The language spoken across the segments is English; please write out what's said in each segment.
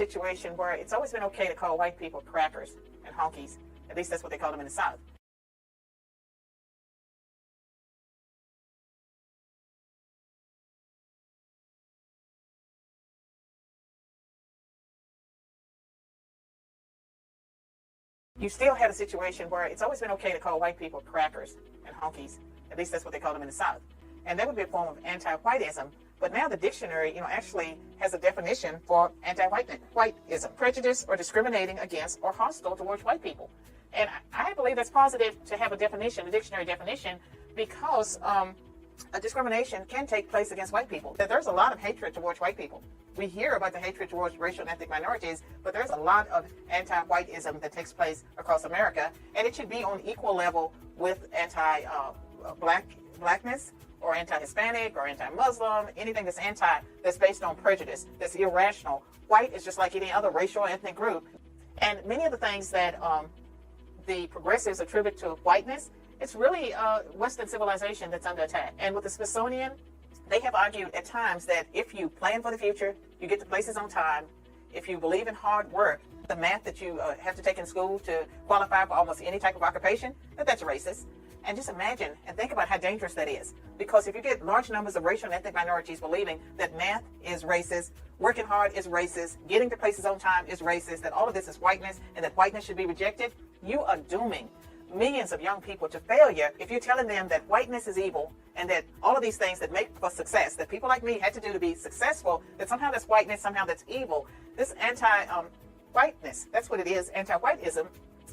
Situation where it's always been okay to call white people crackers and honkies. At least that's what they call them in the South. You still had a situation where it's always been okay to call white people crackers and honkies. At least that's what they call them in the South. And that would be a form of anti-whiteism. But now the dictionary, actually has a definition for anti-whiteism: prejudice or discriminating against or hostile towards white people. And I believe that's positive to have a definition, a dictionary definition, because a discrimination can take place against white people. That there's a lot of hatred towards white people. We hear about the hatred towards racial and ethnic minorities, but there's a lot of anti-whiteism that takes place across America, and it should be on equal level with anti-blackness, or anti-Hispanic, or anti-Muslim, anything that's based on prejudice, that's irrational. White is just like any other racial or ethnic group. And many of the things that the progressives attribute to whiteness, it's really Western civilization that's under attack. And with the Smithsonian, they have argued at times that if you plan for the future, you get to places on time, if you believe in hard work, the math that you have to take in school to qualify for almost any type of occupation, that's racist. And just imagine and think about how dangerous that is. Because if you get large numbers of racial and ethnic minorities believing that math is racist, working hard is racist, getting to places on time is racist, that all of this is whiteness and that whiteness should be rejected, you are dooming millions of young people to failure if you're telling them that whiteness is evil and that all of these things that make for success, that people like me had to do to be successful, that somehow that's whiteness, somehow that's evil. This anti-whiteness, that's what it is, anti-whiteism.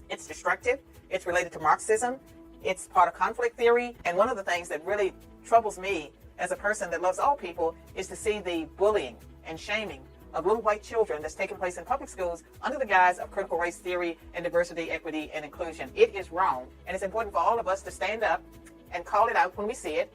It's destructive. It's related to Marxism. It's part of conflict theory. And one of the things that really troubles me as a person that loves all people is to see the bullying and shaming of little white children that's taking place in public schools under the guise of critical race theory and diversity, equity, and inclusion. It is wrong. And it's important for all of us to stand up and call it out when we see it.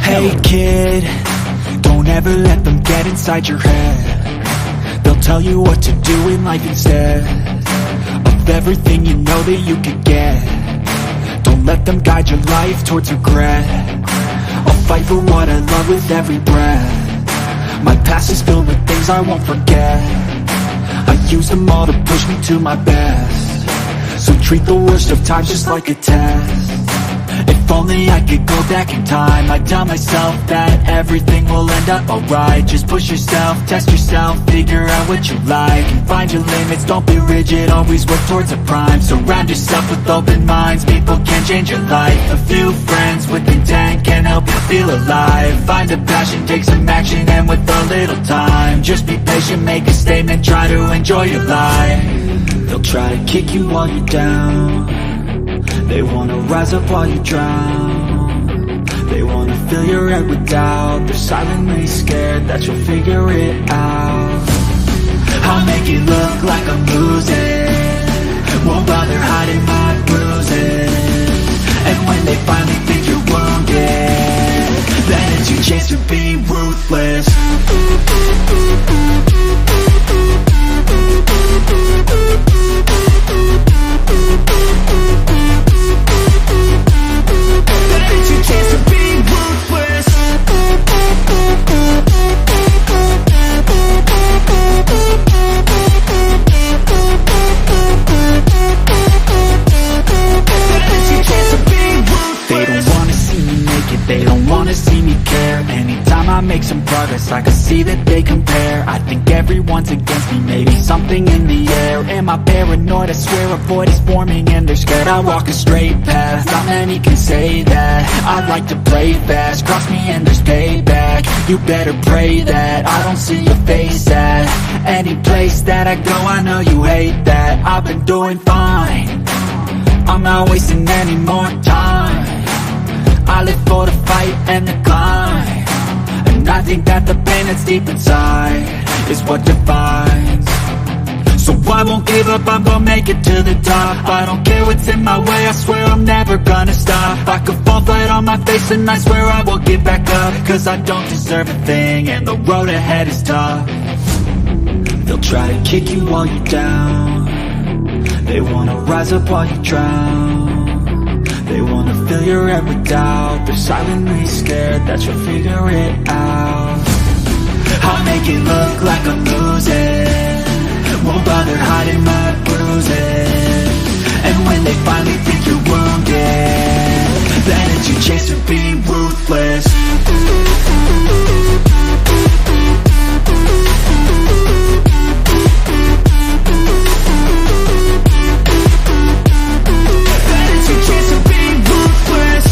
Hey kid, don't ever let them get inside your head. They'll tell you what to do in life instead of everything you know that you could get. Don't let them guide your life towards regret. I'll fight for what I love with every breath. My past is filled with things I won't forget. I use them all to push me to my best. So treat the worst of times just like a test. If only I could go back in time, I'd tell myself that everything will end up alright. Just push yourself, test yourself, figure out what you like, and find your limits, don't be rigid, always work towards a prime. Surround yourself with open minds, people can change your life. A few friends with intent can help you feel alive. Find a passion, take some action, and with a little time, just be patient, make a statement, try to enjoy your life. They'll try to kick you while you're down. They wanna rise up while you drown. They wanna fill your head with doubt. They're silently scared that you'll figure it out. I'll make it look like I'm losing, won't bother hiding my bruises. And when they finally think you're wounded, then it's your chance to be ruthless. It's your chance to be ruthless. It's your chance to be ruthless. They don't wanna see me make it, they don't wanna see me care. Anytime I make some progress, I can see that they compare. I think everyone's against me, maybe something in the air. Am I paranoid? I swear a void is forming and they're scared. I walk a straight path, not many can say that. I like to play fast, cross me and there's payback. You better pray that I don't see your face at any place that I go. I know you hate that. I've been doing fine, I'm not wasting any more time. I live for the fight and the climb, and I think that the pain that's deep inside is what defines. So I won't give up, I'm gonna make it to the top. I don't care what's in my way, I swear I'm never gonna stop. I could fall flat on my face and I swear I will get back up, cause I don't deserve a thing and the road ahead is tough. They'll try to kick you while you're down. They wanna rise up while you drown. They wanna fill your head with doubt. They're silently scared that you'll figure it out. I'll make it look like I'm losing, won't bother hiding my bruises. And when they finally think you're wounded, then it's your chance to be ruthless. Then it's your chance to be ruthless.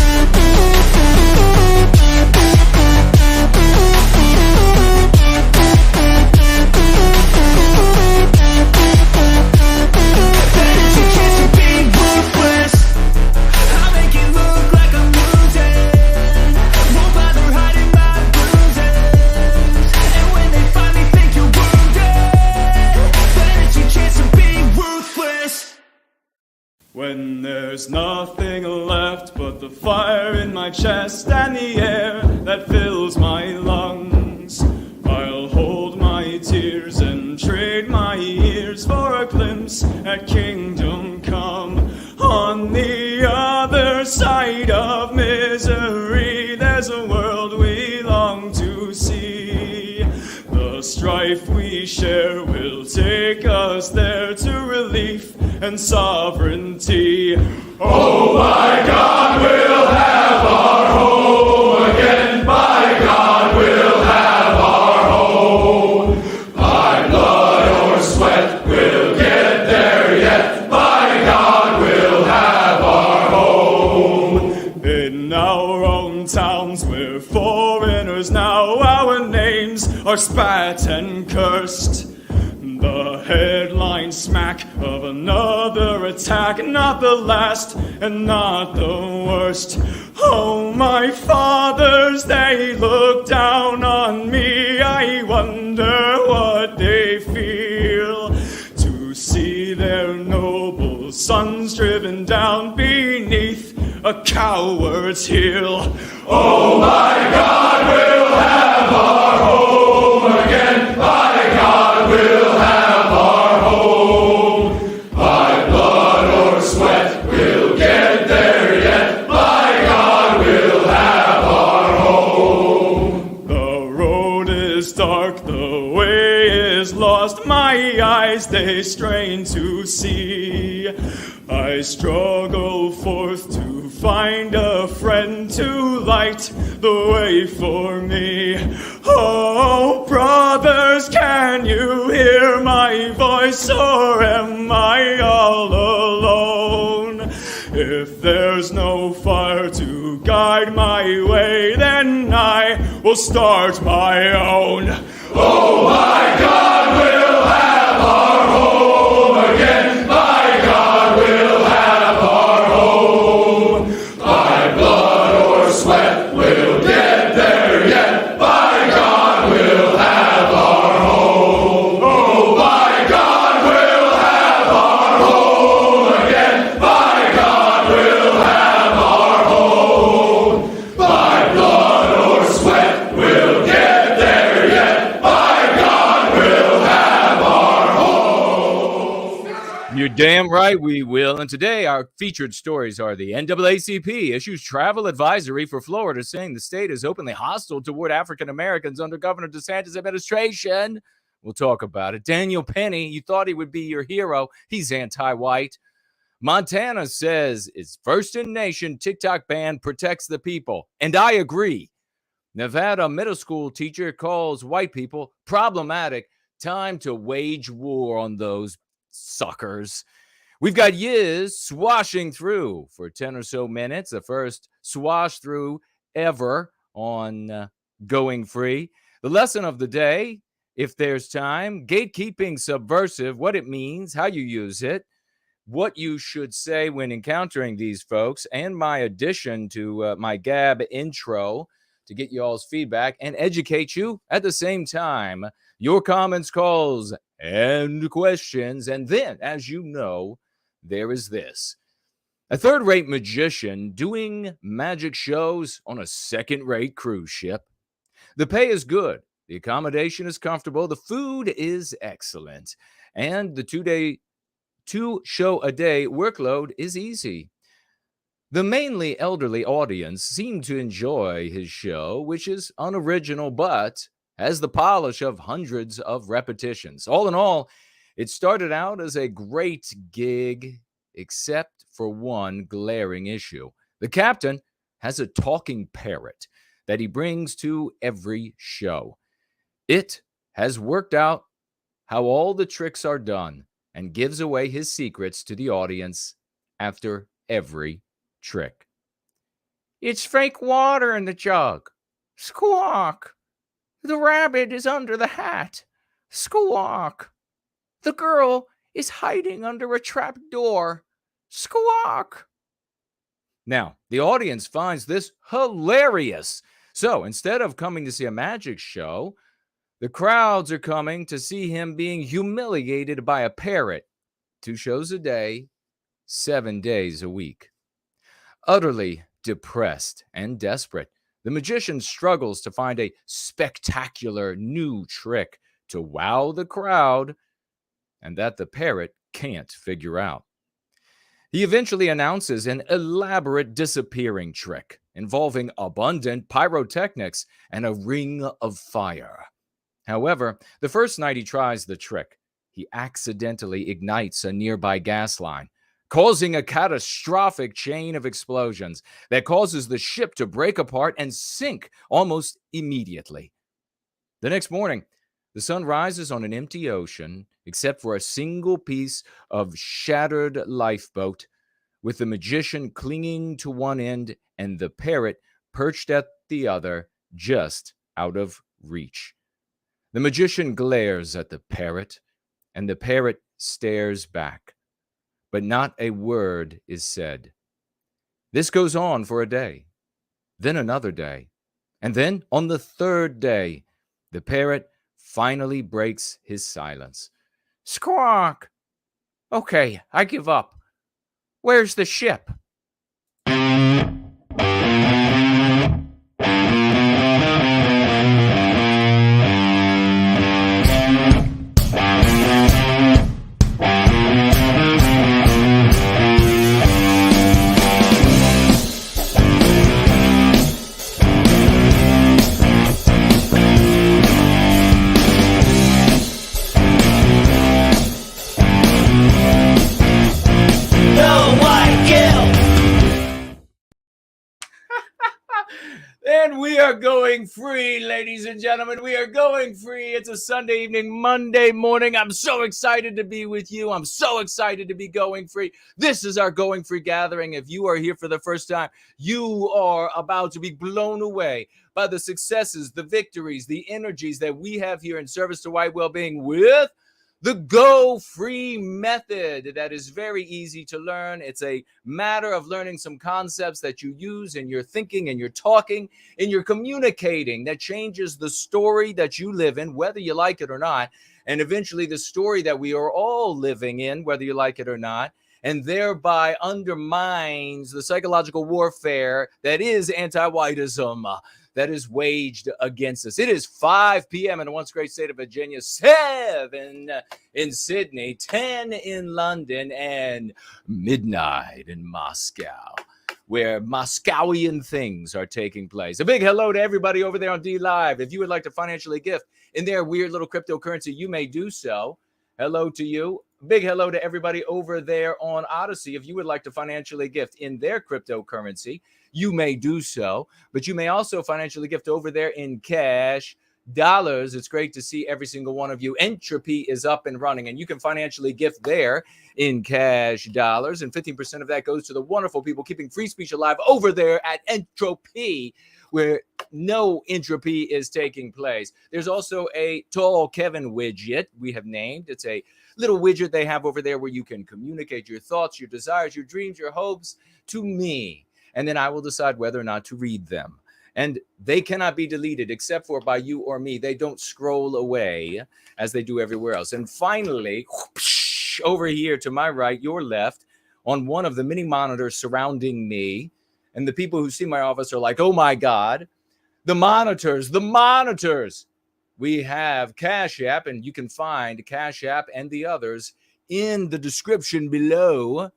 When there's nothing left but the fire in my chest and the air that fills my lungs, I'll hold my tears and trade my ears for a glimpse at kingdom come. On the other side of misery, there's a world we long to see. The strife we share will take us there to relief and sovereignty. Oh my God, we'll have our home again. By God, we'll have our home. By blood or sweat, we'll get there yet. By God, we'll have our home. In our own towns, we're foreigners now. Our names are spat and cursed. The headline smack of another attack, not the last and not the worst. Oh, my fathers, they look down on me. I wonder what they feel to see their noble sons driven down beneath a coward's heel. Oh, my God, we'll have our home again. By God, we'll have our home. By blood or sweat, we'll get there yet. By God, we'll have our home. The road is dark they strain to see. I struggle forth to find a friend to light the way for me. Oh, brothers, can you hear my voice, or am I all alone? If there's no fire to guide my way, then I will start my own. Oh, my God, we'll have our home again. My God, we'll have our home. By blood or sweat, we'll get there yet. By God, we'll have our home. Oh, by God, we'll have our home again. By God, we'll have our home. By blood or sweat, we'll get there yet. By God, we'll have our home. You're damn right we will. And today our featured stories are the NAACP issues travel advisory for Florida, saying the state is openly hostile toward African Americans under Governor DeSantis' administration. We'll talk about it. Daniel Penny, you thought he would be your hero. He's anti-white. Montana says its first in nation TikTok ban protects the people. And I agree. Nevada middle school teacher calls white people problematic. Time to wage war on those suckers. We've got Yiz swashing through for 10 or so minutes. The first swash through ever on Going Free. The lesson of the day, if there's time, gatekeeping subversive, what it means, how you use it, what you should say when encountering these folks, and my addition to my Gab intro to get you all's feedback and educate you at the same time. Your comments, calls, and questions. And then, as you know, there is this. A third-rate magician doing magic shows on a second-rate cruise ship. The pay is good. The accommodation is comfortable. The food is excellent. And the two-show-a-day workload is easy. The mainly elderly audience seemed to enjoy his show, which is unoriginal but has the polish of hundreds of repetitions. All in all, it started out as a great gig, except for one glaring issue. The captain has a talking parrot that he brings to every show. It has worked out how all the tricks are done and gives away his secrets to the audience after every trick. It's fake water in the jug. Squawk. The rabbit is under the hat. Squawk. The girl is hiding under a trap door. Squawk. Now, the audience finds this hilarious. So instead of coming to see a magic show, the crowds are coming to see him being humiliated by a parrot. 2 shows a day, 7 days a week. Utterly depressed and desperate, the magician struggles to find a spectacular new trick to wow the crowd and that the parrot can't figure out. He eventually announces an elaborate disappearing trick involving abundant pyrotechnics and a ring of fire. However, the first night he tries the trick, he accidentally ignites a nearby gas line, causing a catastrophic chain of explosions that causes the ship to break apart and sink almost immediately. The next morning, the sun rises on an empty ocean, except for a single piece of shattered lifeboat, with the magician clinging to one end and the parrot perched at the other, just out of reach. The magician glares at the parrot, and the parrot stares back. But not a word is said. This goes on for a day, then another day, and then on the 3rd day, the parrot finally breaks his silence. Squawk! Okay, I give up. Where's the ship? we are going free, ladies and gentlemen. We are going free. It's a Sunday evening, Monday morning. I'm so excited to be with you. I'm so excited to be going free. This is our Going Free gathering. If you are here for the first time, you are about to be blown away by the successes, the victories, the energies that we have here in service to white well-being with the Go Free method. That is very easy to learn. It's a matter of learning some concepts that you use in your thinking and your talking and your communicating that changes the story that you live in, whether you like it or not, and eventually the story that we are all living in, whether you like it or not, and thereby undermines the psychological warfare that is anti-whiteism that is waged against us. It is 5 p.m. in the once great state of Virginia, 7 in Sydney, 10 in London, and midnight in Moscow, where Moscowian things are taking place. A big hello to everybody over there on D Live. If you would like to financially gift in their weird little cryptocurrency, you may do so. Hello to you. Big hello to everybody over there on Odyssey. If you would like to financially gift in their cryptocurrency, you may do so, but you may also financially gift over there in cash dollars. It's great to see every single one of you. Entropy is up and running, and you can financially gift there in cash dollars, and 15% of that goes to the wonderful people keeping free speech alive over there at Entropy, where no entropy is taking place. There's also a Tall Kevin widget we have named. It's a little widget they have over there where you can communicate your thoughts, your desires, your dreams, your hopes to me, and then I will decide whether or not to read them. And they cannot be deleted except for by you or me. They don't scroll away as they do everywhere else. And finally, whoosh, over here to my right, your left, on one of the many monitors surrounding me, and the people who see my office are like, oh my God, the monitors. We have Cash App, and you can find Cash App and the others in the description below.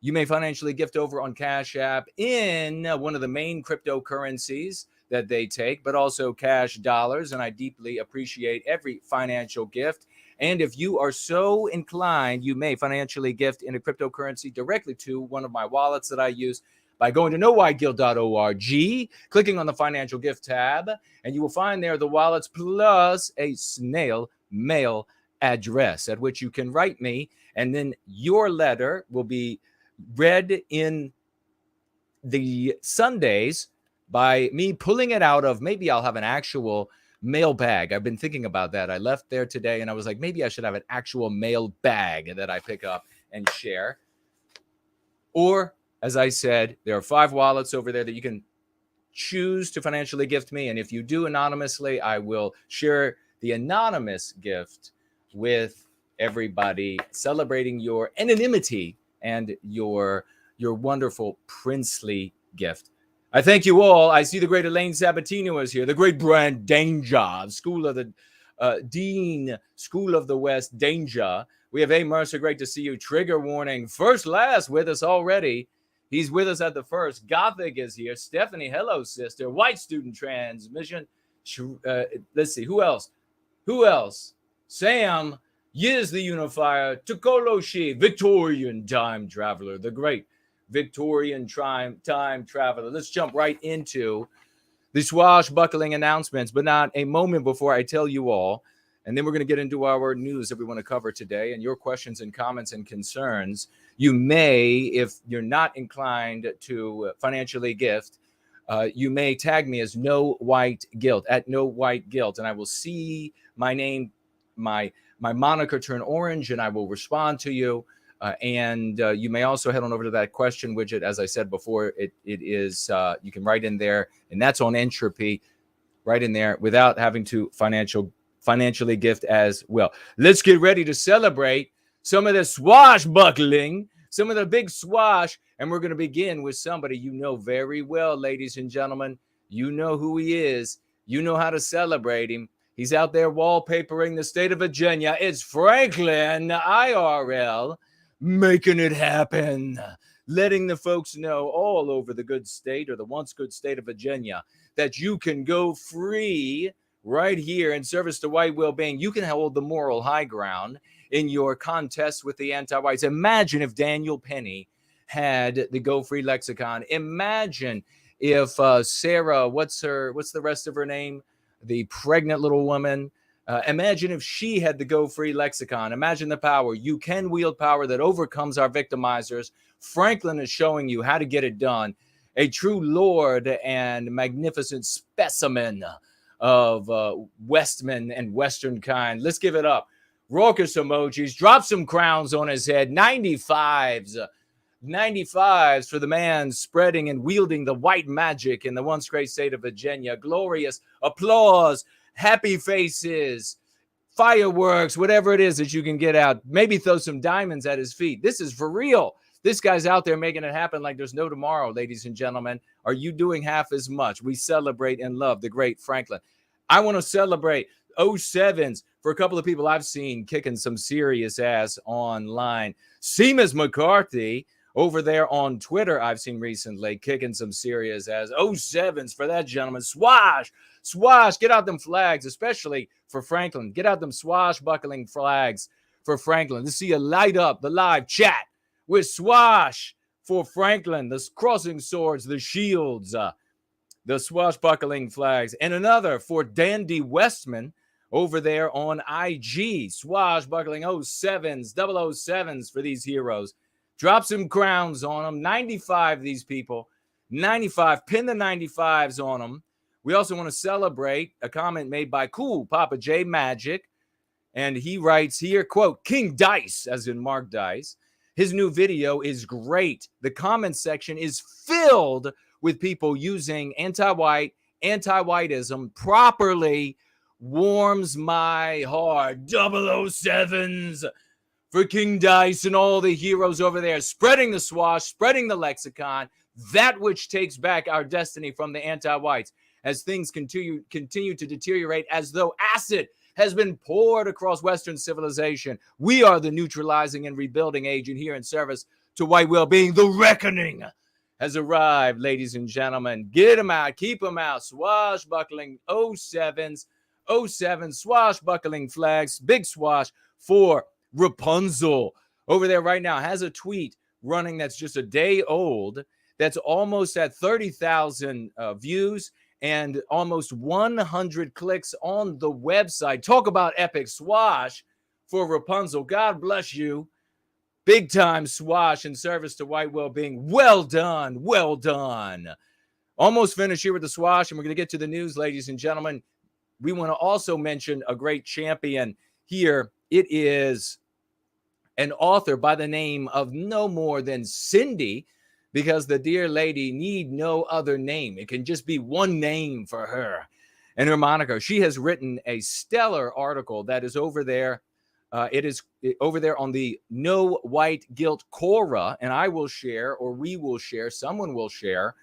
You may financially gift over on Cash App in one of the main cryptocurrencies that they take, but also cash dollars. And I deeply appreciate every financial gift. And if you are so inclined, you may financially gift in a cryptocurrency directly to one of my wallets that I use by going to nowhiteguild.org, clicking on the financial gift tab, and you will find there the wallets plus a snail mail address at which you can write me. And then your letter will be read in the Sundays by me pulling it out of, maybe I'll have an actual mail bag. I've been thinking about that. I left there today and I was like, maybe I should have an actual mail bag that I pick up and share. Or, as I said, there are 5 wallets over there that you can choose to financially gift me. And if you do anonymously, I will share the anonymous gift with everybody, celebrating your anonymity and your wonderful princely gift. I thank you all. I see the great Elaine Sabatino is here, the great Brand Danger, School of the Dean, School of the West, Danger. We have A. Mercer, great to see you. Trigger warning, First Last with us already. He's with us at the first. Gothic is here. Stephanie, hello, sister. White Student Transmission. Let's see, who else? Sam, Yiz the Unifier, Tokoloshi, Victorian Time Traveler, the great Victorian Time Traveler. Let's jump right into the swashbuckling announcements, but not a moment before I tell you all. And then we're going to get into our news that we want to cover today and your questions and comments and concerns. You may, if you're not inclined to financially gift, you may tag me as No White Guilt, at No White Guilt, and I will see my name, my moniker turn orange, and I will respond to you. And you may also head on over to that question widget. As I said before, it is, you can write in there, and that's on Entropy, right in there without having to financially gift as well. Let's get ready to celebrate some of the swashbuckling, some of the big swash. And we're going to begin with somebody you know very well, ladies and gentlemen. You know who he is. You know how to celebrate him. He's out there wallpapering the state of Virginia. It's Franklin IRL, making it happen, letting the folks know all over the good state, or the once good state of Virginia, that you can go free right here in service to white well-being. You can hold the moral high ground in your contest with the anti-whites. Imagine if Daniel Penny had the Go Free lexicon. Imagine if Sarah, what's the rest of her name? The pregnant little woman. Imagine if she had the Go Free lexicon. Imagine the power. You can wield power that overcomes our victimizers. Franklin is showing you how to get it done. A true lord and magnificent specimen of Westman and Western kind. Let's give it up. Raucous emojis. Drop some crowns on his head. 95s. 95s for the man spreading and wielding the white magic in the once great state of Virginia. Glorious applause. Happy faces, fireworks, whatever it is that you can get out. Maybe throw some diamonds at his feet. This is for real. This guy's out there making it happen like there's no tomorrow, ladies and gentlemen. Are you doing half as much? We celebrate and love the great Franklin. I want to celebrate 07s for a couple of people I've seen kicking some serious ass online. Seamus McCarthy over there on Twitter, I've seen recently kicking some serious ass. 07s for that gentleman. Swash, get out them flags, especially for Franklin. Get out them swashbuckling flags for Franklin. To see you light up the live chat with swash for Franklin, the crossing swords, the shields, the swashbuckling flags. And another for Dandy Westman over there on IG. Swashbuckling 07s, 007s for these heroes. Drop some crowns on them. 95, these people. 95, pin the 95s on them. We also want to celebrate a comment made by Cool Papa J Magic. And he writes here, quote, King Dice, as in Mark Dice. His new video is great. The comment section is filled with people using anti-white, anti-whiteism properly. Warms my heart. 007s for King Dice and all the heroes over there. Spreading the swash, spreading the lexicon. That which takes back our destiny from the anti-whites. As things continue to deteriorate as though acid has been poured across Western civilization. We are the neutralizing and rebuilding agent here in service to white well-being. The reckoning has arrived, ladies and gentlemen. Get them out. Keep them out. Swashbuckling 07s, 07 swashbuckling flags. Big swash for Rapunzel. Over there right now has a tweet running that's just a day old. That's almost at 30,000 views. And almost 100 clicks on the website. Talk about epic swash for Rapunzel. God bless you. Big time swash in service to white well-being. Well done. Well done. Almost finished here with the swash, and we're going to get to the news, ladies and gentlemen. We want to also mention a great champion here. It is an author by the name of no more than Cindy, because the dear lady need no other name. It can just be one name for her and her moniker. She has written a stellar article that is over there. It is over there on the No White Guilt Quora, and I will share, or we will share, someone will share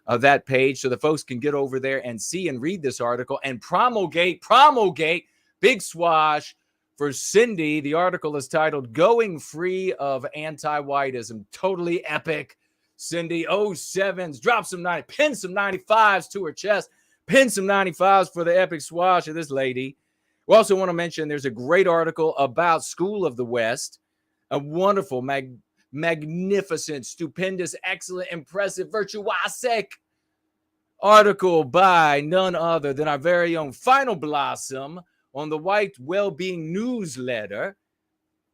that page so the folks can get over there and see and read this article and promulgate, big swash for Cindy. The article is titled Going Free of Anti-Whiteism. Totally epic. Cindy, 07s, drop some 90, pin some 95s to her chest, pin some 95s for the epic swash of this lady. We also want to mention there's a great article about School of the West, a wonderful, magnificent, stupendous, excellent, impressive, virtuosic article by none other than our very own Final Blossom on the White Wellbeing newsletter.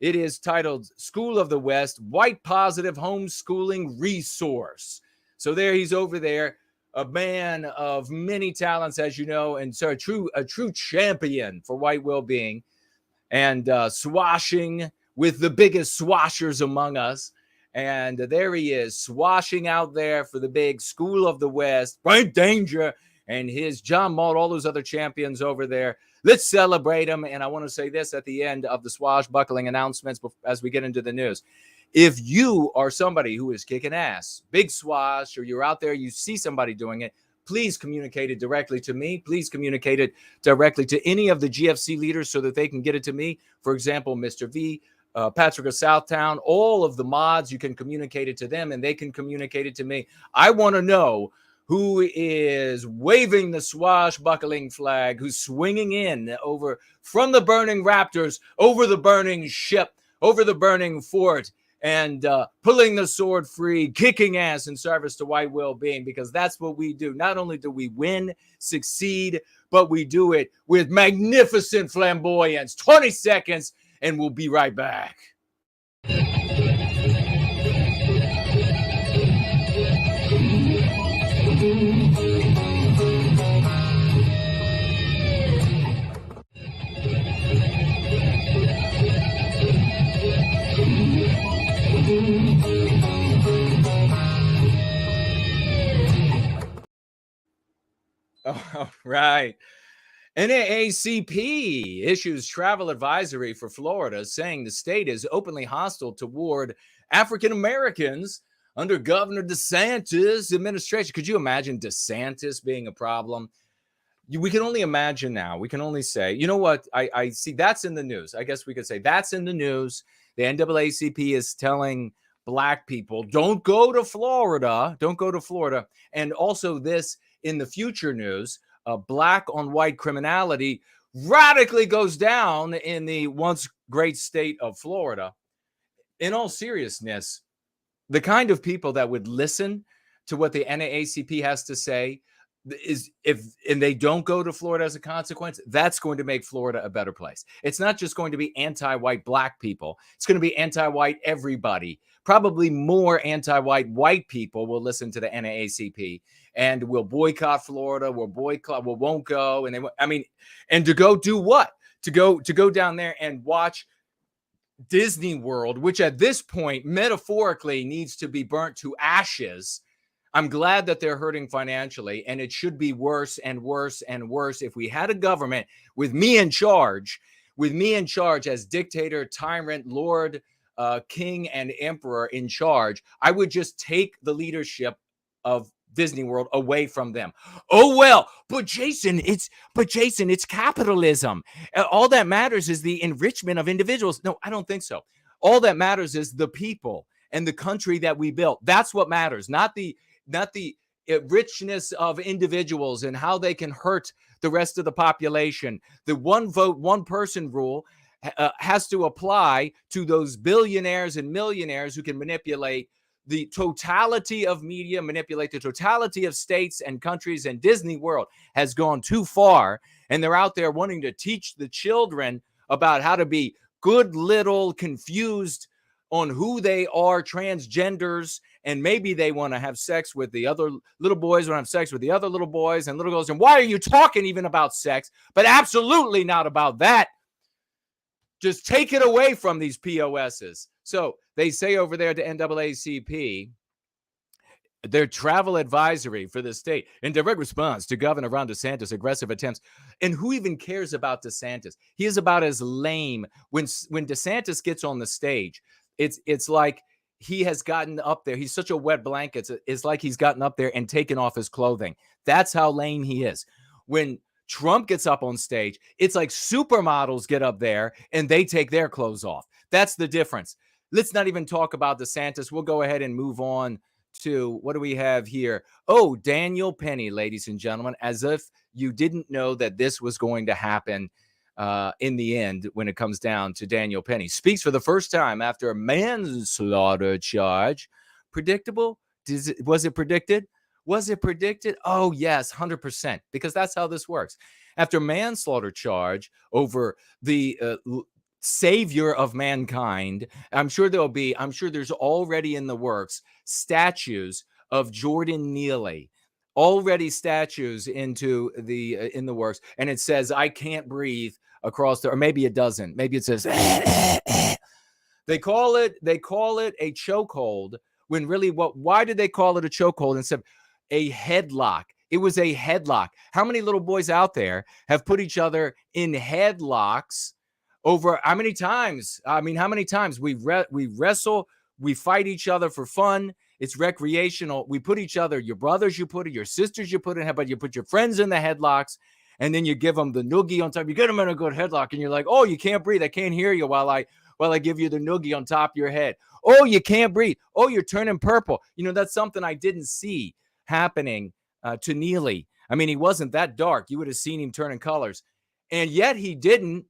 It is titled School of the West, White Positive Homeschooling Resource. So there he's over there, a man of many talents, as you know, and so a true champion for white well-being, and swashing with the biggest swashers among us. And there he is, swashing out there for the big School of the West, Frank Danger, and his John Malt, all those other champions over there. Let's celebrate them. And I want to say this at the end of the swashbuckling announcements as we get into the news. If you are somebody who is kicking ass, big swash, or you're out there, you see somebody doing it, please communicate it directly to me. Please communicate it directly to any of the GFC leaders so that they can get it to me. For example, Mr. V, Patrick of Southtown, all of the mods, you can communicate it to them and they can communicate it to me. I want to know who is waving the swashbuckling flag, who's swinging in over from the burning Raptors, over the burning ship, over the burning fort, and pulling the sword free, kicking ass in service to white well-being, because that's what we do. Not only do we win, succeed, but we do it with magnificent flamboyance. 20 seconds, and we'll be right back. All right. NAACP issues travel advisory for Florida, saying the state is openly hostile toward African Americans under Governor DeSantis' administration. Could you imagine DeSantis being a problem? We can only imagine now. We can only say, you know what? I see that's in the news. I guess we could say that's in the news. The NAACP is telling Black people, don't go to Florida. Don't go to Florida. And also this in the future news, Black on white criminality radically goes down in the once great state of Florida. In all seriousness, the kind of people that would listen to what the NAACP has to say is and they don't go to Florida as a consequence, that's going to make Florida a better place. It's not just going to be anti-white Black people. It's going to be anti-white everybody. Probably more anti-white white people will listen to the NAACP and will boycott Florida, will won't go. And to go do what? To go down there and watch Disney World, which at this point metaphorically needs to be burnt to ashes. I'm glad that they're hurting financially, and it should be worse and worse and worse. If we had a government with me in charge as dictator, tyrant, lord, king, and emperor in charge, I would just take the leadership of Disney World away from them. Oh, well, but Jason, it's capitalism. All that matters is the enrichment of individuals. No, I don't think so. All that matters is the people and the country that we built. That's what matters, not the richness of individuals and how they can hurt the rest of the population. The one vote, one person rule has to apply to those billionaires and millionaires who can manipulate the totality of media, manipulate the totality of states and countries. And Disney World has gone too far, and they're out there wanting to teach the children about how to be good little confused on who they are, transgenders, and maybe they want to have sex with the other little boys, want to have sex with the other little boys and little girls. And why are you talking even about sex? But absolutely not about that. Just take it away from these POSs. So they say over there to NAACP, their travel advisory for the state in direct response to Governor Ron DeSantis' aggressive attempts. And who even cares about DeSantis? He is about as lame. When DeSantis gets on the stage, it's like he has gotten up there. He's such a wet blanket. It's like he's gotten up there and taken off his clothing. That's how lame he is. When Trump gets up on stage, it's like supermodels get up there and they take their clothes off. That's the difference. Let's not even talk about DeSantis. We'll go ahead and move on to what do we have here? Oh, Daniel Penny, ladies and gentlemen, as if you didn't know that this was going to happen in the end when it comes down to Daniel Penny. Speaks for the first time after a manslaughter charge. Predictable? Was it predicted? Was it predicted? Oh, yes, 100%, because that's how this works. After manslaughter charge over the savior of mankind, I'm sure there's already in the works statues of Jordan Neely, already statues in the works. And it says, I can't breathe across or maybe it doesn't. Maybe it says, they call it a chokehold when really why did they call it a chokehold instead of a headlock? It was a headlock. How many little boys out there have put each other in headlocks over how many times? I mean, how many times we wrestle, we fight each other for fun. It's recreational. We put each other, your brothers, you put it, your sisters, you put in, but you put your friends in the headlocks, and then you give them the noogie on top. You get them in a good headlock, and you're like, oh, you can't breathe. I can't hear you while I give you the noogie on top of your head. Oh, you can't breathe. Oh, you're turning purple. You know, that's something I didn't see happening to Neely. I mean, he wasn't that dark. You would have seen him turning colors. And yet he didn't.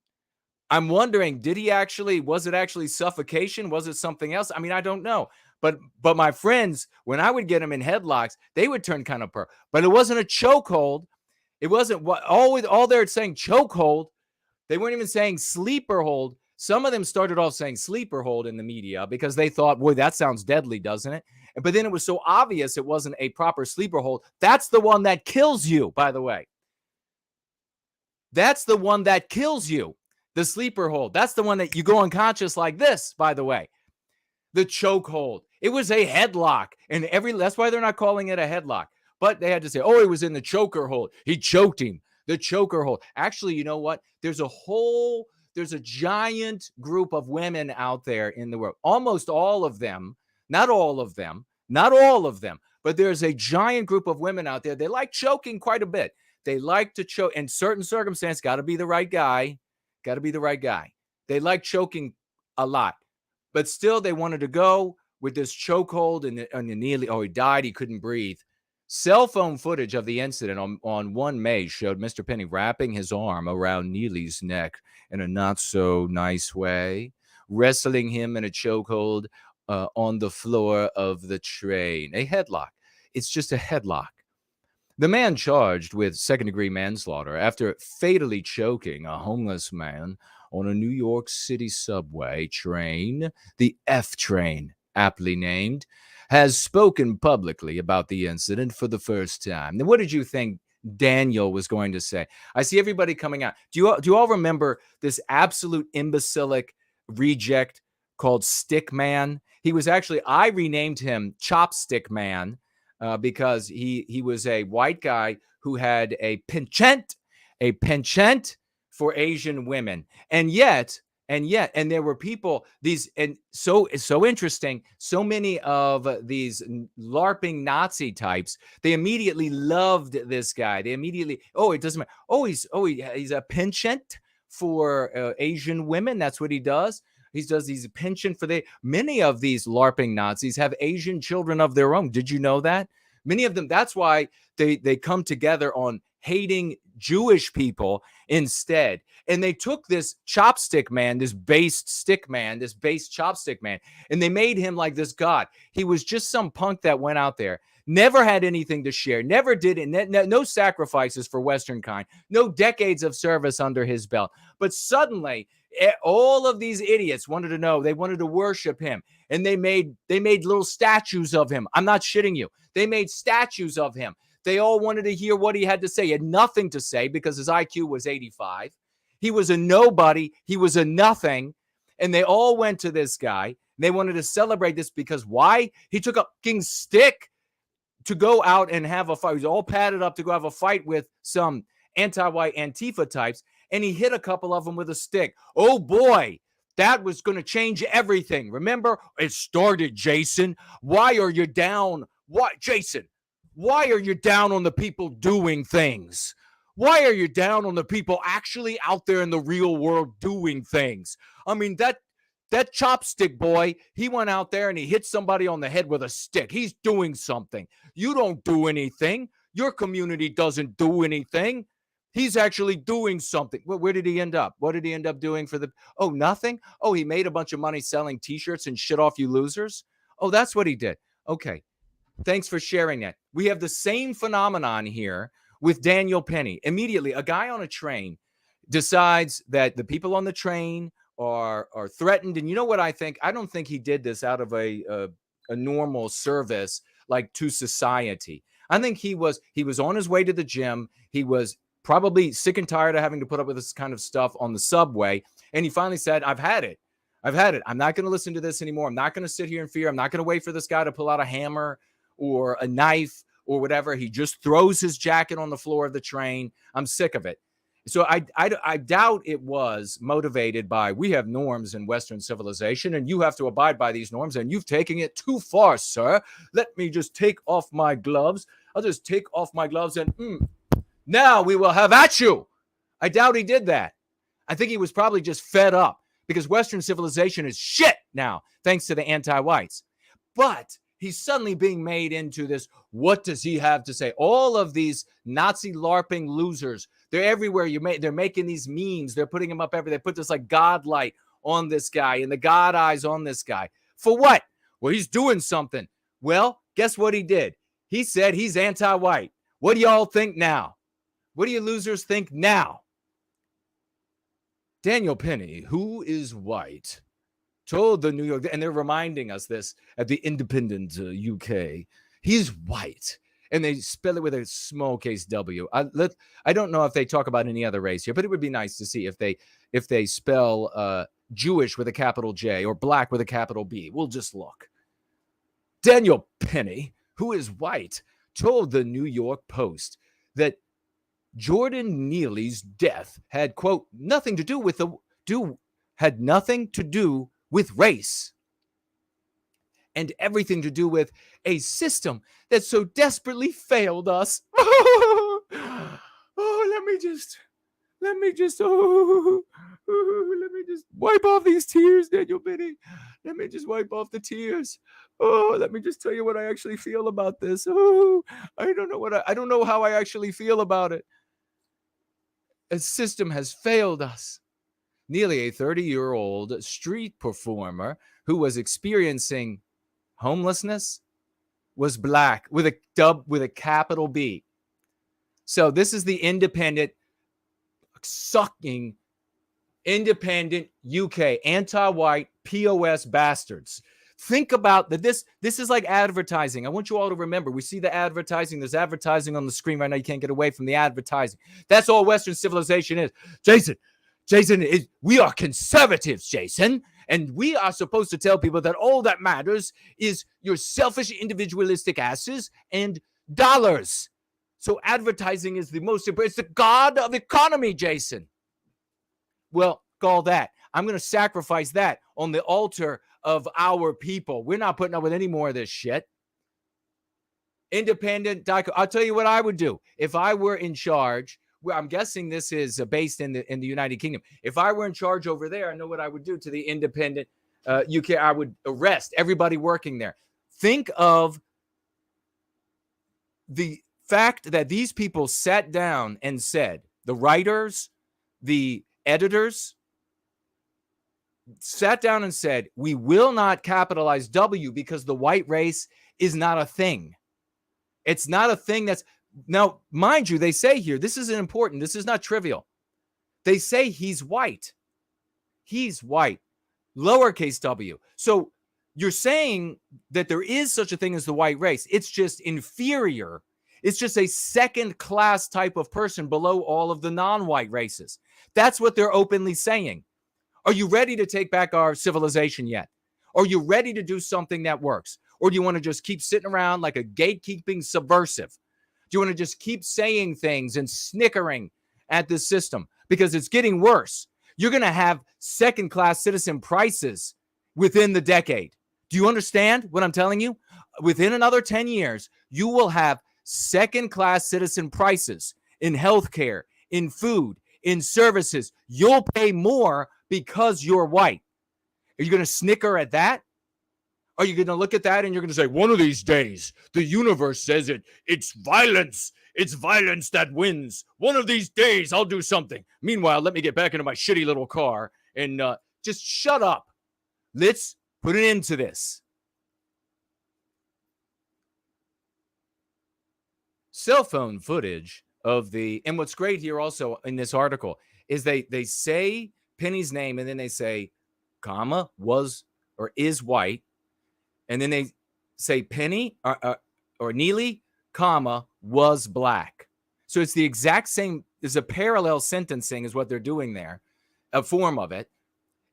I'm wondering, was it actually suffocation? Was it something else? I mean, I don't know. But my friends, when I would get them in headlocks, they would turn kind of purple. But it wasn't a chokehold. It wasn't all they're saying chokehold. They weren't even saying sleeper hold. Some of them started off saying sleeper hold in the media because they thought, boy, that sounds deadly, doesn't it? But then it was so obvious it wasn't a proper sleeper hold. That's the one that kills you, by the way. That's the one that kills you. The sleeper hold. That's the one that you go unconscious like this, by the way. The choke hold. It was a headlock. And that's why they're not calling it a headlock. But they had to say, oh, he was in the choker hold. He choked him. The choker hold. Actually, you know what? There's a giant group of women out there in the world. Almost all of them, not all of them, but there's a giant group of women out there. They like choking quite a bit. They like to choke in certain circumstances. Got to be the right guy. They like choking a lot, but still they wanted to go with this chokehold and nearly, he died. He couldn't breathe. Cell phone footage of the incident on 1 May showed Mr. Penny wrapping his arm around Neely's neck in a not so nice way, wrestling him in a chokehold on the floor of the train. A headlock. It's just a headlock. The man charged with second-degree manslaughter after fatally choking a homeless man on a New York City subway train, the F train, aptly named, has spoken publicly about the incident for the first time. Now, what did you think Daniel was going to say? I see everybody coming out. Do you all remember this absolute imbecilic reject called Stick Man? He was actually, I renamed him Chopstick Man because he was a white guy who had a penchant for Asian women. And there were people, it's so interesting, so many of these LARPing Nazi types, they immediately loved this guy. They immediately, it doesn't matter. He's a penchant for Asian women. That's what he does. He's a penchant for many of these LARPing Nazis have Asian children of their own. Did you know that? Many of them, that's why they come together on hating Jewish people instead. And they took this chopstick man, this based chopstick man, and they made him like this god. He was just some punk that went out there, never had anything to share, never did it, no sacrifices for Western kind, no decades of service under his belt. But suddenly, all of these idiots wanted to know, they wanted to worship him. And they made little statues of him. I'm not shitting you. They made statues of him. They all wanted to hear what he had to say. He had nothing to say because his IQ was 85. He was a nobody. He was a nothing. And they all went to this guy. They wanted to celebrate this because why? He took a fucking stick to go out and have a fight. He was all padded up to go have a fight with some anti-white Antifa types. And he hit a couple of them with a stick. Oh, boy. That was going to change everything. Remember, it started, Jason. Why are you down? What, Jason? Why are you down on the people doing things? Why are you down on the people actually out there in the real world doing things? I mean, that chopstick boy, he went out there and he hit somebody on the head with a stick. He's doing something. You don't do anything. Your community doesn't do anything. He's actually doing something. Where did he end up? What did he end up doing for nothing? Oh, he made a bunch of money selling T-shirts and shit off you losers? Oh, that's what he did. Okay. Thanks for sharing that. We have the same phenomenon here with Daniel Penny. Immediately, a guy on a train decides that the people on the train are threatened. And you know what I think? I don't think he did this out of a normal service like to society. I think he was on his way to the gym. He was probably sick and tired of having to put up with this kind of stuff on the subway. And he finally said, I've had it. I'm not going to listen to this anymore. I'm not going to sit here in fear. I'm not going to wait for this guy to pull out a hammer or a knife or whatever. He just throws his jacket on the floor of the train. I'm sick of it. So I doubt it was motivated by, we have norms in Western civilization and you have to abide by these norms and you've taken it too far, sir. Let me just take off my gloves. I'll just take off my gloves and now we will have at you. I doubt he did that. I think he was probably just fed up because Western civilization is shit now, thanks to the anti-whites. But he's suddenly being made into this. What does he have to say? All of these Nazi LARPing losers, they're everywhere. They're making these memes. They're putting them up everywhere. They put this like God light on this guy and the God eyes on this guy. For what? Well, he's doing something. Well, guess what he did? He said he's anti-white. What do y'all think now? What do you losers think now? Daniel Penny, who is white, told the New York, and they're reminding us this at the Independent UK, he's white. And they spell it with a small case W. I don't know if they talk about any other race here, but it would be nice to see if they spell Jewish with a capital J or black with a capital B. We'll just look. Daniel Penny, who is white, told the New York Post that Jordan Neely's death had, quote, nothing to do with race and everything to do with a system that so desperately failed us. Let me just wipe off these tears, Daniel Penny. Let me just wipe off the tears. Let me just tell you what I actually feel about this. I don't know how I actually feel about it. A system has failed us. Nearly a 30-year-old street performer who was experiencing homelessness was black with a capital B. So this is the independent UK anti-white POS bastards. Think about that. This is like advertising. I want you all to remember, we see the advertising. There's advertising on the screen right now. You can't get away from the advertising. That's all Western civilization is. Jason, we are conservatives, Jason. And we are supposed to tell people that all that matters is your selfish, individualistic asses and dollars. So advertising is the most important. It's the god of economy, Jason. Well, call that. I'm going to sacrifice that on the altar of our people. We're not putting up with any more of this shit. Independent. I'll tell you what I would do if I were in charge. Well, I'm guessing this is based in the United Kingdom. If I were in charge over there, I know what I would do to the independent UK. I would arrest everybody working there. Think of the fact that these people sat down and said, the writers, the editors, sat down and said, we will not capitalize W because the white race is not a thing. It's not a thing that's... Now, mind you, they say here, this isn't important. This is not trivial. They say he's white. He's white. Lowercase w. So you're saying that there is such a thing as the white race. It's just inferior. It's just a second class type of person below all of the non-white races. That's what they're openly saying. Are you ready to take back our civilization yet? Are you ready to do something that works? Or do you want to just keep sitting around like a gatekeeping subversive? Do you want to just keep saying things and snickering at this system? Because it's getting worse. You're going to have second-class citizen prices within the decade. Do you understand what I'm telling you? Within another 10 years, you will have second-class citizen prices in healthcare, in food, in services. You'll pay more because you're white. Are you going to snicker at that? Are you going to look at that and you're going to say, one of these days, the universe says it's violence. It's violence that wins. One of these days, I'll do something. Meanwhile, let me get back into my shitty little car and just shut up. Let's put an end to this. Cell phone footage of and what's great here also in this article is they say Penny's name and then they say, comma, was or is white. And then they say Penny or Neely, comma, was black. So it's the exact same. There's a parallel sentencing is what they're doing there, a form of it,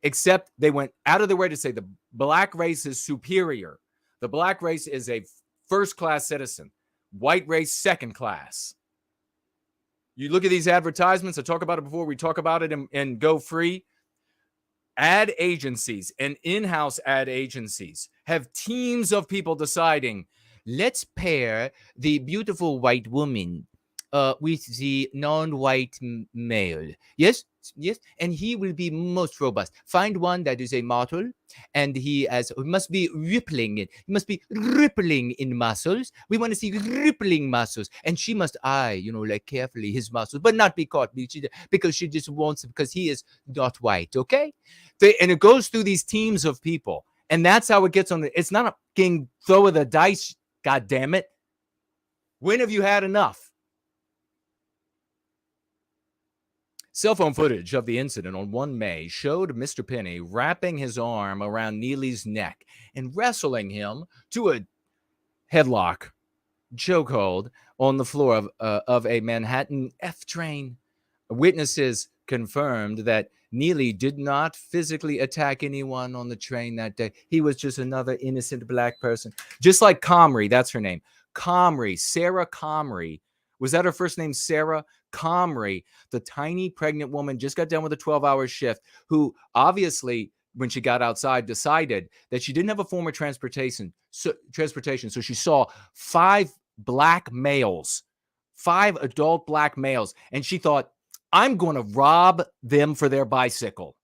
except they went out of their way to say the black race is superior. The black race is a first-class citizen. White race, second class. You look at these advertisements. I talked about it before. We talk about it in Go Free. Ad agencies and in-house ad agencies have teams of people deciding, let's pair the beautiful white woman with the non-white male. Yes, yes, and he will be most robust. Find one that is a model, and he must be rippling. He must be rippling in muscles. We want to see rippling muscles, and she must eye, like carefully his muscles, but not be caught because she just wants him because he is not white. Okay, and it goes through these teams of people, and that's how it gets on. It's not a king throw of the dice. God damn it! When have you had enough? Cell phone footage of the incident on 1 May showed Mr. Penny wrapping his arm around Neely's neck and wrestling him to a headlock chokehold on the floor of a Manhattan F train. Witnesses confirmed that Neely did not physically attack anyone on the train that day. He was just another innocent black person. Just like Comrie, that's her name. Comrie, Sarah Comrie. Was that her first name, Sarah? Comrie, the tiny pregnant woman, just got done with a 12-hour shift, who obviously, when she got outside, decided that she didn't have a form of transportation. So she saw 5 black males, 5 adult black males, and she thought, I'm going to rob them for their bicycle.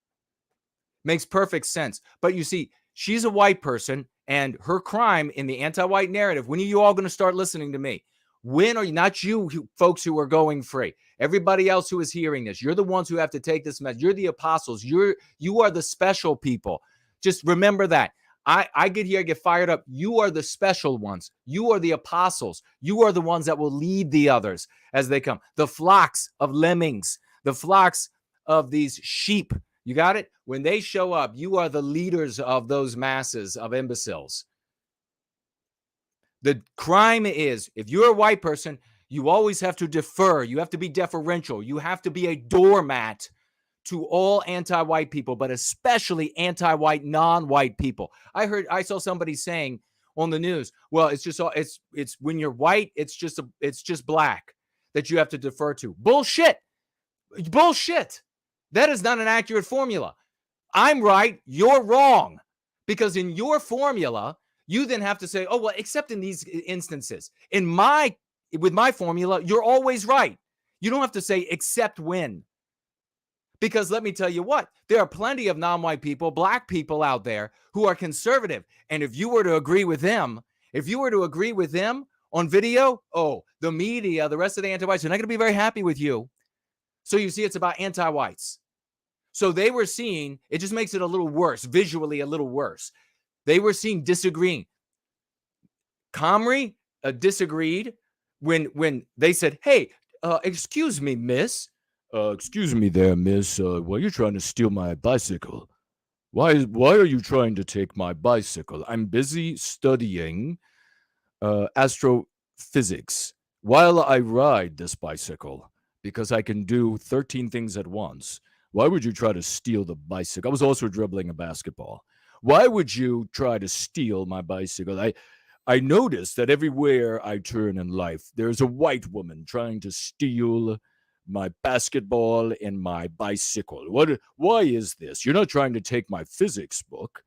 Makes perfect sense. But you see, she's a white person, and her crime in the anti-white narrative, when are you all going to start listening to me? When are you, not you folks who are going free, everybody else who is hearing this, you're the ones who have to take this message. You're the apostles. You are the special people. Just remember that. I get here, I get fired up. You are the special ones. You are the apostles. You are the ones that will lead the others as they come. The flocks of lemmings, the flocks of these sheep. You got it? When they show up, you are the leaders of those masses of imbeciles. The crime is, if you're a white person, you always have to defer. You have to be deferential. You have to be a doormat to all anti-white people, but especially anti-white, non-white people. I saw somebody saying on the news, well, it's when you're white, it's just black that you have to defer to. Bullshit. That is not an accurate formula. I'm right, you're wrong. Because in your formula, you then have to say, oh, well, except in these instances. With my formula, you're always right. You don't have to say except when. Because let me tell you what, there are plenty of non-white people, black people out there who are conservative. And if you were to agree with them on video, oh, the media, the rest of the anti-whites are not going to be very happy with you. So you see, it's about anti-whites. So they were seeing, it just makes it a little worse, visually a little worse. They were seeing disagreeing. Comrie disagreed when they said, hey, excuse me, miss. Excuse me there, miss. Why are you trying to steal my bicycle? Why are you trying to take my bicycle? I'm busy studying astrophysics while I ride this bicycle because I can do 13 things at once. Why would you try to steal the bicycle? I was also dribbling a basketball. Why would you try to steal my bicycle? I noticed that everywhere I turn in life, there's a white woman trying to steal my basketball and my bicycle. Why is this? You're not trying to take my physics book.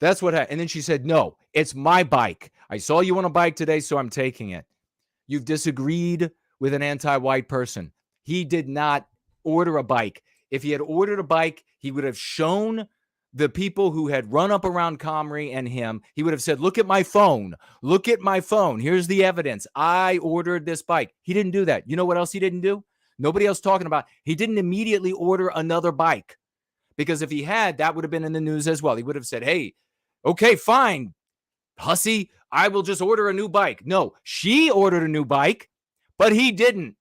That's what happened. And then she said, no, it's my bike. I saw you on a bike today, so I'm taking it. You've disagreed with an anti-white person. He did not order a bike. If he had ordered a bike, he would have shown the people who had run up around Comrie and him. He would have said, look at my phone. Look at my phone. Here's the evidence. I ordered this bike. He didn't do that. You know what else he didn't do? Nobody else talking about. He didn't immediately order another bike, because if he had, that would have been in the news as well. He would have said, hey, okay, fine, hussy, I will just order a new bike. No, she ordered a new bike, but he didn't.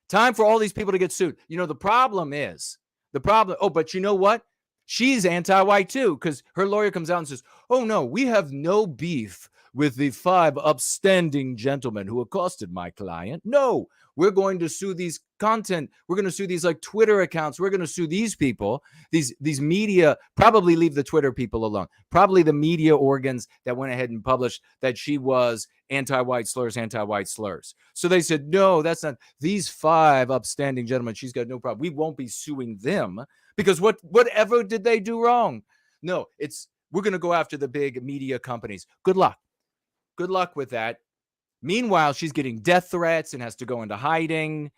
Time for all these people to get sued. You know, the problem, oh, but you know what? She's anti-white too, because her lawyer comes out and says, oh no, we have no beef with the 5 upstanding gentlemen who accosted my client. No, we're going to sue these content. We're going to sue these like Twitter accounts. We're going to sue these people, these media, probably leave the Twitter people alone. Probably the media organs that went ahead and published that she was anti-white slurs. So they said, no, that's not these 5 upstanding gentlemen. She's got no problem. We won't be suing them because whatever did they do wrong? No, we're going to go after the big media companies. Good luck with that. Meanwhile, she's getting death threats and has to go into hiding.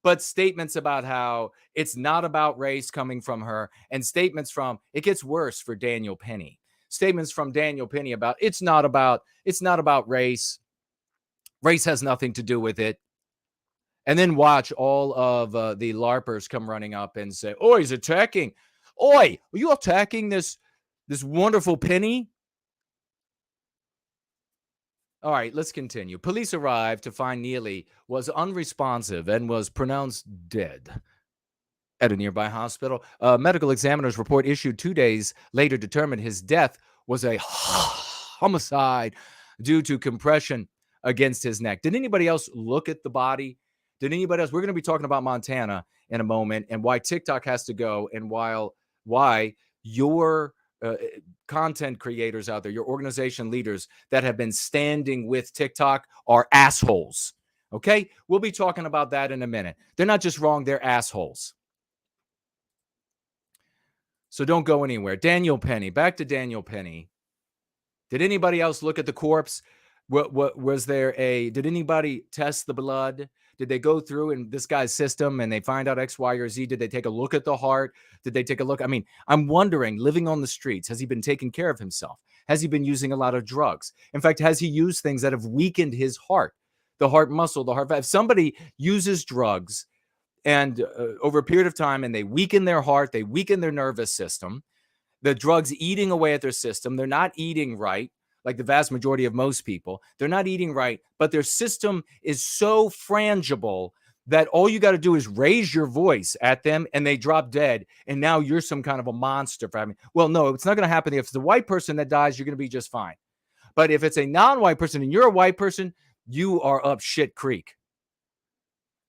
But statements about how it's not about race coming from her, and statements from, it gets worse for Daniel Penny. Statements from Daniel Penny about it's not about race. Race has nothing to do with it. And then watch all of the LARPers come running up and say, "Oh, he's attacking. Oi, are you attacking this wonderful Penny?" All right, let's continue. Police arrived to find Neely was unresponsive and was pronounced dead at a nearby hospital. A medical examiner's report issued 2 days later determined his death was a homicide due to compression against his neck. Did anybody else look at the body? Did anybody else? We're going to be talking about Montana in a moment and why TikTok has to go, and why your content creators out there, your organization leaders that have been standing with TikTok are assholes. Okay? We'll be talking about that in a minute. They're not just wrong, they're assholes. So don't go anywhere. Daniel Penny, back to Daniel Penny. Did anybody else look at the corpse? What was there did anybody test the blood? Did they go through in this guy's system and they find out X, Y, or Z? Did they take a look at the heart? Did they take a look? I mean, I'm wondering, living on the streets, has he been taking care of himself? Has he been using a lot of drugs? In fact, has he used things that have weakened his heart, the heart muscle, the heart valve? If somebody uses drugs and over a period of time and they weaken their heart, they weaken their nervous system, the drugs eating away at their system, they're not eating right. Like the vast majority of most people, they're not eating right, but their system is so frangible that all you got to do is raise your voice at them and they drop dead. And now you're some kind of a monster for having. Well, no, it's not going to happen. If it's a white person that dies, you're going to be just fine. But if it's a non-white person and you're a white person, you are up shit creek.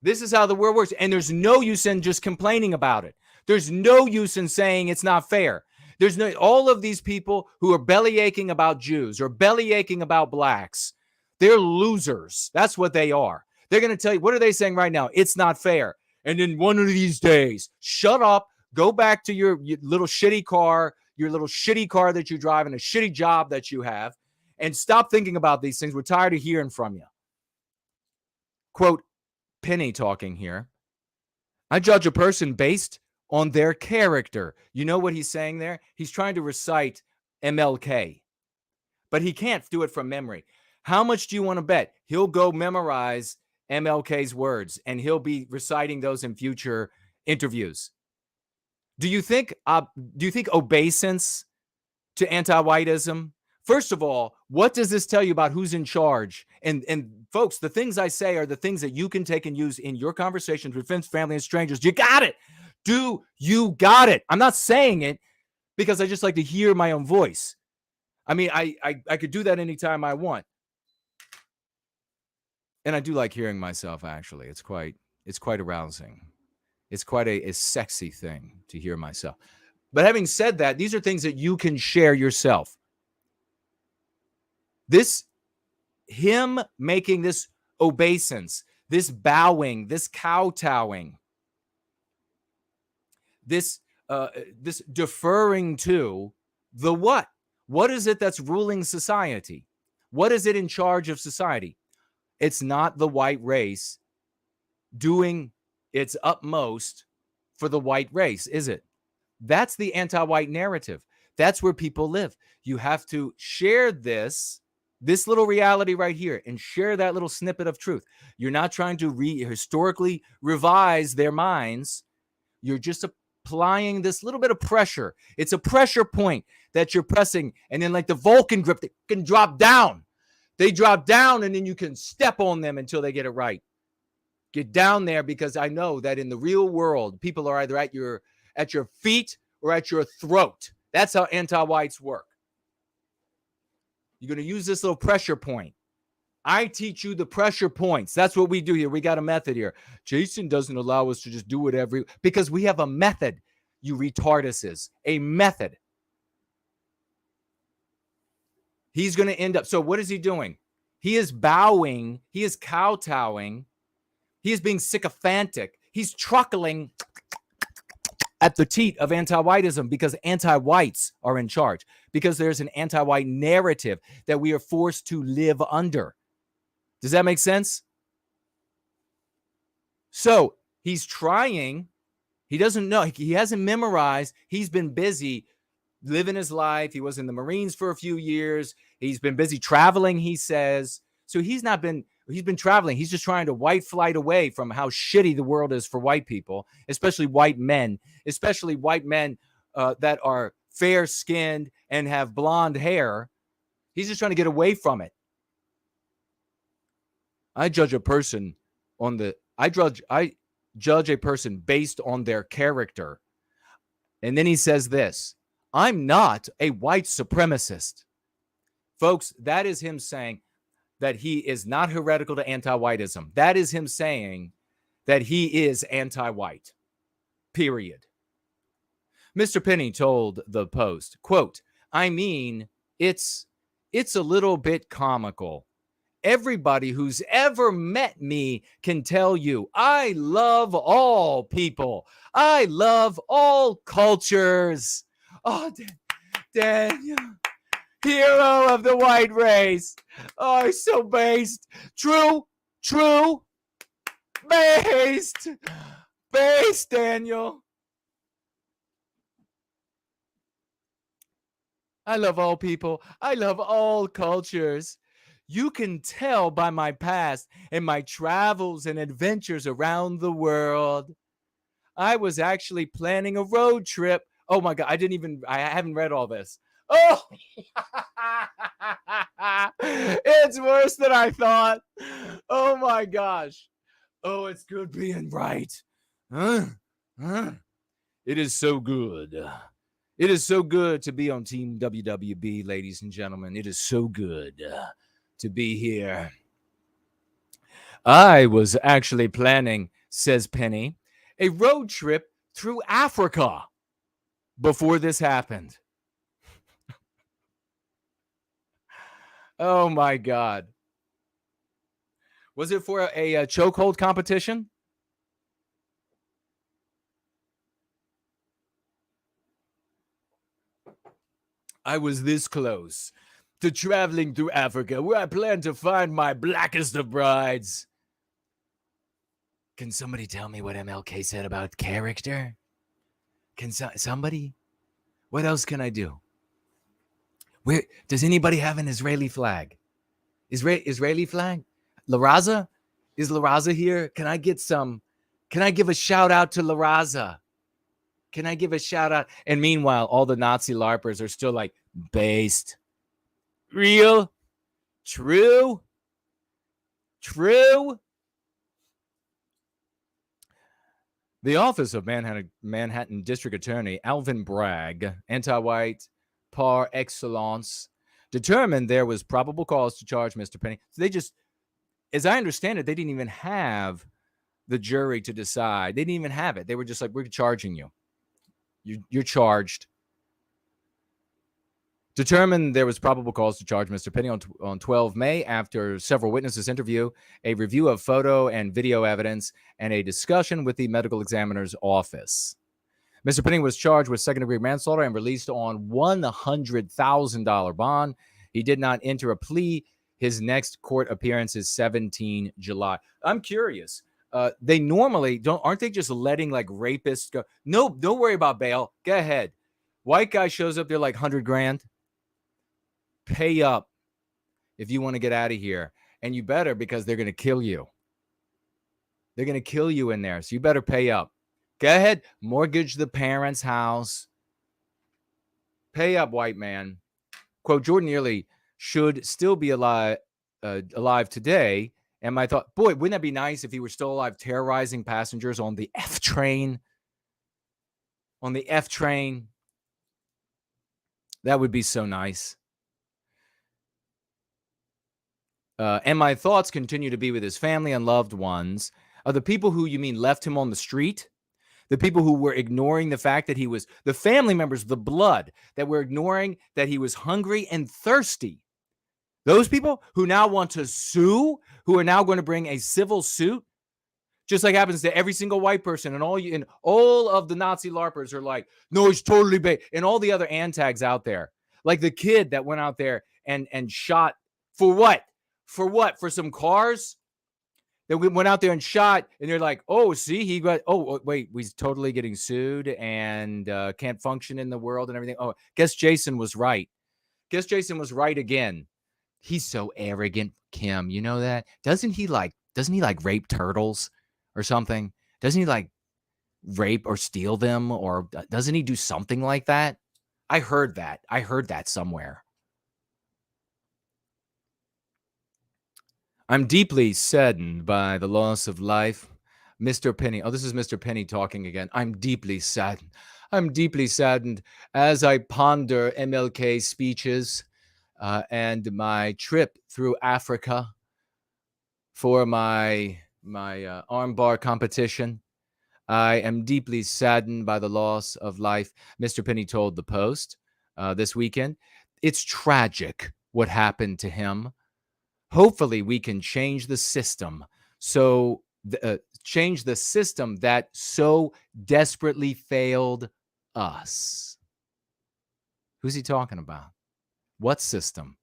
This is how the world works. And there's no use in just complaining about it. There's no use in saying it's not fair. There's no, all of these people who are belly aching about Jews or belly aching about blacks, they're losers. That's what they are. They're going to tell you, what are they saying right now? It's not fair. And then one of these days, shut up, go back to your little shitty car that you drive and a shitty job that you have, and stop thinking about these things. We're tired of hearing from you. Quote, Penny talking here. I judge a person based on their character. You know what he's saying there? He's trying to recite MLK, but he can't do it from memory. How much do you want to bet he'll go memorize MLK's words and he'll be reciting those in future interviews? Do you think obeisance to anti-whiteism? First of all, what does this tell you about who's in charge? And folks, the things I say are the things that you can take and use in your conversations with friends, family, and strangers. You got it. Do you got it? I'm not saying it because I just like to hear my own voice. I mean, I could do that anytime I want. And I do like hearing myself, actually. It's quite arousing. It's quite a sexy thing to hear myself. But having said that, these are things that you can share yourself. Him making this obeisance, this bowing, this kowtowing, this deferring to the what? What is it that's ruling society? What is it in charge of society? It's not the white race doing its utmost for the white race, is it? That's the anti-white narrative. That's where people live. You have to share this little reality right here and share that little snippet of truth. You're not trying to historically revise their minds. You're just applying this little bit of pressure. It's a pressure point that you're pressing. And then like the Vulcan grip, they can drop down. They drop down and then you can step on them until they get it right. Get down there, because I know that in the real world, people are either at your feet or at your throat. That's how anti-whites work. You're going to use this little pressure point. I teach you the pressure points. That's what we do here. We got a method here. Jason doesn't allow us to just do whatever, because we have a method, you retarduses, a method. He's going to end up. So what is he doing? He is bowing. He is kowtowing. He is being sycophantic. He's truckling at the teat of anti-whiteism, because anti-whites are in charge, because there's an anti-white narrative that we are forced to live under. Does that make sense? So he's trying. He doesn't know. He hasn't memorized. He's been busy living his life. He was in the Marines for a few years. He's been busy traveling, he says. So he's been traveling. He's just trying to white flight away from how shitty the world is for white people, especially white men that are fair-skinned and have blonde hair. He's just trying to get away from it. I judge a person based on their character. And then he says this, I'm not a white supremacist. Folks, that is him saying that he is not heretical to anti-whiteism. That is him saying that he is anti-white, period. Mr. Penny told the Post, quote, I mean, it's a little bit comical. Everybody who's ever met me can tell you I love all people. I love all cultures. Oh, Daniel, hero of the white race. Oh, he's so based. True. Based, Daniel. I love all people. I love all cultures. You can tell by my past and my travels and adventures around the world. I was actually planning a road trip. Oh my God, I haven't read all this. Oh, it's worse than I thought. Oh my gosh. Oh, it's good being right. It is so good. It is so good to be on Team WWB, ladies and gentlemen. It is so good to be here. I was actually planning, says Penny, a road trip through Africa before this happened. Oh my God. Was it for a chokehold competition? I was this close to traveling through Africa, where I plan to find my blackest of brides. Can somebody tell me what MLK said about character? Can somebody? What else can I do? Where does anybody have an Israeli flag? Israeli flag? La Raza? Is La Raza here? Can I give a shout out to La Raza? Can I give a shout out? And meanwhile, all the Nazi LARPers are still like, based. Real? True? The office of Manhattan District Attorney Alvin Bragg, anti-white par excellence, determined there was probable cause to charge Mr. Penny. So they just, as I understand it, they didn't even have the jury to decide. They didn't even have it. They were just like, we're charging you. You're charged. Determined there was probable cause to charge Mr. Penny on 12 May after several witnesses interview, a review of photo and video evidence, and a discussion with the medical examiner's office. Mr. Penny was charged with second-degree manslaughter and released on $100,000 bond. He did not enter a plea. His next court appearance is 17 July. I'm curious. They normally aren't they just letting like rapists go? No, don't worry about bail. Go ahead. White guy shows up there like $100,000. Pay up if you want to get out of here. And you better, because they're going to kill you. They're going to kill you in there. So you better pay up. Go ahead. Mortgage the parents' house. Pay up, white man. Quote, Jordan Neely should still be alive today. And I thought, boy, wouldn't that be nice if he were still alive, terrorizing passengers on the F train? On the F train. That would be so nice. And my thoughts continue to be with his family and loved ones. Are the people who you mean left him on the street? The people who were ignoring the fact that he was, the family members, the blood, that were ignoring that he was hungry and thirsty. Those people who now want to sue, who are now going to bring a civil suit, just like happens to every single white person, and all of the Nazi LARPers are like, no, he's totally bait, and all the other antags out there, like the kid that went out there and shot for what? For what? For some cars? That we went out there and shot, and they're like, oh, see, he got, oh, wait, he's totally getting sued and can't function in the world and everything. Oh, guess Jason was right. Guess Jason was right again. He's so arrogant, Kim. You know that? Doesn't he like rape turtles or something? Doesn't he like rape or steal them? Or doesn't he do something like that? I heard that somewhere. I'm deeply saddened by the loss of life. Mr. Penny. Oh, this is Mr. Penny talking again. I'm deeply saddened. I'm deeply saddened as I ponder MLK speeches and my trip through Africa for my armbar competition. I am deeply saddened by the loss of life. Mr. Penny told the Post this weekend. It's tragic what happened to him. Hopefully we can change the system. So change the system that so desperately failed us. Who's he talking about? What system?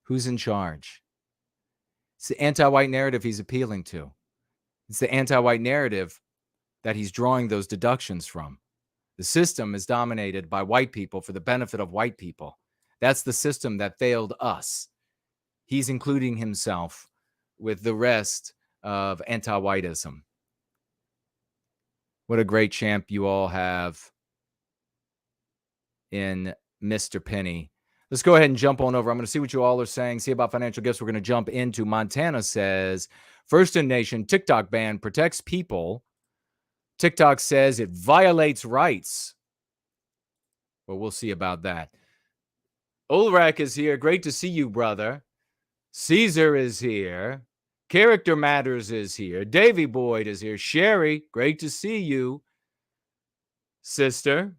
Who's in charge? It's the anti-white narrative he's appealing to. It's the anti-white narrative that he's drawing those deductions from. The system is dominated by white people for the benefit of white people. That's the system that failed us. He's including himself with the rest of anti-whiteism. What a great champ you all have in Mr. Penny. Let's go ahead and jump on over. I'm going to see what you all are saying, see about financial gifts. We're going to jump into Montana says, First in Nation, TikTok ban protects people. TikTok says it violates rights. Well, we'll see about that. Ulrich is here. Great to see you, brother. Caesar is here. Character Matters is here. Davy Boyd is here. Sherry, great to see you, sister.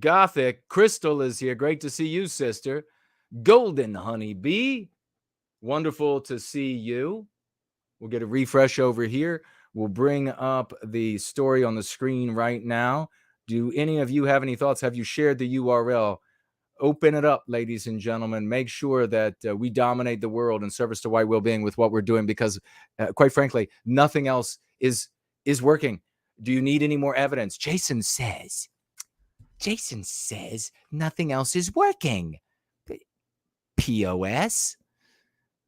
Gothic, Crystal is here. Great to see you, sister. Golden Honeybee, wonderful to see you. We'll get a refresh over here. We'll bring up the story on the screen right now. Do any of you have any thoughts? Have you shared the URL? Open it up, ladies and gentlemen. Make sure that we dominate the world in service to white well-being with what we're doing, because quite frankly, nothing else is working. Do you need any more evidence? Jason says nothing else is working. POS?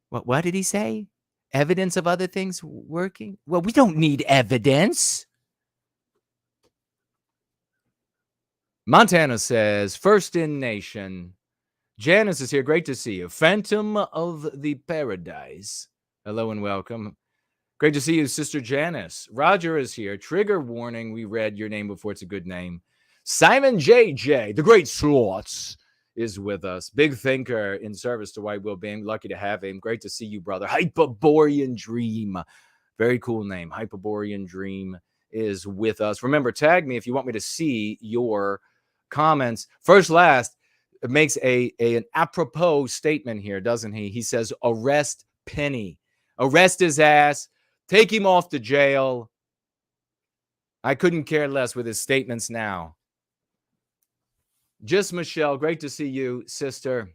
What did he say? Evidence of other things working? Well, we don't need evidence. Montana says, First in Nation. Janice is here. Great to see you. Phantom of the Paradise. Hello and welcome. Great to see you, Sister Janice. Roger is here. Trigger warning. We read your name before. It's a good name. Simon JJ, the great Slots, is with us. Big thinker in service to white well-being. Lucky to have him. Great to see you, brother. Hyperborean Dream. Very cool name. Hyperborean Dream is with us. Remember, tag me if you want me to see your comments. First Last makes an apropos statement here, doesn't he? He says, arrest Penny. Arrest his ass. Take him off to jail. I couldn't care less with his statements now. Just Michelle, great to see you, sister.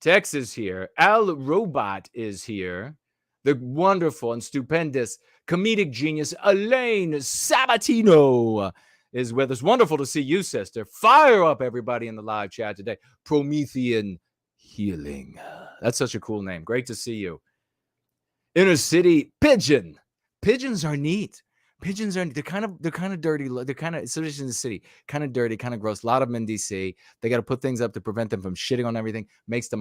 Tex is here. Al Robot is here. The wonderful and stupendous comedic genius Elaine Sabatino is with us. Wonderful to see you, sister. Fire up everybody in the live chat today. Promethean Healing. That's such a cool name. Great to see you. Inner City Pigeon. Pigeons are neat. Pigeons are, they're kind of dirty. They're kind of, especially in the city, kind of dirty, kind of gross. A lot of them in DC. They got to put things up to prevent them from shitting on everything. Makes the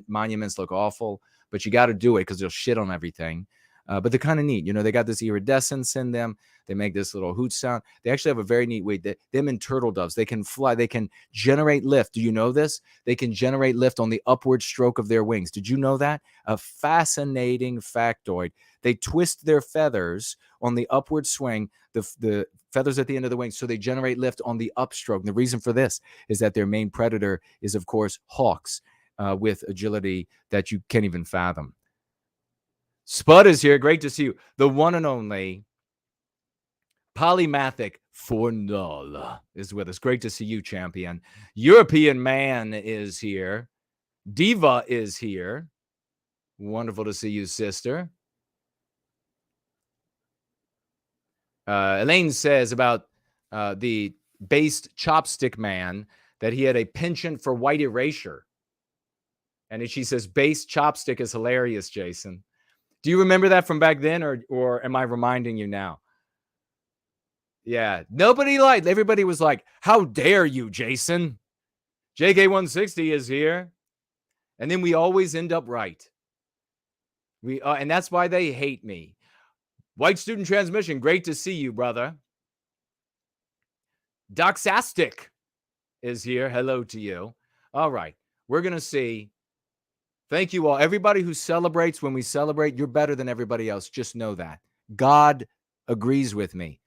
monuments look awful, but you got to do it because they'll shit on everything. But they're kind of neat. You know, they got this iridescence in them. They make this little hoot sound. They actually have a very neat way. Them and turtle doves, they can fly. They can generate lift. Do you know this? They can generate lift on the upward stroke of their wings. Did you know that? A fascinating factoid. They twist their feathers on the upward swing, the feathers at the end of the wing, so they generate lift on the upstroke. And the reason for this is that their main predator is, of course, hawks with agility that you can't even fathom. Spud is here. Great to see you. The one and only Polymathic Fornol is with us. Great to see you, champion. European Man is here. Diva is here. Wonderful to see you, sister. Elaine says about the based chopstick man that he had a penchant for white erasure. And she says, based chopstick is hilarious, Jason. Do you remember that from back then, or am I reminding you now? Yeah, everybody was like, how dare you, Jason? JK160 is here. And then we always end up right. And that's why they hate me. White Student Transmission, great to see you, brother. Doxastic is here. Hello to you. All right, we're going to see. Thank you all. Everybody who celebrates, when we celebrate, you're better than everybody else. Just know that. God agrees with me.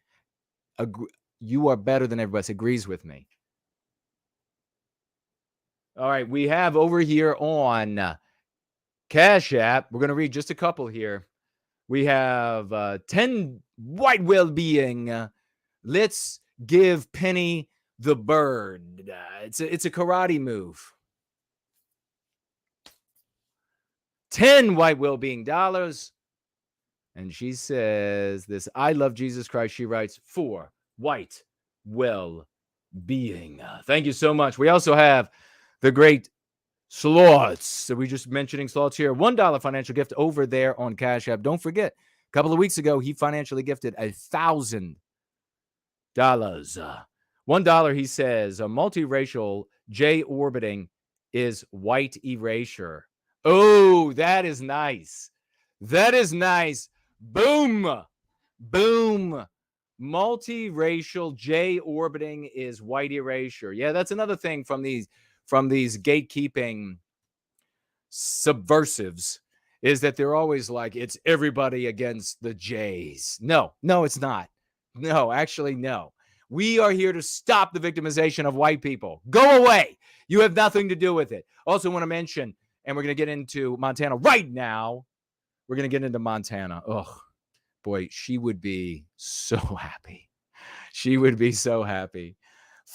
You are better than everybody else. Agrees with me. All right, we have over here on Cash App, we're going to read just a couple here. We have 10 white well-being. Let's give Penny the bird. It's a karate move. 10 white well-being dollars. And she says this, I love Jesus Christ. She writes, for white well-being. Thank you so much. We also have the great Slots. So we're just mentioning Slots here. $1 financial gift over there on Cash App. Don't forget, a couple of weeks ago, he financially gifted $1,000. $1, he says, a multiracial J orbiting is white erasure. Oh, that is nice. That is nice. Boom. Boom. Multiracial J orbiting is white erasure. Yeah, that's another thing from these gatekeeping subversives, is that they're always like, it's everybody against the J's. No, it's not. No, actually, no. We are here to stop the victimization of white people. Go away. You have nothing to do with it. Also want to mention, and we're going to get into Montana right now. We're going to get into Montana. Oh, boy, she would be so happy. She would be so happy.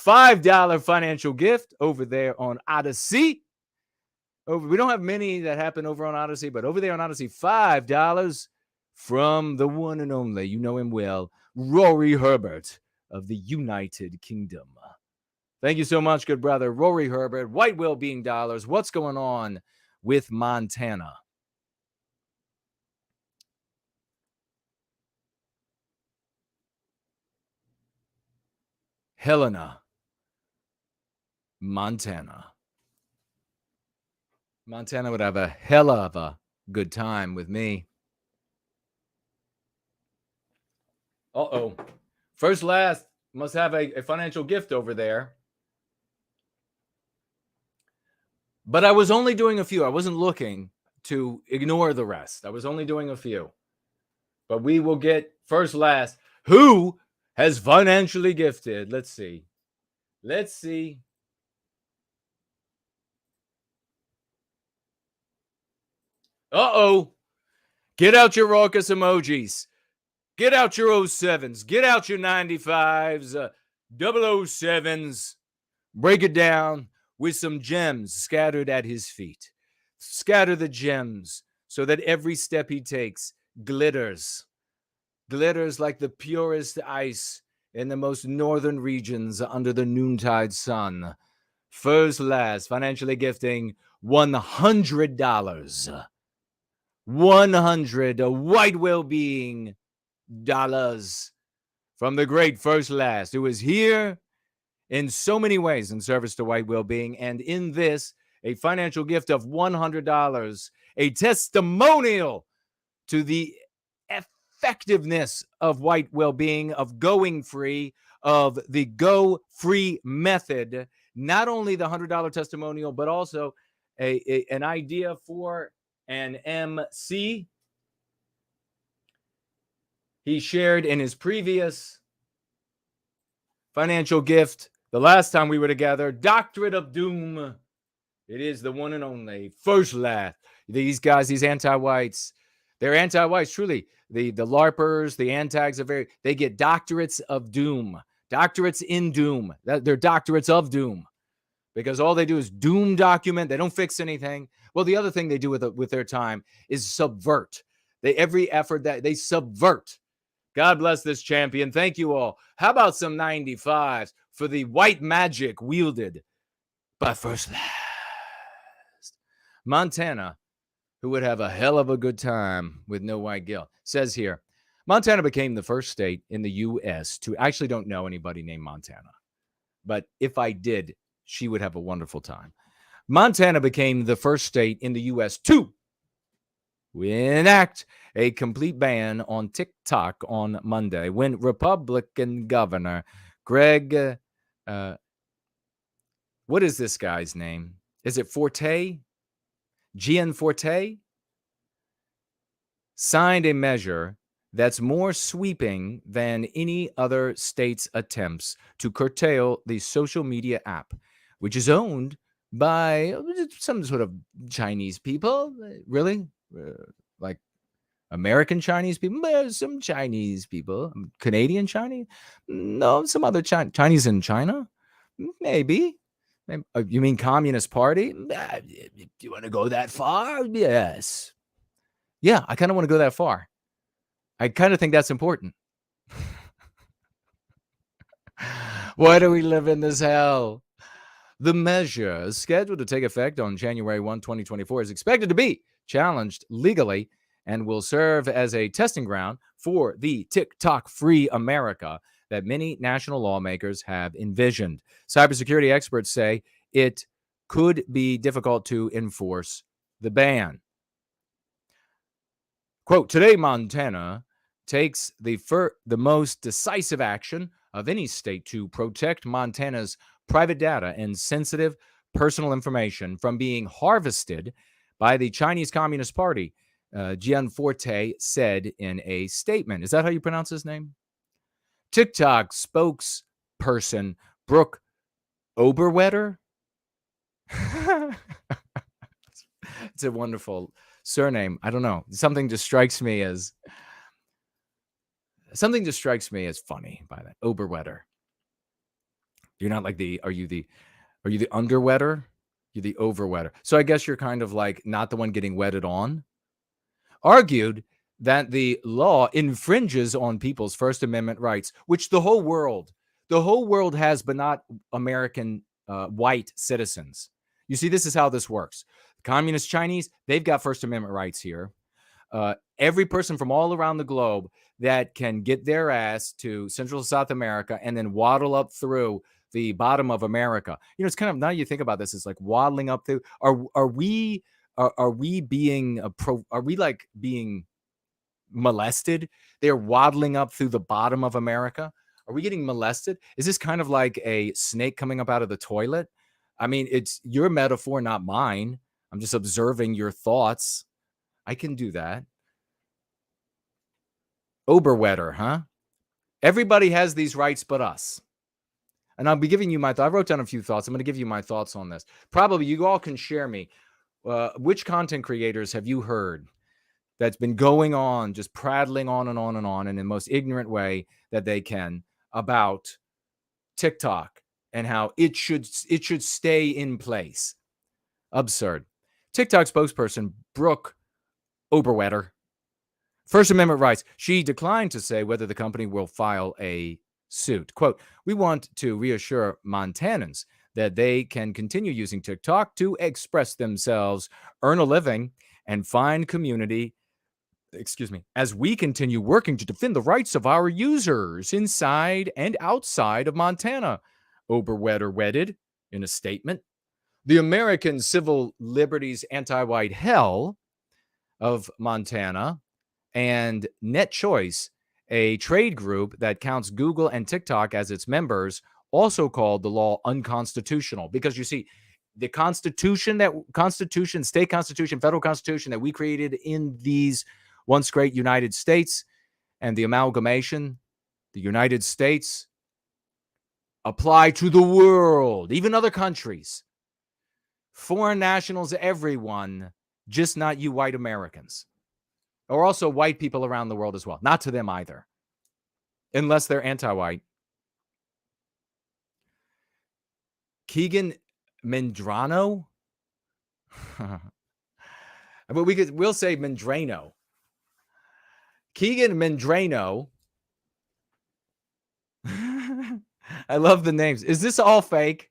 $5 financial gift over there on Odyssey. We don't have many that happen over on Odyssey, but over there on Odyssey, $5 from the one and only, you know him well, Rory Herbert of the United Kingdom. Thank you so much, good brother. Rory Herbert, white well-being dollars. What's going on with Montana? Helena, Montana. Montana would have a hell of a good time with me. Uh-oh. First Last must have a financial gift over there. But I was only doing a few. I wasn't looking to ignore the rest. I was only doing a few. But we will get First Last. Who has financially gifted? Let's see. Uh-oh. Get out your raucous emojis. Get out your 07s. Get out your 95s, 007s. Break it down with some gems scattered at his feet. Scatter the gems so that every step he takes glitters. Glitters like the purest ice in the most northern regions under the noontide sun. First Last, financially gifting $100. 100 white well-being dollars from the great First Last, who is here in so many ways in service to white well-being, and in this, a financial gift of $100, a testimonial to the effectiveness of white well-being, of going free, of the Go Free method. Not only the $100 testimonial, but also an idea for an MC he shared in his previous financial gift the last time we were together. Doctorate of Doom. It is the one and only First Last. These guys, these anti-whites, They're anti-whites, truly. The LARPers, the antags they get doctorates of doom, doctorates in doom. They're doctorates of doom because all they do is doom document. They don't fix anything. Well, the other thing they do with their time is subvert. Every effort that they subvert. God bless this champion. Thank you all. How about some 95s for the white magic wielded by First Last? Montana, who would have a hell of a good time with no white guilt, says here, Montana became the first state in the U.S. to, I actually don't know anybody named Montana, but if I did, she would have a wonderful time. Montana became the first state in the U.S. to enact a complete ban on TikTok on Monday when Republican Governor Greg, what is this guy's name? Is it Forte? Gianforte? Signed a measure that's more sweeping than any other state's attempts to curtail the social media app, which is owned by some sort of Chinese people. Really? Like American Chinese people? Some Chinese people. Canadian Chinese? No, some other Chinese in China? Maybe. You mean Communist Party? Do you want to go that far? Yes. Yeah, I kind of want to go that far. I kind of think that's important. Why do we live in this hell? The measure, scheduled to take effect on January 1, 2024, is expected to be challenged legally and will serve as a testing ground for the TikTok-free America that many national lawmakers have envisioned. Cybersecurity experts say it could be difficult to enforce the ban. Quote, today, Montana takes the most decisive action of any state to protect Montana's private data and sensitive personal information from being harvested by the Chinese Communist Party, Gianforte said in a statement. Is that how you pronounce his name? TikTok spokesperson Brooke Oberwetter. It's a wonderful surname. I don't know. Something just strikes me as funny by that. Oberwetter. You're not like are you the underwetter? You're the overwetter. So I guess you're kind of like not the one getting wetted on. Argued that the law infringes on people's First Amendment rights, which the whole world has, but not American white citizens. You see, this is how this works. Communist Chinese, they've got First Amendment rights here. Every person from all around the globe that can get their ass to Central South America and then waddle up through the bottom of America. You know, it's kind of, now you think about this, it's like waddling up through. Are we being molested? They're waddling up through the bottom of America. Are we getting molested? Is this kind of like a snake coming up out of the toilet? I mean, it's your metaphor, not mine. I'm just observing your thoughts. I can do that. Oberwetter, huh? Everybody has these rights but us. And I'll be giving you my thoughts. I wrote down a few thoughts. I'm going to give you my thoughts on this. Probably you all can share me. Which content creators have you heard that's been going on, just prattling on and on and on in the most ignorant way that they can about TikTok and how it should stay in place? Absurd. TikTok spokesperson Brooke Oberwetter, First Amendment rights. She declined to say whether the company will file a suit. Quote, we want to reassure Montanans that they can continue using TikTok to express themselves, earn a living, and find community, as we continue working to defend the rights of our users inside and outside of Montana, Oberwetter wedded in a statement. The American Civil Liberties Antiwhite Hell of Montana and Net Choice, a trade group that counts Google and TikTok as its members, also called the law unconstitutional. Because you see, the state constitution, federal constitution that we created in these once great United States and the amalgamation, the United States, apply to the world, even other countries. Foreign nationals, everyone, just not you white Americans. or also white people around the world as well. Not to them either, unless they're anti-white. Keegan Mendrano? But we'll say Mendrano. Keegan Mendrano. I love the names. Is this all fake?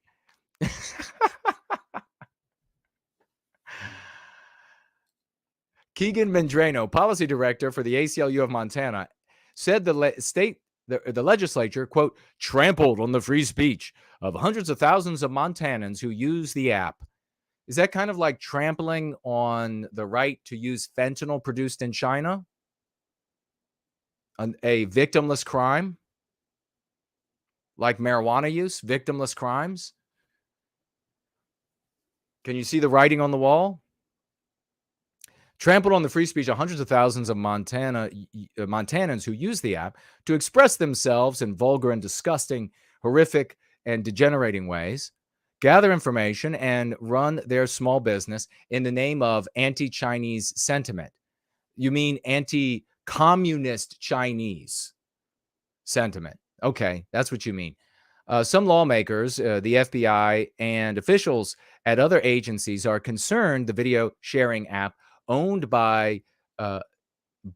Keegan Mendrano, policy director for the ACLU of Montana, said the legislature, quote, trampled on the free speech of hundreds of thousands of Montanans who use the app. Is that kind of like trampling on the right to use fentanyl produced in China? A victimless crime? Like marijuana use? Victimless crimes? Can you see the writing on the wall? Trampled on the free speech of hundreds of thousands of Montanans who use the app to express themselves in vulgar and disgusting, horrific, and degenerating ways, gather information, and run their small business in the name of anti-Chinese sentiment. You mean anti-communist Chinese sentiment. Okay, that's what you mean. Some lawmakers, the FBI, and officials at other agencies are concerned the video sharing app owned by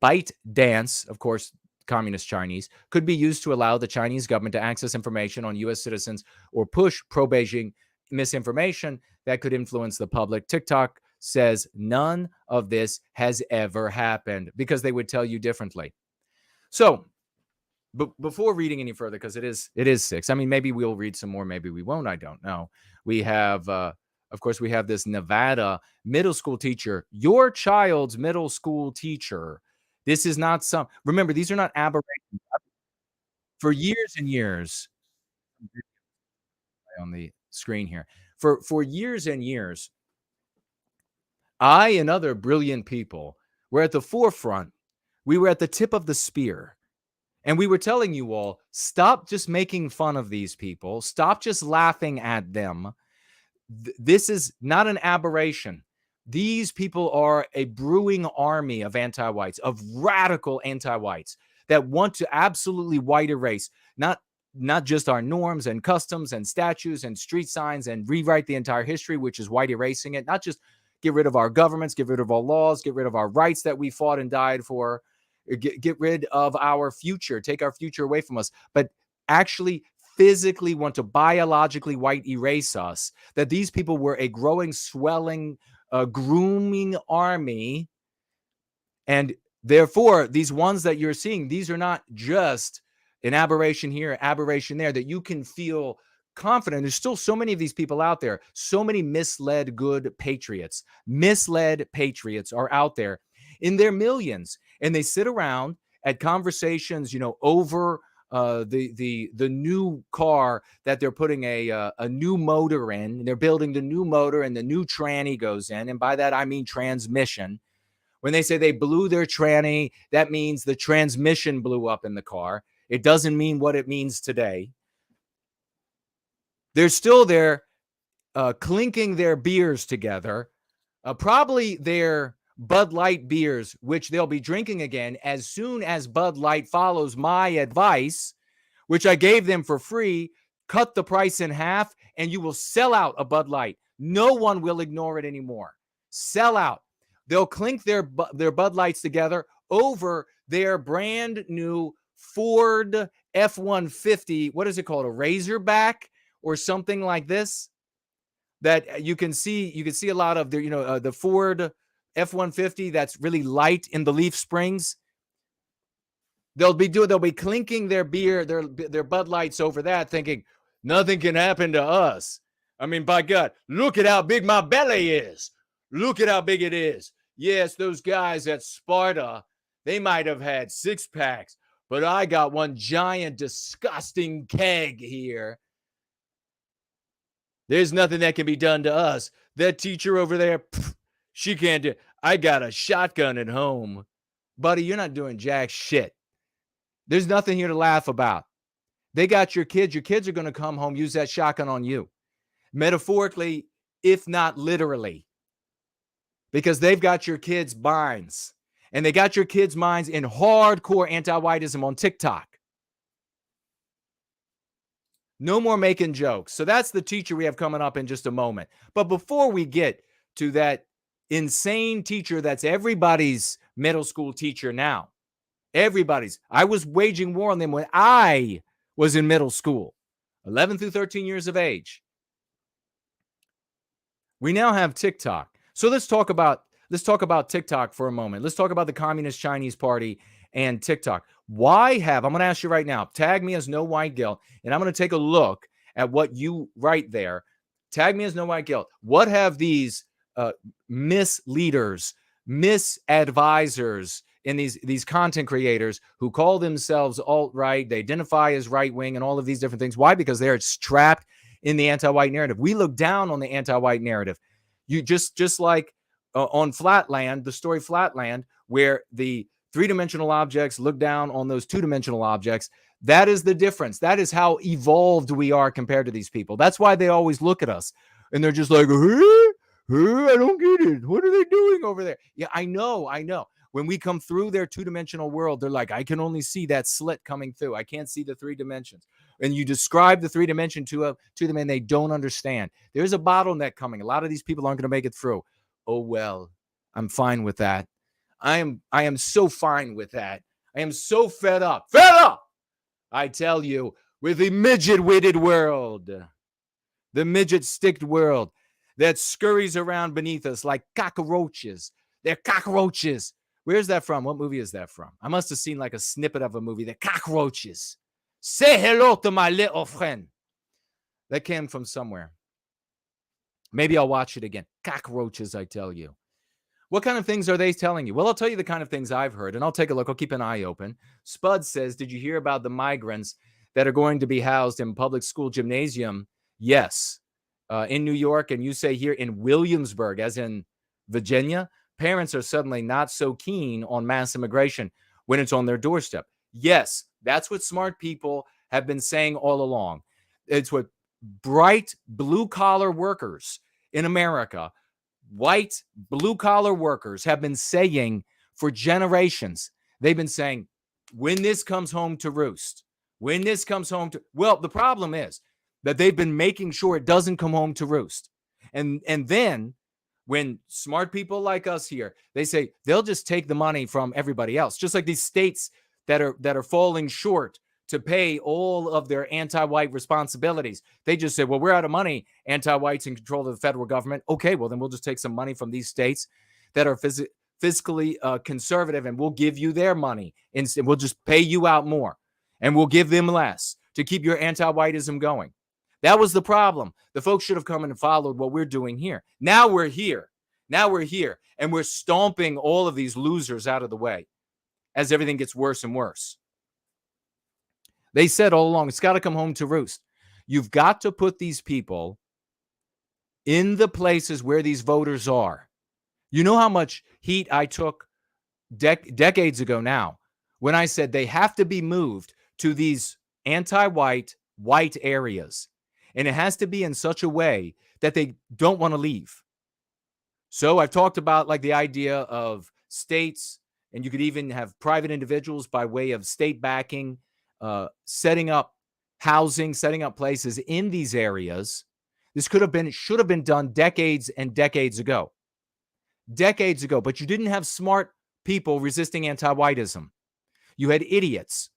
ByteDance, of course, communist Chinese, could be used to allow the Chinese government to access information on U.S. citizens or push pro-Beijing misinformation that could influence the public. TikTok says none of this has ever happened because they would tell you differently. So, before reading any further, because it is 6. I mean, maybe we'll read some more, maybe we won't. I don't know. We have, of course, we have this Nevada middle school teacher, your child's middle school teacher. This is not some. Remember, these are not aberrations. For years and years, on the screen here, for years and years, I and other brilliant people were at the forefront. We were at the tip of the spear. And we were telling you all, stop just making fun of these people. Stop just laughing at them. This is not an aberration. These people are a brewing army of anti-whites, of radical anti-whites that want to absolutely white erase, not just our norms and customs and statues and street signs and rewrite the entire history, which is white erasing it, not just get rid of our governments, get rid of our laws, get rid of our rights that we fought and died for, get rid of our future, take our future away from us, but actually physically want to biologically white erase us, that these people were a growing, swelling, grooming army. And therefore, these ones that you're seeing, these are not just an aberration here, aberration there, that you can feel confident. There's still so many of these people out there, so many misled good patriots. Misled patriots are out there in their millions. And they sit around at conversations, over the new car that they're putting a new motor in. And they're building the new motor and the new tranny goes in. And by that, I mean transmission. When they say they blew their tranny, that means the transmission blew up in the car. It doesn't mean what it means today. They're still there clinking their beers together, probably their Bud Light beers, which they'll be drinking again as soon as Bud Light follows my advice, which I gave them for free. Cut the price in half and you will sell out a Bud Light. No one will ignore it anymore. Sell out. They'll clink their Bud Lights together over their brand new Ford F-150. What is it called? A Razorback or something like this, that you can see a lot of the Ford F-150 that's really light in the leaf springs. They'll be clinking their beer, their Bud Lights over that, thinking nothing can happen to us. I mean, by God, look at how big my belly is. Look at how big it is. Yes, those guys at Sparta, they might have had 6-packs, but I got one giant, disgusting keg here. There's nothing that can be done to us. That teacher over there, she can't do it. I got a shotgun at home. Buddy, you're not doing jack shit. There's nothing here to laugh about. They got your kids. Your kids are going to come home, use that shotgun on you. Metaphorically, if not literally. Because they've got your kids' binds. And they got your kids' minds in hardcore anti-whiteism on TikTok. No more making jokes. So that's the teacher we have coming up in just a moment. But before we get to that insane teacher that's everybody's middle school teacher now, everybody's. I was waging war on them when I was in middle school, 11 through 13 years of age. We now have TikTok. So let's talk about TikTok for a moment. Let's talk about the Communist Chinese Party and TikTok. I'm going to ask you right now, tag me as No White Guilt, and I'm going to take a look at what you write there. Tag me as No White Guilt. What have these misleaders, misadvisors, and these content creators who call themselves alt-right, they identify as right-wing and all of these different things. Why? Because they're trapped in the anti-white narrative. We look down on the anti-white narrative. You just like on Flatland, the story Flatland, where the three-dimensional objects look down on those two-dimensional objects. That is the difference. That is how evolved we are compared to these people. That's why they always look at us and they're just like, I don't get it. What are they doing over there? Yeah, I know. When we come through their two-dimensional world, they're like, I can only see that slit coming through. I can't see the three dimensions. And you describe the three dimension to them and they don't understand. There's a bottleneck coming. A lot of these people aren't going to make it through. Oh, well, I'm fine with that. I am so fine with that. I am so fed up, I tell you, with the midget-witted world, the midget-sticked world that scurries around beneath us like cockroaches. They're cockroaches. Where's that from? What movie is that from? I must have seen like a snippet of a movie. They're cockroaches. Say hello to my little friend. That came from somewhere. Maybe I'll watch it again. Cockroaches, I tell you. What kind of things are they telling you? Well, I'll tell you the kind of things I've heard, and I'll take a look. I'll keep an eye open. Spud says, did you hear about the migrants that are going to be housed in public school gymnasium? Yes. In New York, and you say here in Williamsburg, as in Virginia, parents are suddenly not so keen on mass immigration when it's on their doorstep. Yes, that's what smart people have been saying all along. It's what bright blue-collar workers in America, white blue-collar workers, have been saying for generations. They've been saying, when this comes home to roost, well, the problem is that they've been making sure it doesn't come home to roost. And then when smart people like us here, they say they'll just take the money from everybody else, just like these states that are falling short to pay all of their anti-white responsibilities. They just say, well, we're out of money. Anti-whites in control of the federal government. Okay, well, then we'll just take some money from these states that are fiscally conservative, and we'll give you their money. And we'll just pay you out more, and we'll give them less to keep your anti-whiteism going. That was the problem. The folks should have come and followed what we're doing here. Now we're here. And we're stomping all of these losers out of the way as everything gets worse and worse. They said all along, it's got to come home to roost. You've got to put these people in the places where these voters are. You know how much heat I took decades ago now when I said they have to be moved to these anti-white, white areas. And it has to be in such a way that they don't want to leave. So I've talked about like the idea of states, and you could even have private individuals by way of state backing, setting up housing, setting up places in these areas. This should have been done decades and decades ago. But you didn't have smart people resisting anti-whiteism. You had idiots.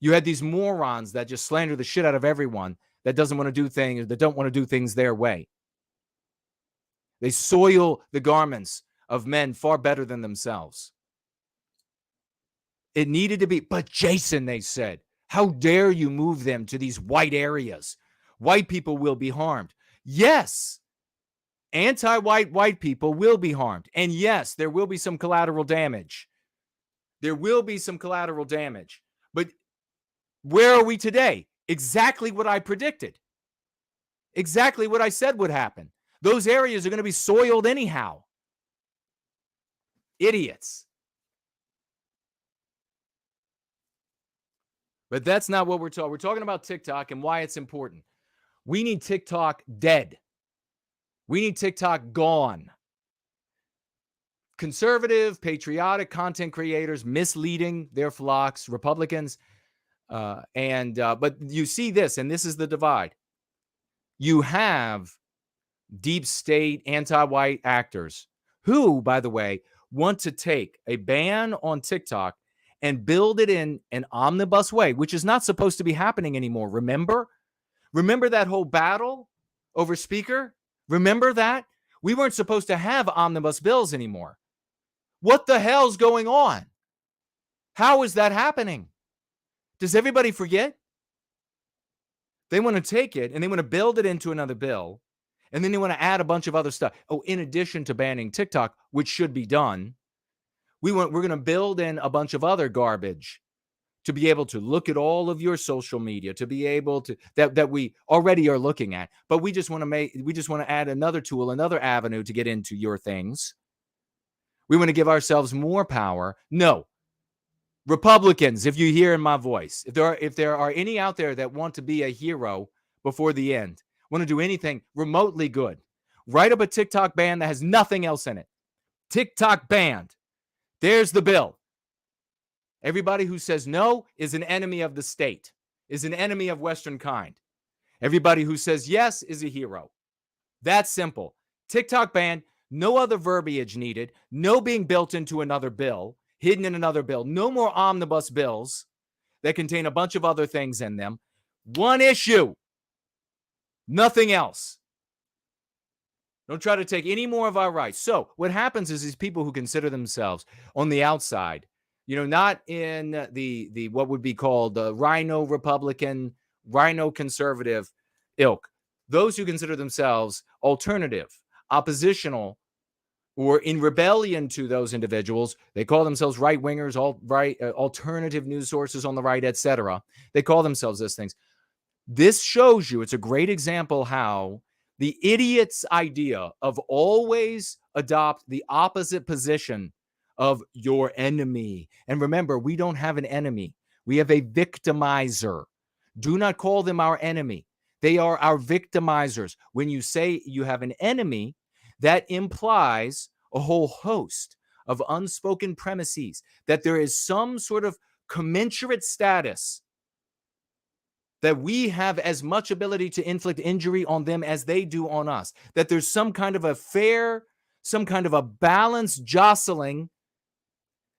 You had these morons that just slander the shit out of everyone that doesn't want to do things, that don't want to do things their way. They soil the garments of men far better than themselves. It needed to be, but Jason, they said, how dare you move them to these white areas? White people will be harmed. Yes, anti-white people will be harmed. And yes, there will be some collateral damage. But where are we today? Exactly what I predicted. Exactly what I said would happen. Those areas are going to be soiled anyhow. Idiots. But that's not what we're talking. We're talking about TikTok and why it's important. We need TikTok dead. We need TikTok gone. conservative, patriotic content creators misleading their flocks, Republicans. But you see this, and this is the divide. You have deep state, anti-white actors who, by the way, want to take a ban on TikTok and build it in an omnibus way, which is not supposed to be happening anymore. Remember that whole battle over speaker? Remember that? We weren't supposed to have omnibus bills anymore. What the hell's going on? How is that happening? Does everybody forget? They want to take it and they want to build it into another bill. And then they want to add a bunch of other stuff. Oh, in addition to banning TikTok, which should be done, we're going to build in a bunch of other garbage to be able to look at all of your social media, to be able to that we already are looking at. But we just want to add another tool, another avenue to get into your things. We want to give ourselves more power. No. Republicans, if you hear in my voice, if there are any out there that want to be a hero before the end, want to do anything remotely good, write up a TikTok ban that has nothing else in it. TikTok banned. There's the bill. Everybody who says no is an enemy of the state, is an enemy of Western kind. Everybody who says yes is a hero. That's simple. TikTok ban, no other verbiage needed, no being built into another bill, hidden in another bill, no more omnibus bills that contain a bunch of other things in them. One issue. Nothing else. Don't try to take any more of our rights. So what happens is these people who consider themselves on the outside, not in the what would be called the rhino Republican, rhino conservative ilk, those who consider themselves alternative, oppositional, or in rebellion to those individuals, they call themselves right-wingers, alternative news sources on the right, etc. They call themselves those things. This shows you, it's a great example how the idiot's idea of always adopt the opposite position of your enemy. And remember, we don't have an enemy. We have a victimizer. Do not call them our enemy. They are our victimizers. When you say you have an enemy, that implies a whole host of unspoken premises, that there is some sort of commensurate status, that we have as much ability to inflict injury on them as they do on us, that there's some kind of a fair, some kind of a balanced jostling,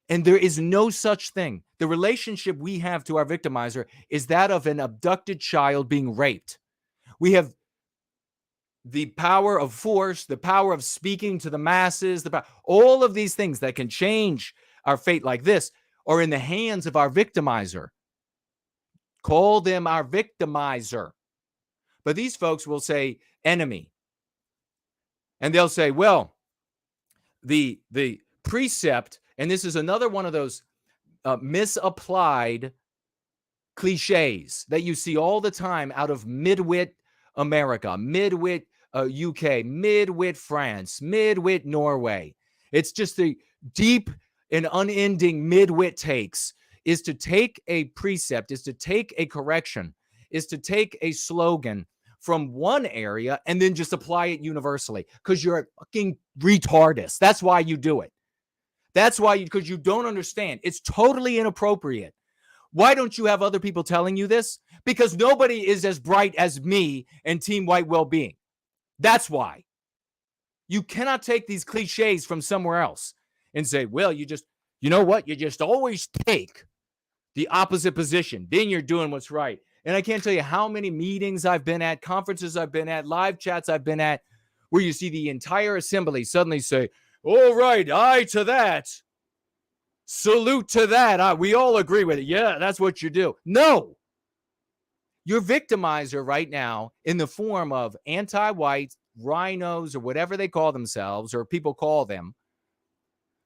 and there is no such thing. The relationship we have to our victimizer is that of an abducted child being raped. We have the power of force, the power of speaking to the masses, all of these things that can change our fate like this are in the hands of our victimizer. Call them our victimizer. But these folks will say enemy. And they'll say, well, the precept, and this is another one of those misapplied cliches that you see all the time out of midwit America, midwit UK, midwit France, midwit Norway. It's just the deep and unending midwit takes, is to take a precept, is to take a correction, is to take a slogan from one area and then just apply it universally because you're a fucking retardist. That's why you do it. That's why because you don't understand. It's totally inappropriate. Why don't you have other people telling you this? Because nobody is as bright as me and Team White Wellbeing. That's why. You cannot take these cliches from somewhere else and say, well, you know what? You just always take the opposite position. Then you're doing what's right. And I can't tell you how many meetings I've been at, conferences I've been at, live chats I've been at, where you see the entire assembly suddenly say, all right, aye to that. Salute to that. We all agree with it. Yeah, that's what you do. No. Your victimizer right now in the form of anti-white, rhinos, or whatever they call themselves, or people call them,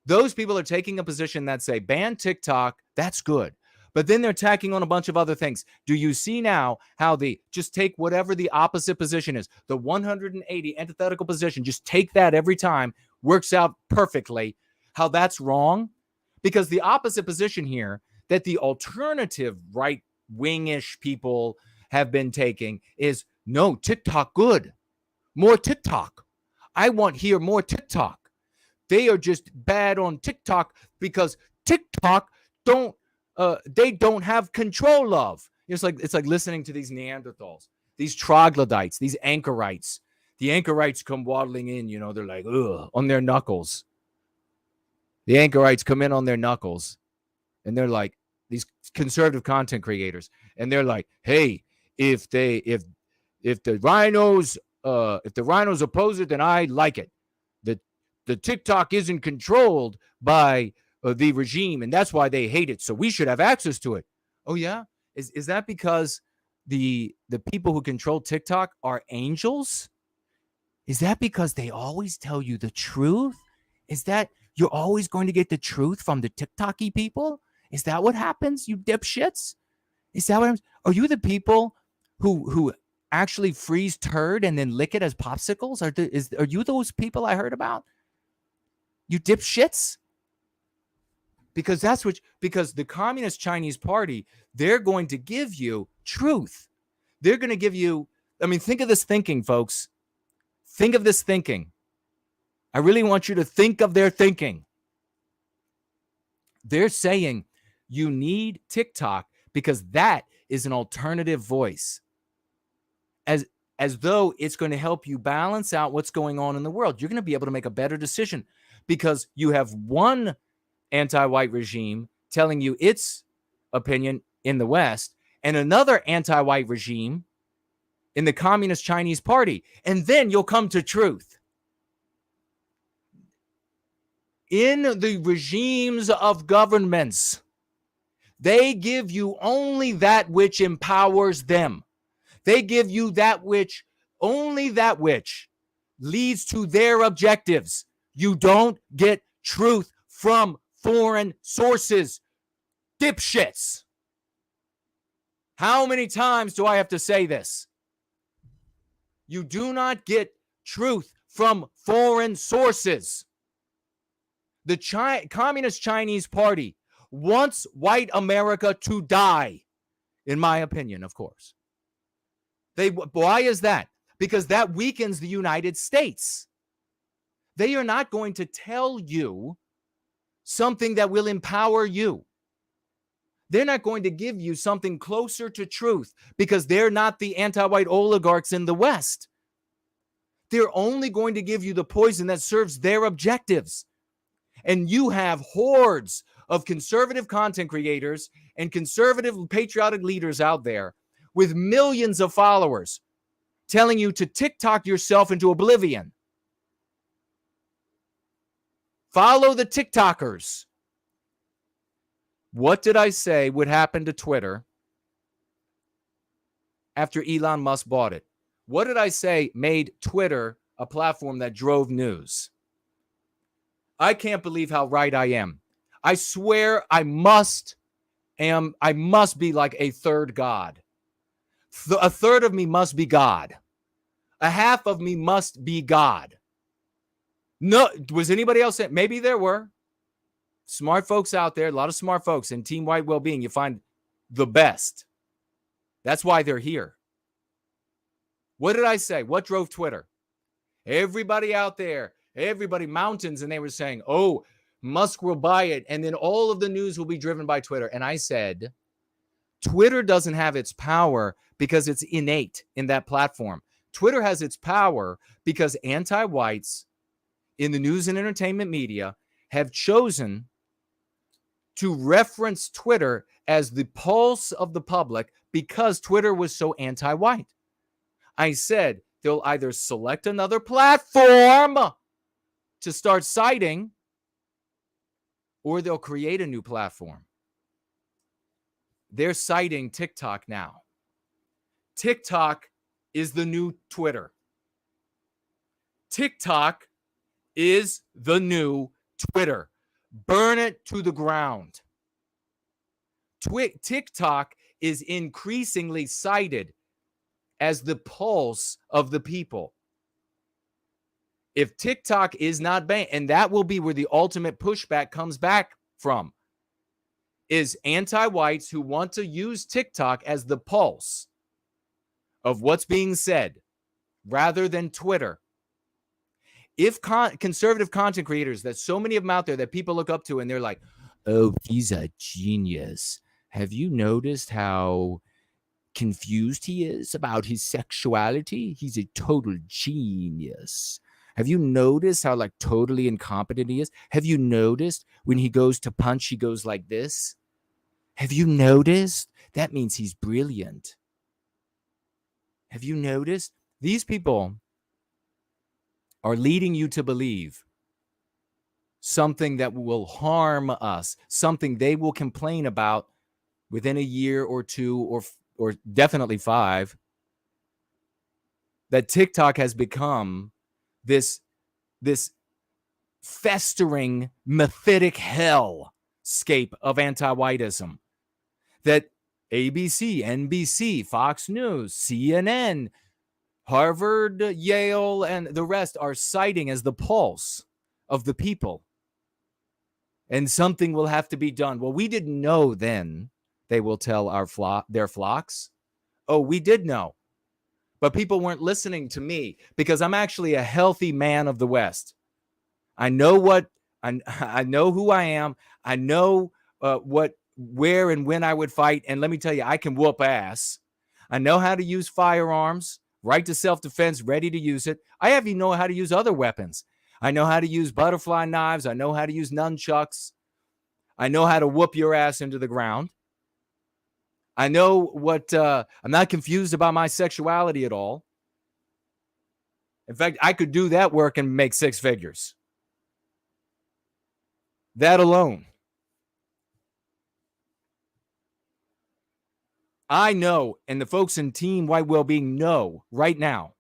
those people are taking a position that say, ban TikTok, that's good. But then they're tacking on a bunch of other things. Do you see now how just take whatever the opposite position is, the 180 antithetical position, just take that every time, works out perfectly, how that's wrong? Because the opposite position here that the alternative right-wingish people have been taking is, no, TikTok good. More TikTok. I want here more TikTok. They are just bad on TikTok because TikTok they don't have control of. It's like listening to these Neanderthals, these troglodytes, these anchorites. The anchorites come waddling in, they're like, ugh, on their knuckles. The anchorites come in on their knuckles, and they're like, these conservative content creators, and they're like, hey, if the rhinos oppose it, then I like it. The TikTok isn't controlled by the regime, and that's why they hate it. So we should have access to it. Oh yeah, is that because the people who control TikTok are angels? Is that because they always tell you the truth? Is that you're always going to get the truth from the TikToky people? Is that what happens, you dipshits? Is that what happens? Are you the people who actually freeze turd and then lick it as popsicles? Are you those people I heard about? You dipshits? Because because the Communist Chinese Party, they're going to give you truth. They're going to give you, think of this thinking, folks. Think of this thinking. I really want you to think of their thinking. They're saying you need TikTok because that is an alternative voice. As though it's going to help you balance out what's going on in the world. You're going to be able to make a better decision because you have one anti-white regime telling you its opinion in the West and another anti-white regime in the Communist Chinese Party. And then you'll come to truth. In the regimes of governments, they give you only that which empowers them. They give you only that which leads to their objectives. You don't get truth from foreign sources, dipshits. How many times do I have to say this? You do not get truth from foreign sources. The Communist Chinese Party wants white America to die, in my opinion, of course. Why is that? Because that weakens the United States. They are not going to tell you something that will empower you. They're not going to give you something closer to truth because they're not the anti-white oligarchs in the West. They're only going to give you the poison that serves their objectives. And you have hordes of conservative content creators and conservative patriotic leaders out there with millions of followers telling you to TikTok yourself into oblivion. Follow the TikTokers. What did I say would happen to Twitter after Elon Musk bought it? What did I say made Twitter a platform that drove news? I can't believe how right I am. I swear I must be like a third God. A third of me must be God. A half of me must be God. No, was anybody else saying? Maybe there were smart folks out there, a lot of smart folks in Team White Wellbeing. You find the best. That's why they're here. What did I say? What drove Twitter? Everybody out there, everybody, mountains, and they were saying, oh, Musk will buy it, and then all of the news will be driven by Twitter. And I said, Twitter doesn't have its power because it's innate in that platform. Twitter has its power because anti-whites in the news and entertainment media have chosen to reference Twitter as the pulse of the public because Twitter was so anti-white. I said they'll either select another platform to start citing or they'll create a new platform. They're citing TikTok now. TikTok is the new Twitter. TikTok is the new Twitter. Burn it to the ground. TikTok is increasingly cited as the pulse of the people. If TikTok is not banned, and that will be where the ultimate pushback comes back from, is anti-whites who want to use TikTok as the pulse of what's being said rather than Twitter. if conservative content creators, that so many of them out there that people look up to and they're like, oh, he's a genius. Have you noticed how confused he is about his sexuality? He's a total genius. Have you noticed how like totally incompetent he is? Have you noticed when he goes to punch, he goes like this? Have you noticed? That means he's brilliant. Have you noticed? These people are leading you to believe something that will harm us, something they will complain about within a year or two or definitely 5, that TikTok has become this festering mephitic hellscape of anti-whiteism that ABC, NBC, Fox News, CNN, Harvard, Yale, and the rest are citing as the pulse of the people. And something will have to be done. Well, we didn't know then, they will tell their flocks. Oh, we did know. But people weren't listening to me because I'm actually a healthy man of the West. I know I know who I am. I know where and when I would fight. And let me tell you, I can whoop ass. I know how to use firearms, right to self-defense, ready to use it. I even know how to use other weapons. I know how to use butterfly knives. I know how to use nunchucks. I know how to whoop your ass into the ground. I know what, I'm not confused about my sexuality at all. In fact, I could do that work and make 6 figures. That alone. I know, and the folks in Team White Wellbeing know right now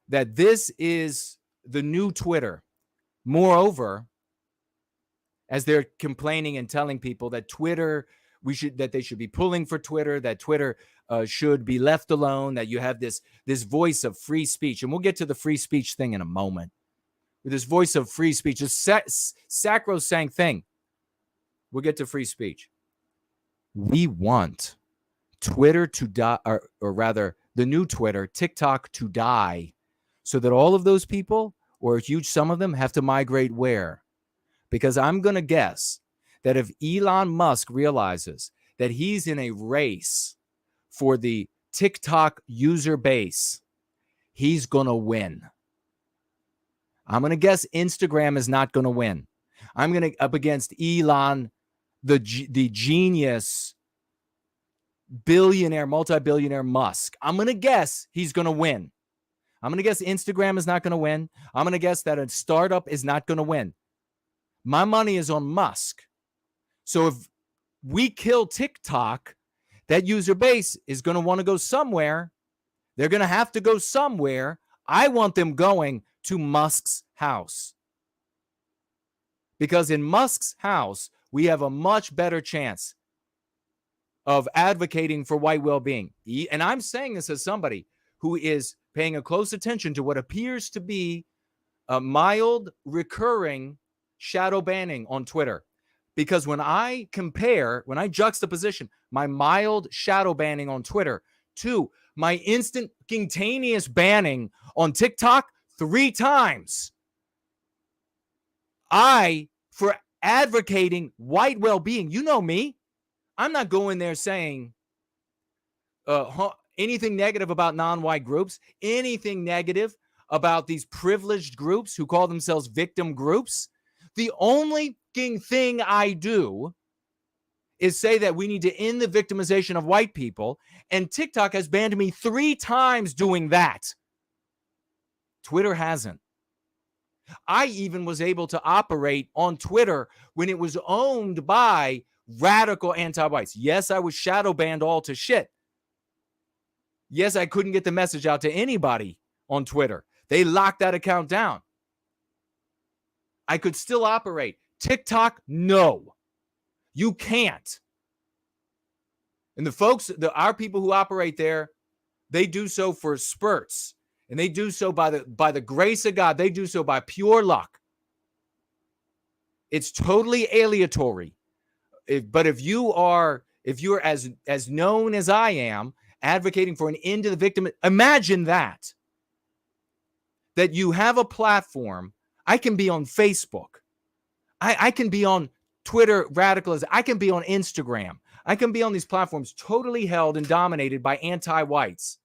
that this is the new Twitter. Moreover, as they're complaining and telling people that Twitter, that they should be pulling for Twitter, that Twitter should be left alone, that you have this voice of free speech. And we'll get to the free speech thing in a moment. With this voice of free speech, this sacrosanct thing. We'll get to free speech. We want Twitter to die, or rather the new Twitter, TikTok, to die, so that all of those people, or a huge sum of them, have to migrate where? Because I'm going to guess that if Elon Musk realizes that he's in a race for the TikTok user base, he's going to win. I'm going to guess Instagram is not going to win. I'm going to up against Elon, the genius, billionaire, multi-billionaire Musk. I'm going to guess he's going to win. I'm going to guess Instagram is not going to win. I'm going to guess that a startup is not going to win. My money is on Musk. So if we kill TikTok, that user base is going to want to go somewhere. They're going to have to go somewhere. I want them going to Musk's house. Because in Musk's house, we have a much better chance of advocating for white well-being. And I'm saying this as somebody who is paying a close attention to what appears to be a mild, recurring shadow banning on Twitter. Because when I juxtaposition my mild shadow banning on Twitter to my instantaneous banning on TikTok 3 times, for advocating white well-being, you know me, I'm not going there saying anything negative about non-white groups, anything negative about these privileged groups who call themselves victim groups. The only thing I do is say that we need to end the victimization of white people, and TikTok has banned me 3 times doing that. Twitter hasn't. I even was able to operate on Twitter when it was owned by radical anti-whites. Yes, I was shadow banned all to shit. Yes, I couldn't get the message out to anybody on Twitter. They locked that account down. I could still operate. TikTok, no. You can't. And the folks, our people who operate there, they do so for spurts. And they do so by the grace of God. They do so by pure luck. It's totally aleatory. But if you're as known as I am, advocating for an end to the victim, imagine that. that you have a platform. I can be on Facebook. I can be on Twitter radicalism. I can be on Instagram. I can be on these platforms totally held and dominated by anti-whites.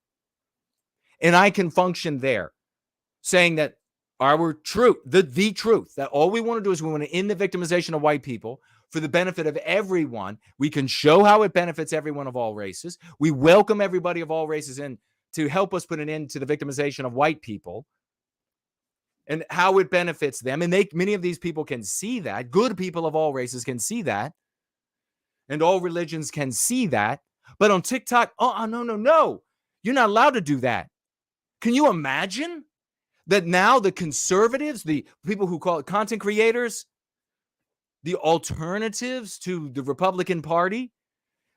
And I can function there saying that our truth, the truth, that all we want to do is we want to end the victimization of white people for the benefit of everyone. We can show how it benefits everyone of all races. We welcome everybody of all races in to help us put an end to the victimization of white people and how it benefits them. And many of these people can see that. Good people of all races can see that. And all religions can see that. But on TikTok, no. You're not allowed to do that. Can you imagine that now the conservatives, the people who call it content creators, the alternatives to the Republican Party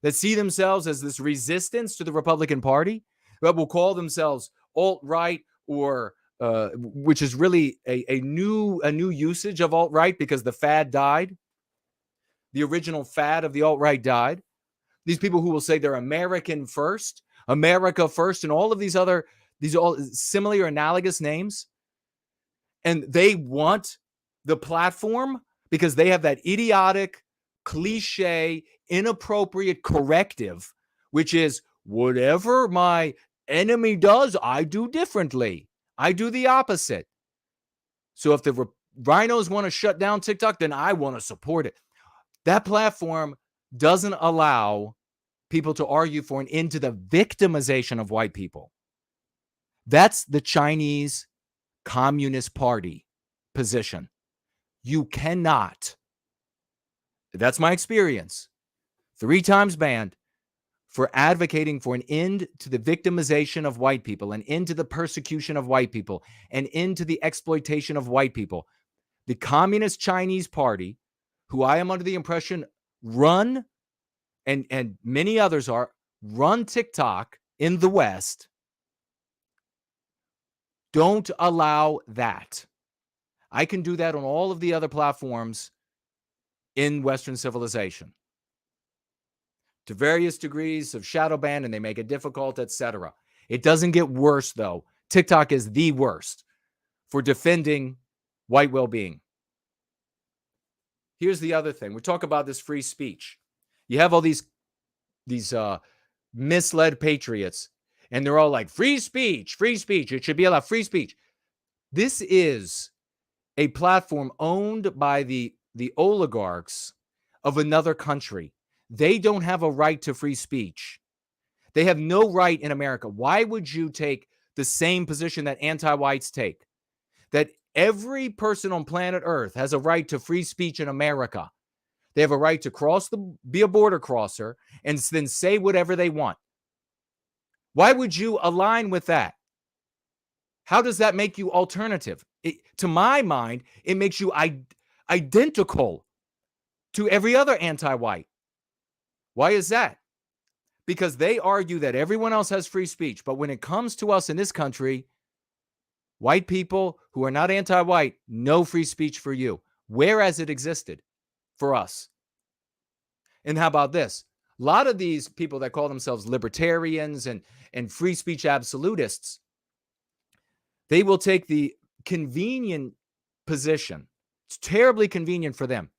that see themselves as this resistance to the Republican Party, that will call themselves alt-right or which is really a new usage of alt-right because the fad died. The original fad of the alt-right died. These people who will say they're American first, America first, and all of these all similar or analogous names. And they want the platform because they have that idiotic, cliche, inappropriate corrective, which is whatever my enemy does, I do differently. I do the opposite. So if the rhinos want to shut down TikTok, then I want to support it. That platform doesn't allow people to argue for an end to the victimization of white people. That's the Chinese Communist Party position. You cannot. That's my experience. 3 times banned for advocating for an end to the victimization of white people, an end to the persecution of white people, an end to the exploitation of white people. The Communist Chinese Party, who I am under the impression run, and many others run TikTok in the West, don't allow that. I can do that on all of the other platforms in Western civilization to various degrees of shadow ban, and they make it difficult, etc. It doesn't get worse, though. TikTok is the worst for defending white well-being. Here's the other thing. We talk about this free speech. You have all these misled patriots, and they're all like, free speech, free speech. It should be allowed, free speech. This is a platform owned by the oligarchs of another country. They don't have a right to free speech. They have no right in America. Why would you take the same position that anti-whites take? That every person on planet Earth has a right to free speech in America. They have a right to be a border crosser and then say whatever they want. Why would you align with that? How does that make you alternative? To my mind, it makes you identical to every other anti-white. Why is that? Because they argue that everyone else has free speech. But when it comes to us in this country, white people who are not anti-white, no free speech for you, whereas it existed for us. And how about this? A lot of these people that call themselves libertarians and free speech absolutists, they will take the convenient position. It's terribly convenient for them.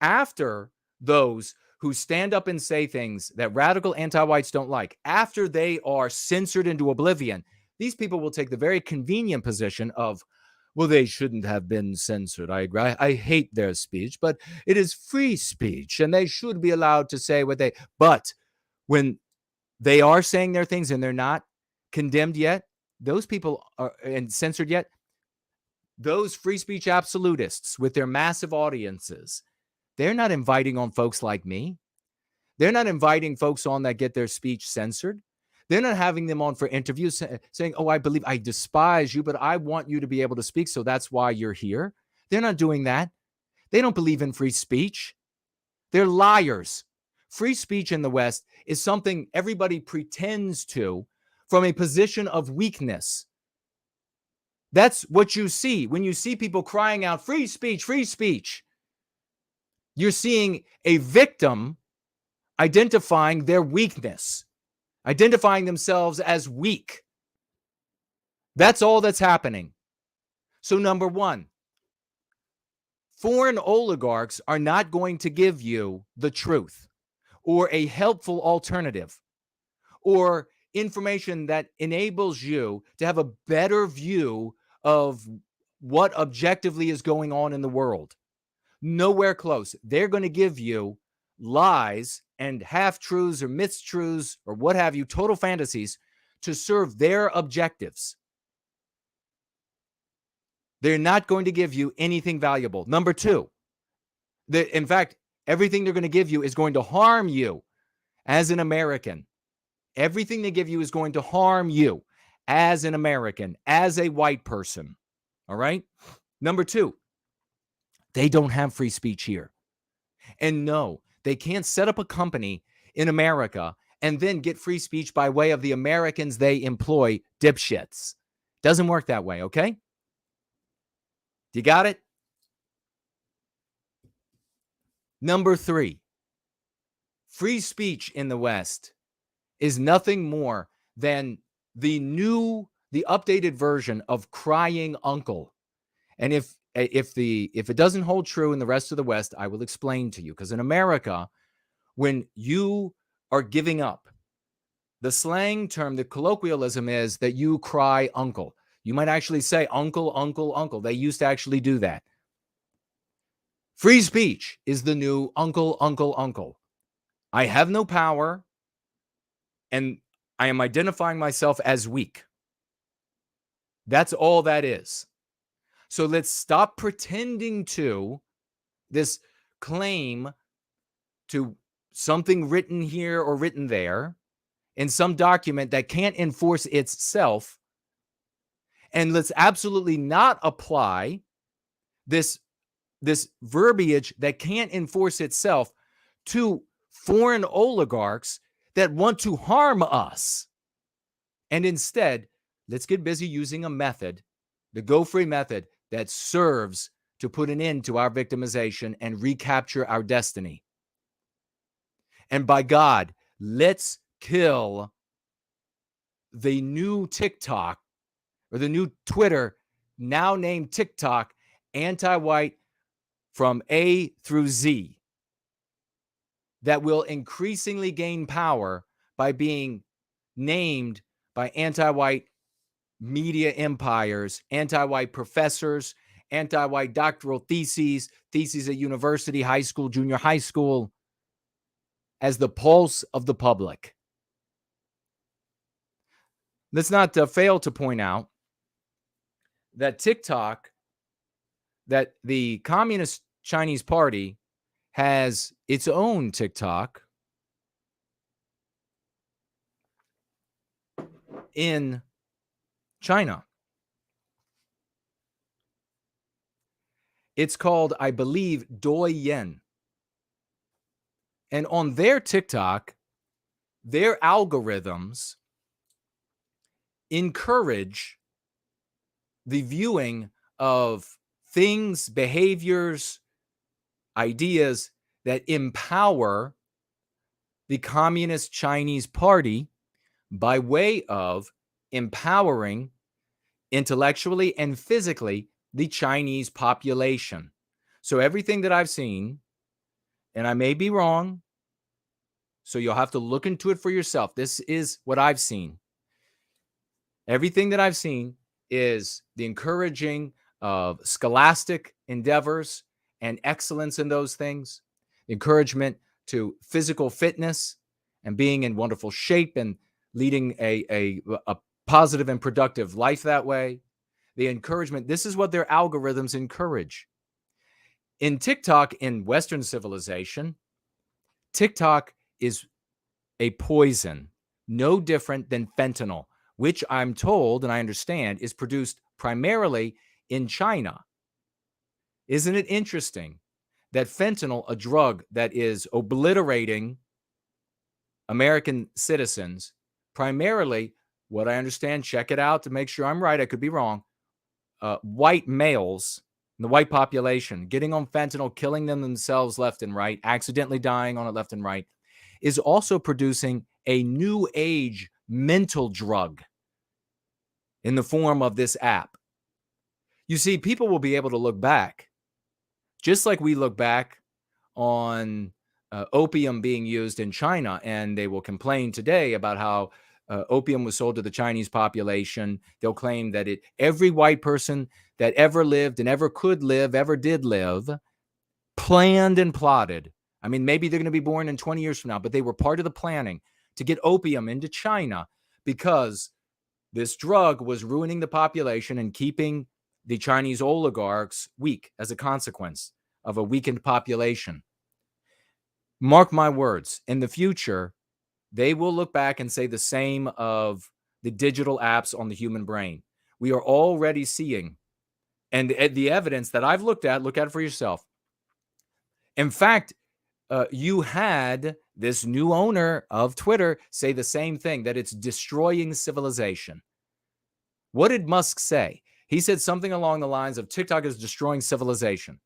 After those who stand up and say things that radical anti-whites don't like, after they are censored into oblivion, these people will take the very convenient position of, well, they shouldn't have been censored. I agree. I hate their speech, but it is free speech, and they should be allowed to say what they... But when they are saying their things and they're not condemned yet, those people are and censored yet, those free speech absolutists with their massive audiences, they're not inviting on folks like me. They're not inviting folks on that get their speech censored. They're not having them on for interviews saying, oh, I despise you, but I want you to be able to speak, so that's why you're here. They're not doing that. They don't believe in free speech. They're liars. Free speech in the West is something everybody pretends to from a position of weakness. That's what you see when you see people crying out, free speech, free speech. You're seeing a victim identifying their weakness, identifying themselves as weak. That's all that's happening. So, number one, foreign oligarchs are not going to give you the truth or a helpful alternative or information that enables you to have a better view of what objectively is going on in the world. Nowhere close. They're going to give you lies and half-truths or mistruths or what have you, total fantasies to serve their objectives. They're not going to give you anything valuable. Number two, in fact, everything they're going to give you is going to harm you as an American. Everything they give you is going to harm you as an American, as a white person. All right? Number two, they don't have free speech here. And no, they can't set up a company in America and then get free speech by way of the Americans they employ, dipshits. Doesn't work that way, okay? You got it? Number three, free speech in the West is nothing more than the updated version of crying uncle. And if it doesn't hold true in the rest of the West, I will explain to you. Because in America, when you are giving up, the slang term, the colloquialism is that you cry uncle. You might actually say uncle, uncle, uncle. They used to actually do that. Free speech is the new uncle, uncle, uncle. I have no power, and I am identifying myself as weak. That's all that is. So let's stop pretending to this claim to something written here or written there in some document that can't enforce itself. And let's absolutely not apply this verbiage that can't enforce itself to foreign oligarchs that want to harm us. And instead, let's get busy using a method, the Go Free method, that serves to put an end to our victimization and recapture our destiny. And by God, let's kill the new TikTok or the new Twitter, now named TikTok, anti-white from A through Z, that will increasingly gain power by being named by anti-white media empires, anti-white professors, anti-white doctoral theses at university, high school, junior high school, as the pulse of the public. Let's not fail to point out that TikTok, that the Communist Chinese Party has its own TikTok in China. It's called, I believe, Douyin. And on their TikTok, their algorithms encourage the viewing of things, behaviors, ideas that empower the Communist Chinese Party by way of empowering intellectually and physically the Chinese population. So everything that I've seen, and I may be wrong, so you'll have to look into it for yourself. This is what I've seen. Everything that I've seen is the encouraging of scholastic endeavors and excellence in those things, encouragement to physical fitness and being in wonderful shape and leading a positive and productive life that way. The encouragement, this is what their algorithms encourage. In TikTok, in Western civilization, TikTok is a poison, no different than fentanyl, which I'm told and I understand is produced primarily in China. Isn't it interesting that fentanyl, a drug that is obliterating American citizens, primarily, what I understand, check it out to make sure I'm right, I could be wrong, white males in the white population getting on fentanyl, killing them themselves left and right, accidentally dying on it left and right, is also producing a new age mental drug in the form of this app. You see, people will be able to look back, just like we look back on opium being used in China, and they will complain today about how opium was sold to the Chinese population. They'll claim that every white person that ever lived and ever could live, ever did live, planned and plotted. I mean, maybe they're going to be born in 20 years from now, but they were part of the planning to get opium into China because this drug was ruining the population and keeping the Chinese oligarchs weak as a consequence of a weakened population. Mark my words, in the future, they will look back and say the same of the digital apps on the human brain. We are already seeing, and the evidence that I've look at it for yourself. In fact, you had this new owner of Twitter say the same thing, that it's destroying civilization. What did Musk say? He said something along the lines of TikTok is destroying civilization.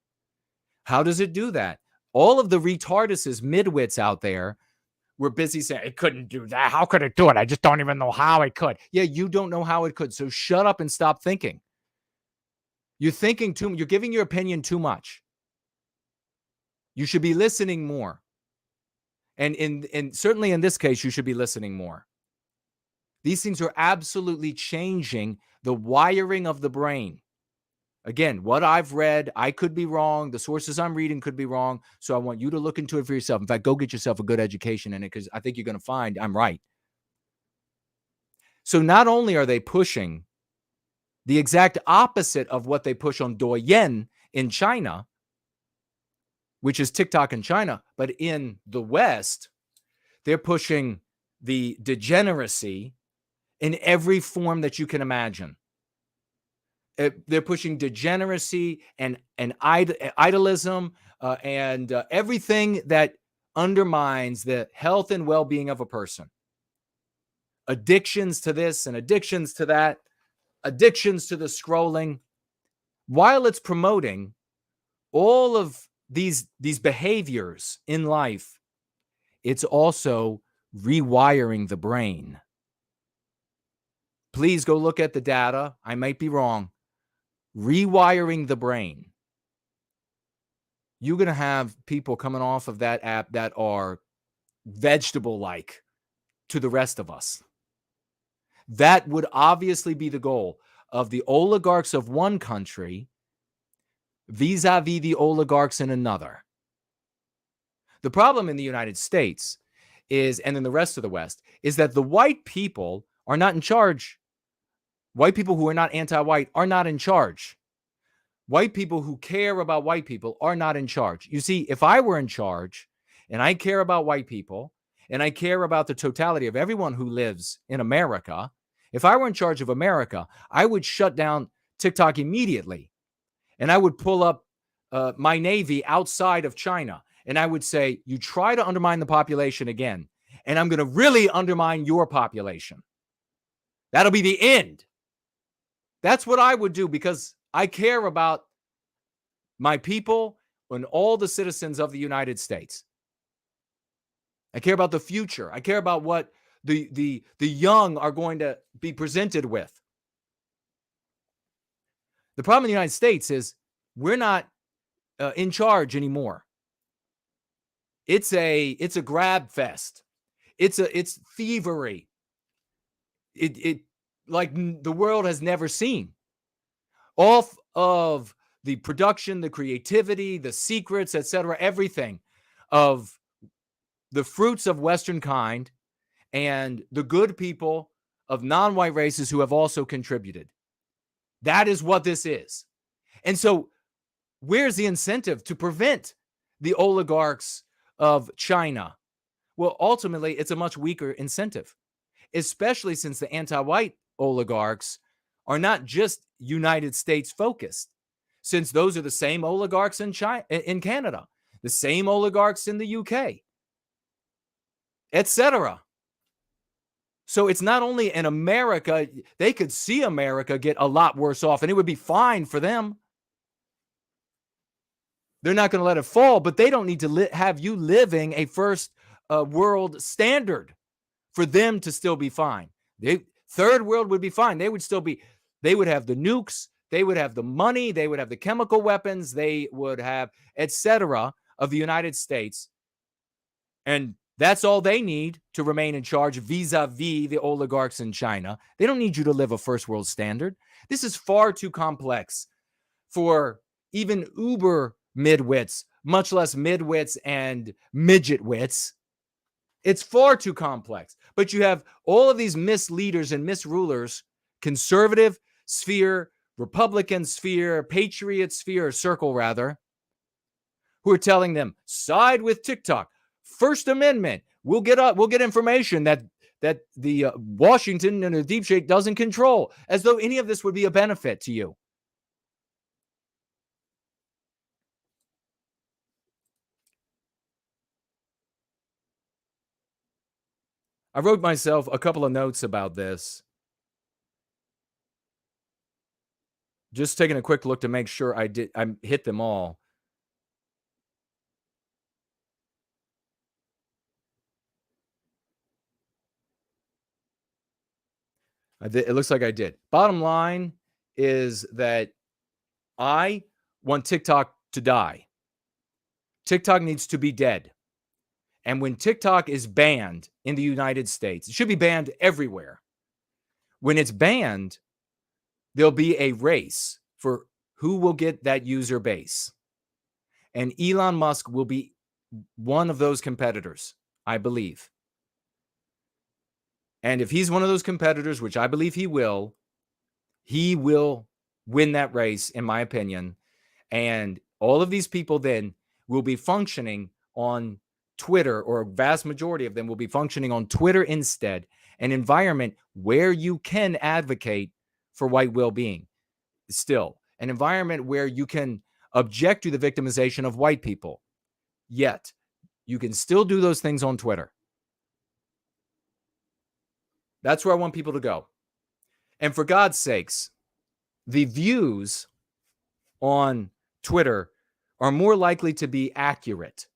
How does it do that? All of the retarduses, midwits out there were busy saying, it couldn't do that. How could it do it? I just don't even know how it could. Yeah, you don't know how it could. So shut up and stop thinking. You're thinking too much. You're giving your opinion too much. You should be listening more. And certainly in this case, you should be listening more. These things are absolutely changing the wiring of the brain. Again, what I've read, I could be wrong. The sources I'm reading could be wrong. So I want you to look into it for yourself. In fact, go get yourself a good education in it, because I think you're going to find I'm right. So not only are they pushing the exact opposite of what they push on Douyin in China, which is TikTok in China, but in the West, they're pushing the degeneracy in every form that you can imagine. They're pushing degeneracy and idolism and everything that undermines the health and well-being of a person. Addictions to this and addictions to that, addictions to the scrolling. While it's promoting all of these behaviors in life, it's also rewiring the brain. Please go look at the data. I might be wrong. Rewiring the brain. You're going to have people coming off of that app that are vegetable-like to the rest of us. That would obviously be the goal of the oligarchs of one country vis-a-vis the oligarchs in another. The problem in the United States is, and in the rest of the West, is that the white people are not in charge. White people who are not anti-white are not in charge. White people who care about white people are not in charge. You see, if I were in charge and I care about white people and I care about the totality of everyone who lives in America, if I were in charge of America, I would shut down TikTok immediately. And I would pull up my Navy outside of China. And I would say, you try to undermine the population again, and I'm going to really undermine your population. That'll be the end. That's what I would do, because I care about my people and all the citizens of the United States. I care about the future. I care about what the young are going to be presented with. The problem in the United States is we're not in charge anymore. It's a grab fest. It's thievery. It like the world has never seen. Off of the production, the creativity, the secrets, etc., everything of the fruits of Western kind and the good people of non-white races who have also contributed. That is what this is. And so where's the incentive to prevent the oligarchs of China? Well, ultimately, it's a much weaker incentive, especially since the anti-white oligarchs are not just United States focused, since those are the same oligarchs in China, in Canada, the same oligarchs in the UK, etc. So it's not only in America, they could see America get a lot worse off and it would be fine for them. They're not going to let it fall, but they don't need to have you living a first world standard for them to still be fine. Third world would be fine. They would have the nukes. They would have the money, they would have the chemical weapons, they would have etc. of the United States. And that's all they need to remain in charge vis-a-vis the oligarchs in China. They don't need you to live a first world standard. This is far too complex for even uber midwits, much less midwits and midget wits. It's far too complex. But you have all of these misleaders and misrulers, conservative sphere, Republican sphere, patriot sphere, or circle rather, who are telling them, side with TikTok, First Amendment. We'll get information that the Washington and the deep state doesn't control, as though any of this would be a benefit to you. I wrote myself a couple of notes about this. Just taking a quick look to make sure I hit them all. It looks like I did. Bottom line is that I want TikTok to die. TikTok needs to be dead. And when TikTok is banned in the United States, it should be banned everywhere. When it's banned, there'll be a race for who will get that user base. And Elon Musk will be one of those competitors, I believe. And if he's one of those competitors, which I believe he will win that race, in my opinion. And all of these people then will be functioning on Twitter, or a vast majority of them will be functioning on Twitter instead, an environment where you can advocate for white well-being. Still, an environment where you can object to the victimization of white people. Yet, you can still do those things on Twitter. That's where I want people to go. And for God's sakes, the views on Twitter are more likely to be accurate.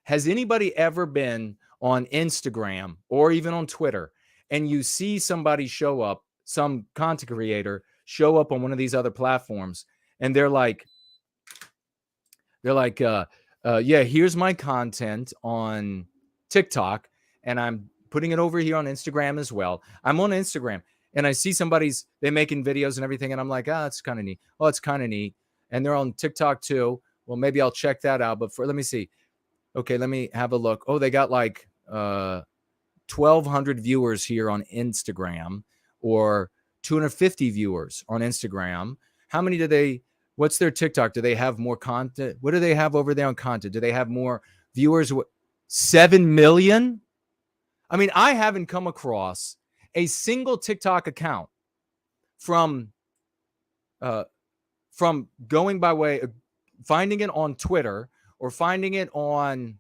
Has anybody ever been on Instagram or even on Twitter and you see somebody show up, some content creator show up on one of these other platforms, and they're like, yeah, here's my content on TikTok, and I'm putting it over here on Instagram as well. I'm on Instagram, and I see they're making videos and everything, and I'm like, it's kind of neat. Oh, it's kind of neat. And they're on TikTok too. Well, maybe I'll check that out. But let me see. Okay, let me have a look. Oh, they got like 1,200 viewers here on Instagram, or 250 viewers on Instagram. How many what's their TikTok? Do they have more content? What do they have over there on content? Do they have more viewers? 7 million? I mean, I haven't come across a single TikTok account from going by way of finding it on Twitter or finding it on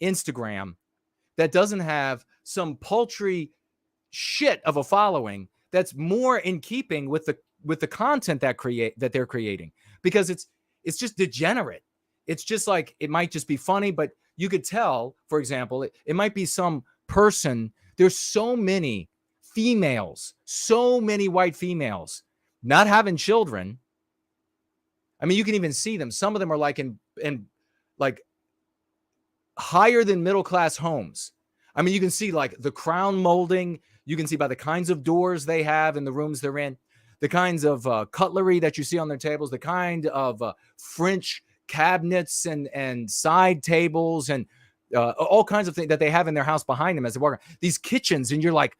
Instagram that doesn't have some paltry shit of a following that's more in keeping with the content that they're creating, because it's just degenerate. It's just like, it might just be funny, but you could tell, for example, it might be some person. There's so many females, so many white females not having children. I mean, you can even see them. Some of them are like in like higher than middle class homes. I mean, you can see like the crown molding. You can see by the kinds of doors they have in the rooms they're in, the kinds of cutlery that you see on their tables, the kind of French cabinets and side tables and all kinds of things that they have in their house behind them as they walk around. These kitchens, and you're like,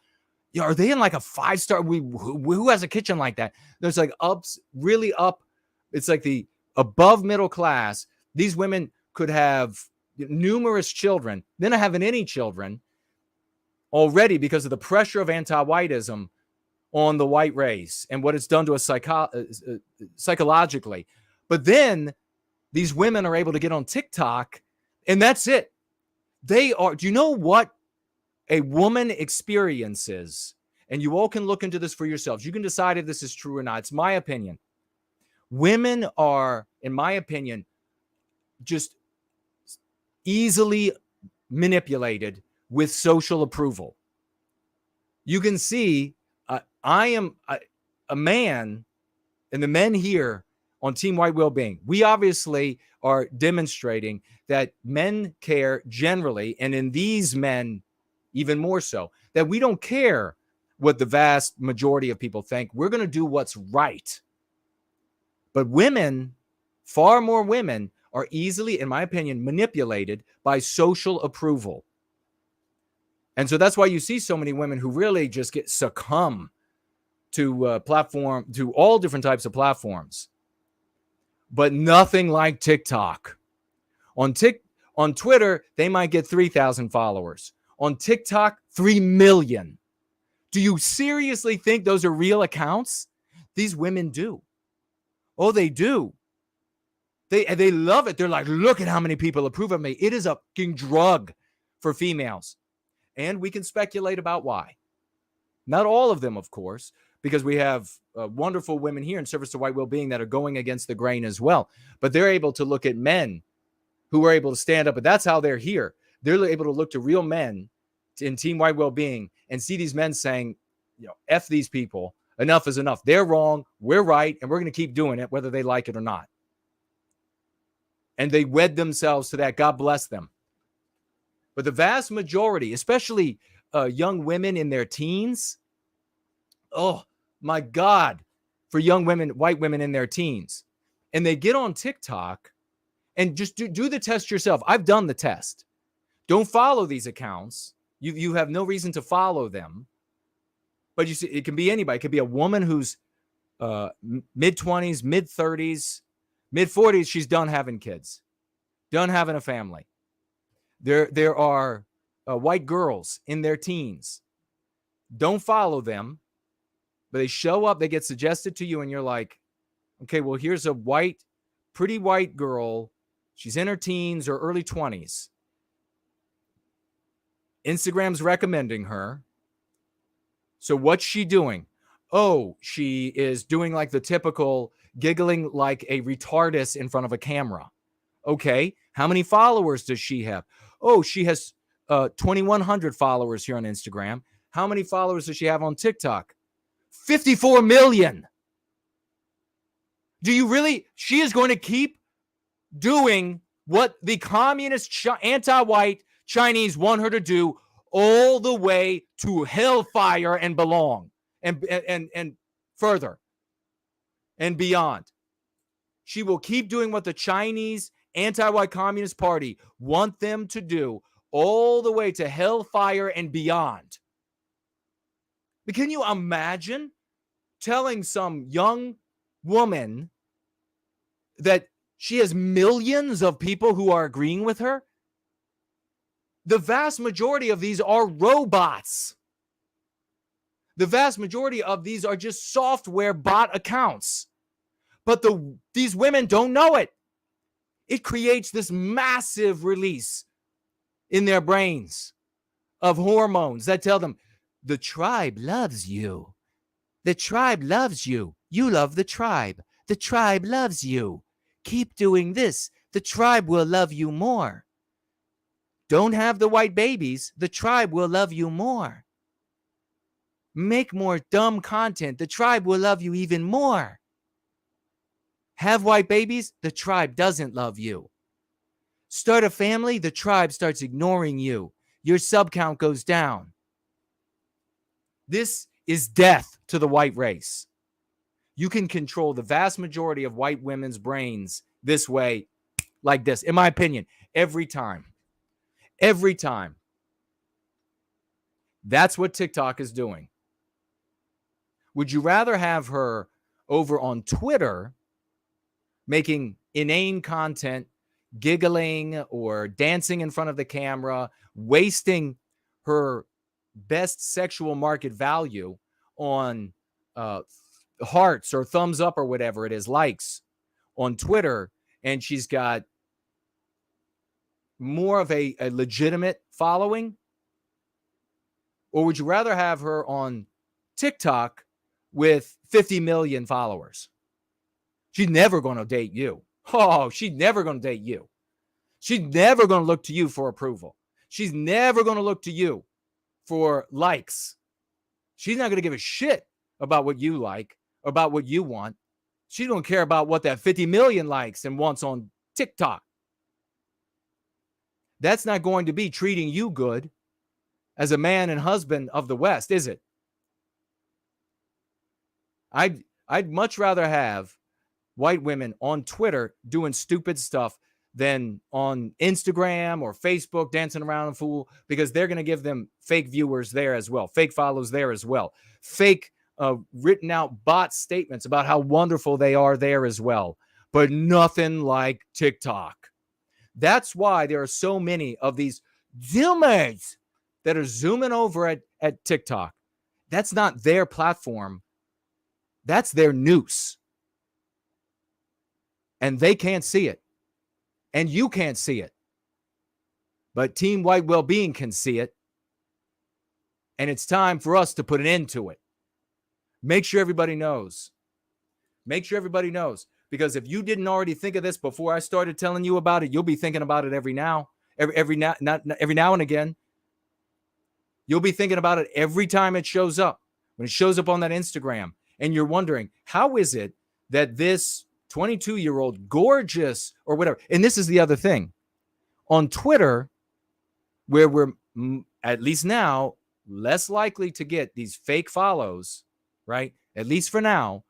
are they in like a 5-star? Who has a kitchen like that? There's like really up. It's like the above middle class. These women could have numerous children. They're not having any children already because of the pressure of anti-whiteism on the white race and what it's done to us psychologically. But then these women are able to get on TikTok, and that's it. Do you know what a woman experiences? And you all can look into this for yourselves. You can decide if this is true or not. It's my opinion. Women are, in my opinion, just easily manipulated with social approval. You can see, I am a man and the men here on Team White Wellbeing, we obviously are demonstrating that men care generally, and in these men even more so, that we don't care what the vast majority of people think. We're going to do what's right. But women, far more women, are easily, in my opinion, manipulated by social approval. And so that's why you see so many women who really just succumb to to all different types of platforms. But nothing like TikTok. On Twitter, they might get 3,000 followers. On TikTok, 3 million. Do you seriously think those are real accounts? These women do. Oh, they do. They love it. They're like, look at how many people approve of me. It is a fucking drug for females. And we can speculate about why. Not all of them, of course, because we have wonderful women here in service to white well-being that are going against the grain as well. But they're able to look at men who are able to stand up. And that's how they're here. They're able to look to real men in Team White Wellbeing and see these men saying, F these people. Enough is enough. They're wrong. We're right. And we're going to keep doing it, whether they like it or not. And they wed themselves to that. God bless them. But the vast majority, especially young women in their teens, oh my God, for young women, white women in their teens, and they get on TikTok and just do the test yourself. I've done the test. Don't follow these accounts. You have no reason to follow them. But you see, it can be anybody. It could be a woman who's mid-20s, mid-30s, mid-40s. She's done having kids, done having a family. There are white girls in their teens. Don't follow them, but they show up, they get suggested to you, and you're like, okay, well, here's a pretty white girl. She's in her teens or early 20s. Instagram's recommending her. So what's she doing? Oh, she is doing like the typical giggling like a retardus in front of a camera. Okay, how many followers does she have? Oh, she has 2,100 followers here on Instagram. How many followers does she have on TikTok? 54 million. Do you really? She is going to keep doing what the communist, anti-white Chinese want her to do all the way to hellfire and belong and further and beyond. She will keep doing what the Chinese anti-white Communist Party want them to do all the way to hellfire and beyond. But can you imagine telling some young woman that she has millions of people who are agreeing with her? The vast majority of these are robots. The vast majority of these are just software bot accounts. But these women don't know it. It creates this massive release in their brains of hormones that tell them, the tribe loves you. The tribe loves you. You love the tribe. The tribe loves you. Keep doing this. The tribe will love you more. Don't have the white babies. The tribe will love you more. Make more dumb content. The tribe will love you even more. Have white babies. The tribe doesn't love you. Start a family. The tribe starts ignoring you. Your sub count goes down. This is death to the white race. You can control the vast majority of white women's brains this way, like this, in my opinion, every time. Every time. That's what TikTok is doing. Would you rather have her over on Twitter making inane content, giggling or dancing in front of the camera, wasting her best sexual market value on hearts or thumbs up or whatever it is, likes on Twitter, and she's got more of a legitimate following? Or would you rather have her on TikTok with 50 million followers? She's never going to date you. Oh, she's never going to date you. She's never going to look to you for approval. She's never going to look to you for likes. She's not going to give a shit about what you like, about what you want. She don't care about what that 50 million likes and wants on TikTok. That's not going to be treating you good as a man and husband of the West, is it? I'd much rather have white women on Twitter doing stupid stuff than on Instagram or Facebook dancing around a fool, because they're going to give them fake viewers there as well, fake follows there as well, fake written out bot statements about how wonderful they are there as well, but nothing like TikTok. That's why there are so many of these Zoomers that are zooming over at TikTok. That's not their platform. That's their noose. And they can't see it. And you can't see it. But Team White Wellbeing can see it. And it's time for us to put an end to it. Make sure everybody knows. Make sure everybody knows. Because if you didn't already think of this before I started telling you about it, you'll be thinking about it every now and again. You'll be thinking about it every time it shows up. When it shows up on that Instagram. And you're wondering, how is it that this 22-year-old, gorgeous or whatever, and this is the other thing. On Twitter, where we're at least now less likely to get these fake follows, right? At least for now,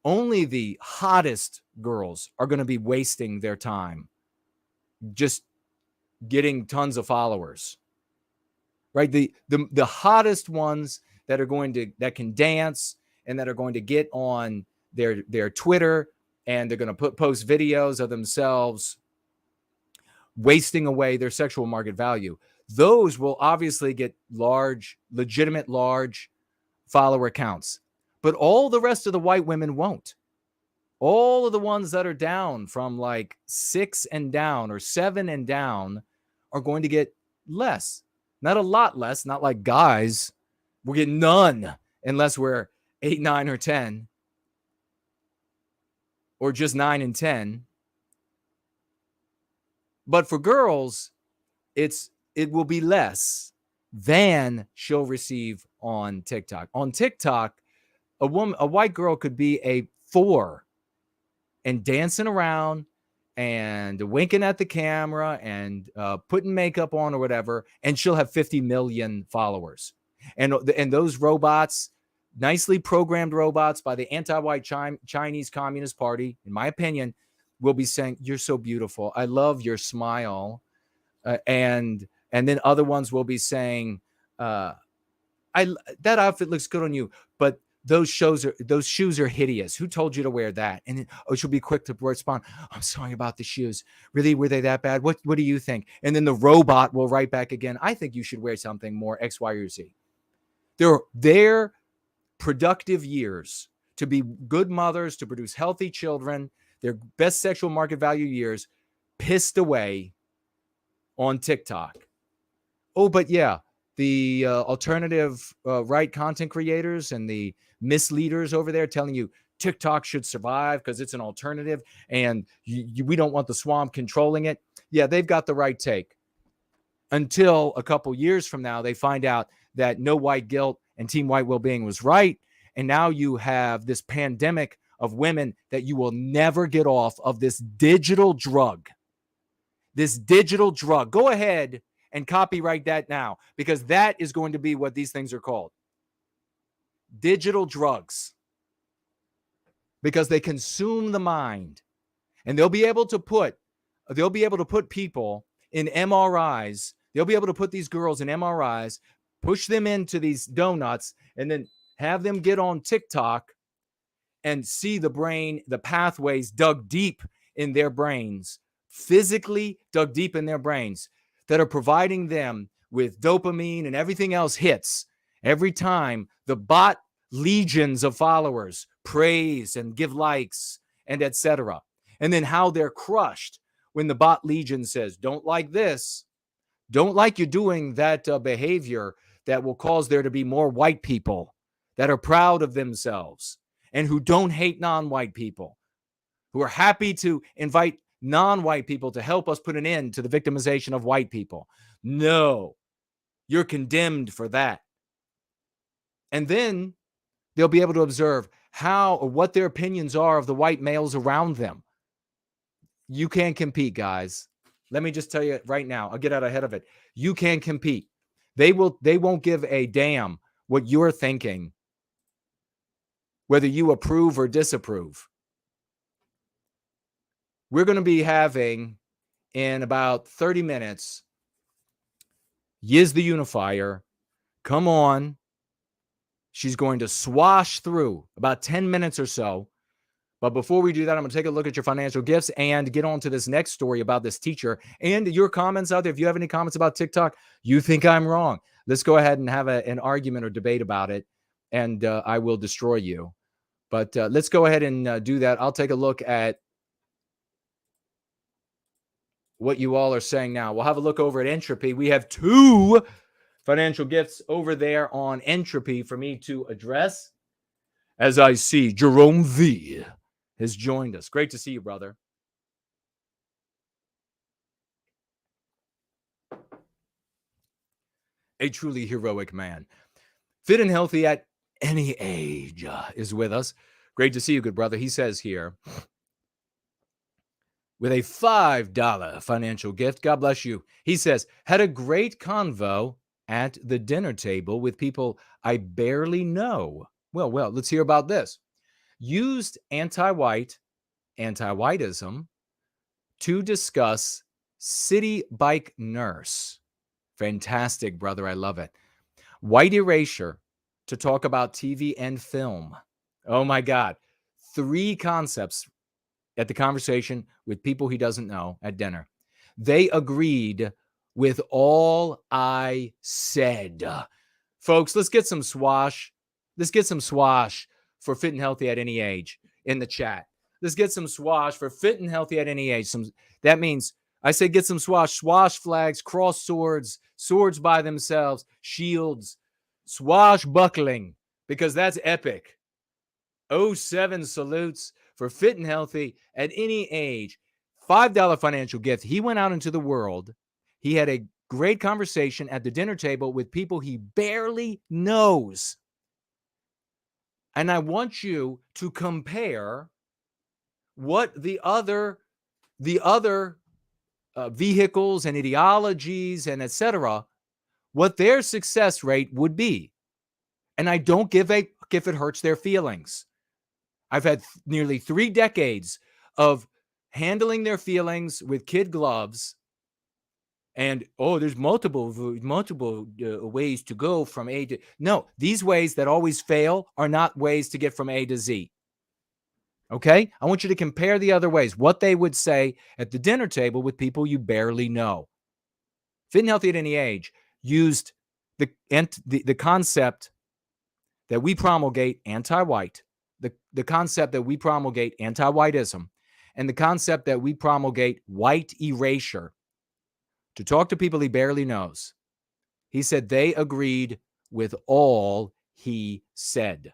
only the hottest girls are going to be wasting their time just getting tons of followers, right? The hottest ones that can dance and that are going to get on their Twitter, and they're going to post videos of themselves wasting away their sexual market value. Those will obviously get legitimate large follower accounts, but all the rest of the white women won't. All of the ones that are down from like 6 and down or 7 and down are going to get less, not a lot less, not like guys. We'll get none unless we're 8, 9, or 10, or just 9 and 10. But for girls, it will be less than she'll receive on TikTok. On TikTok, a white girl could be a 4 and dancing around and winking at the camera and putting makeup on or whatever, and she'll have 50 million followers. And those robots, nicely programmed robots by the anti-white Chinese Communist Party, in my opinion, will be saying, "You're so beautiful. I love your smile." And then other ones will be saying, "That outfit looks good on you, but those shoes are hideous. Who told you to wear that?" And then, she'll be quick to respond, "I'm sorry about the shoes. Really, were they that bad? What do you think?" And then the robot will write back again, "I think you should wear something more X, Y, or Z." Their productive years to be good mothers, to produce healthy children, their best sexual market value years, pissed away on TikTok. Oh, but yeah, the alternative right content creators and the misleaders over there telling you TikTok should survive because it's an alternative and we don't want the swamp controlling it. Yeah, they've got the right take. Until a couple years from now, they find out that No White Guilt and Team White Wellbeing was right. And now you have this pandemic of women that you will never get off of this digital drug. This digital drug. Go ahead and copyright that now, because that is going to be what these things are called. Digital drugs. Because they consume the mind. And they'll be able to put people in MRIs. They'll be able to put these girls in MRIs, push them into these donuts, and then have them get on TikTok and see the brain, the pathways dug deep in their brains, physically dug deep in their brains, that are providing them with dopamine and everything else hits every time the bot legions of followers praise and give likes and etc. And then how they're crushed when the bot legion says, "Don't like this. Don't like you doing that behavior that will cause there to be more white people that are proud of themselves and who don't hate non-white people, who are happy to invite non-white people to help us put an end to the victimization of white people." No, you're condemned for that. And then they'll be able to observe how or what their opinions are of the white males around them. You can't compete, guys. Let me just tell you right now. I'll get out ahead of it. You can't compete. They won't give a damn what you're thinking, whether you approve or disapprove. We're going to be having in about 30 minutes Yiz the Unifier come on. She's going to swash through about 10 minutes or so. But before we do that, I'm going to take a look at your financial gifts and get on to this next story about this teacher and your comments out there. If you have any comments about TikTok, you think I'm wrong, let's go ahead and have an argument or debate about it, and I will destroy you. But let's go ahead and do that. I'll take a look at what you all are saying now. We'll have a look over at Entropy. We have 2 financial gifts over there on Entropy for me to address. As I see, Jerome V has joined us. Great to see you, brother. A truly heroic man. Fit and healthy at any age is with us. Great to see you, good brother. He says here, with a $5 financial gift, God bless you. He says, had a great convo at the dinner table with people I barely know. Well, let's hear about this. Used anti-white, anti-whiteism to discuss city bike nurse. Fantastic, brother. I love it. White erasure to talk about TV and film. Oh, my God. 3 concepts at the conversation with people he doesn't know at dinner. They agreed with all I said. Folks, let's get some swash. Let's get some swash for fit and healthy at any age in the chat. Let's get some swash for fit and healthy at any age. That means I say get some swash flags, cross swords, swords by themselves, shields, swashbuckling, because that's epic. 07 salutes for fit and healthy at any age. $5 financial gift. He went out into the world. He had a great conversation at the dinner table with people he barely knows. And I want you to compare what the other vehicles and ideologies and etc., what their success rate would be. And I don't give a if it hurts their feelings. I've had nearly 3 decades of handling their feelings with kid gloves. And, there's multiple ways to go from A to... No, these ways that always fail are not ways to get from A to Z. Okay? I want you to compare the other ways, what they would say at the dinner table with people you barely know. Fit and Healthy at Any Age used the concept that we promulgate anti-white, the concept that we promulgate anti-whiteism, and the concept that we promulgate white erasure to talk to people he barely knows. He said they agreed with all he said.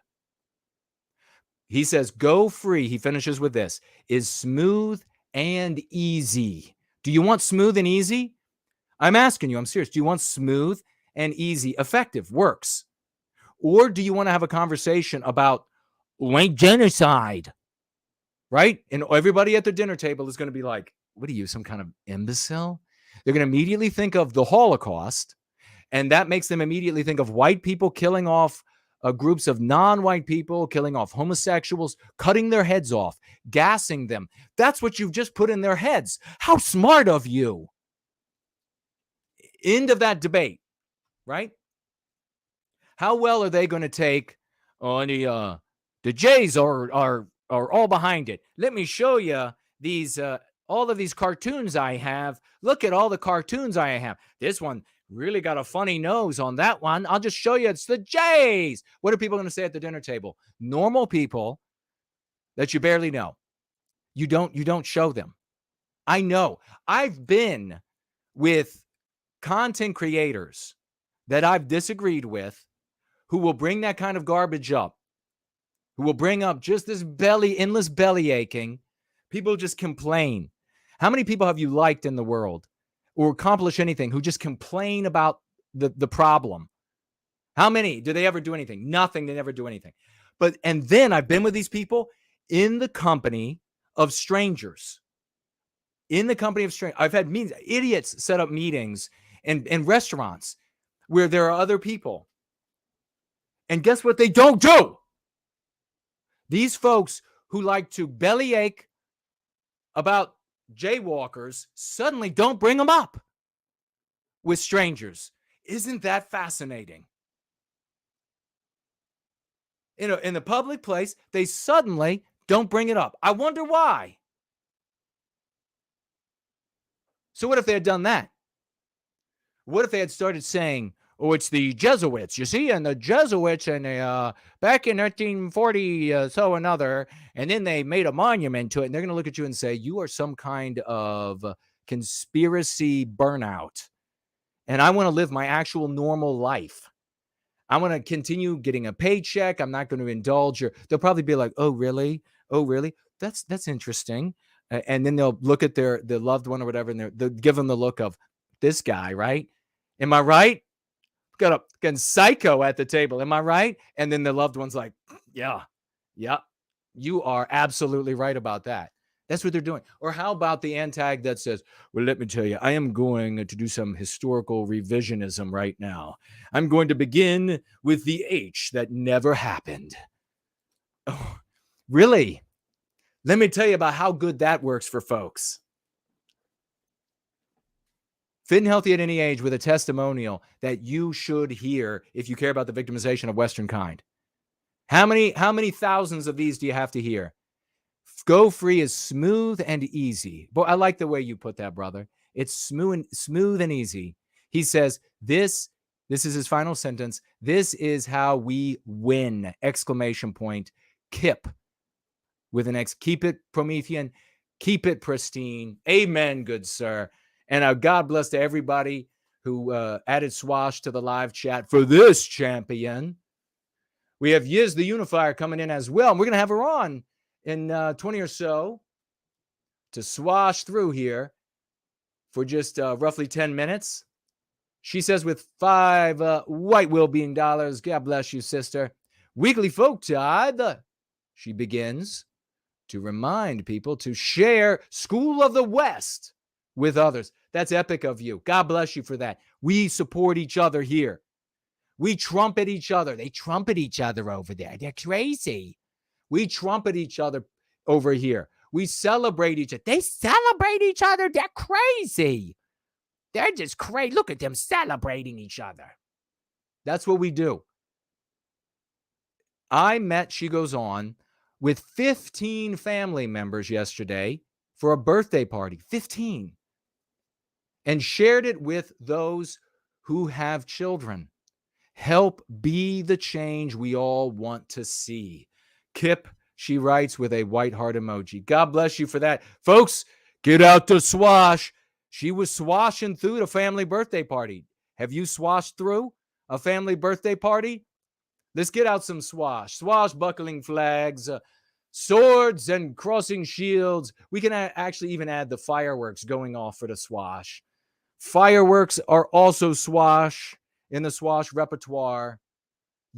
He says, go free, he finishes with this, is smooth and easy. Do you want smooth and easy? I'm asking you, I'm serious. Do you want smooth and easy, effective, works? Or do you want to have a conversation about white genocide? Right? And everybody at the dinner table is going to be like, what are you, some kind of imbecile? They're going to immediately think of the Holocaust, and that makes them immediately think of white people killing off groups of non-white people, killing off homosexuals, cutting their heads off, gassing them. That's what you've just put in their heads. How smart of you. End of that debate, right? How well are they going to take the Jays are all behind it. Let me show you these all of these cartoons I have. Look at all the cartoons I have. This one really got a funny nose on that one. I'll just show you. It's the Jays. What are people going to say at the dinner table? Normal people that you barely know. You don't show them. I know. I've been with content creators that I've disagreed with who will bring that kind of garbage up, who will bring up just this endless belly aching. People just complain. How many people have you liked in the world or accomplish anything who just complain about the problem? How many? Do they ever do anything? Nothing. They never do anything. And then I've been with these people in the company of strangers. In the company of strangers. I've had meetings, idiots set up meetings in restaurants where there are other people. And guess what they don't do? These folks who like to bellyache about jaywalkers suddenly don't bring them up with strangers. Isn't that fascinating? In the public place, they suddenly don't bring it up. I wonder why. So what if they had done that? What if they had started saying, oh, it's the Jesuits, you see, and the Jesuits and back in 1940, so another, and then they made a monument to it, and they're going to look at you and say, you are some kind of conspiracy burnout, and I want to live my actual normal life. I want to continue getting a paycheck. I'm not going to indulge your. They'll probably be like, oh, really? Oh, really? That's interesting. And then they'll look at their loved one or whatever, and they'll give them the look of this guy, right? Am I right? Got a psycho at the table. Am I right? And then the loved one's like, yeah, you are absolutely right about that. That's what they're doing. Or how about the antag that says, well, let me tell you, I am going to do some historical revisionism right now. I'm going to begin with the H that never happened. Oh, really? Let me tell you about how good that works for folks. Fit and healthy at any age with a testimonial that you should hear if you care about the victimization of Western kind. How many thousands of these do you have to hear? Go free is smooth and easy. Boy, I like the way you put that, brother. It's smooth and easy. He says, this is his final sentence. This is how we win! Exclamation point. KIP with an X. Keep it Promethean. Keep it pristine. Amen, good sir. And God bless to everybody who added Swash to the live chat for this champion. We have Yiz the Unifier coming in as well. And we're going to have her on in 20 or so to swash through here for just roughly 10 minutes. She says with 5 white well-being dollars, God bless you, sister. Weekly Folk Tide, she begins to remind people to share School of the West with others. That's epic of you. God bless you for that. We support each other here. We trumpet each other. They trumpet each other over there. They're crazy. We trumpet each other over here. We celebrate each other. They celebrate each other. They're crazy. They're just crazy. Look at them celebrating each other. That's what we do. I met, she goes on, with 15 family members yesterday for a birthday party. 15. And shared it with those who have children. Help be the change we all want to see. Kip, she writes with a white heart emoji. God bless you for that. Folks, get out to swash. She was swashing through the family birthday party. Have you swashed through a family birthday party? Let's get out some swash. Swashbuckling flags, swords and crossing shields. We can actually even add the fireworks going off for the swash. Fireworks are also swash in the swash repertoire.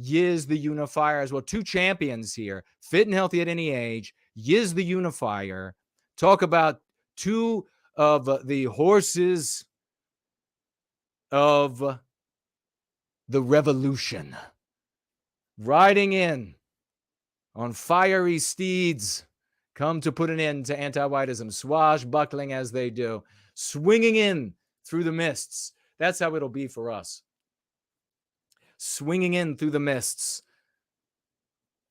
Yiz the Unifier as well. 2 champions here. Fit and healthy at any age. Yiz the Unifier. Talk about 2 of the horses of the revolution. Riding in on fiery steeds. Come to put an end to anti-whiteism. Swashbuckling as they do. Swinging in through the mists. That's how it'll be for us. Swinging in through the mists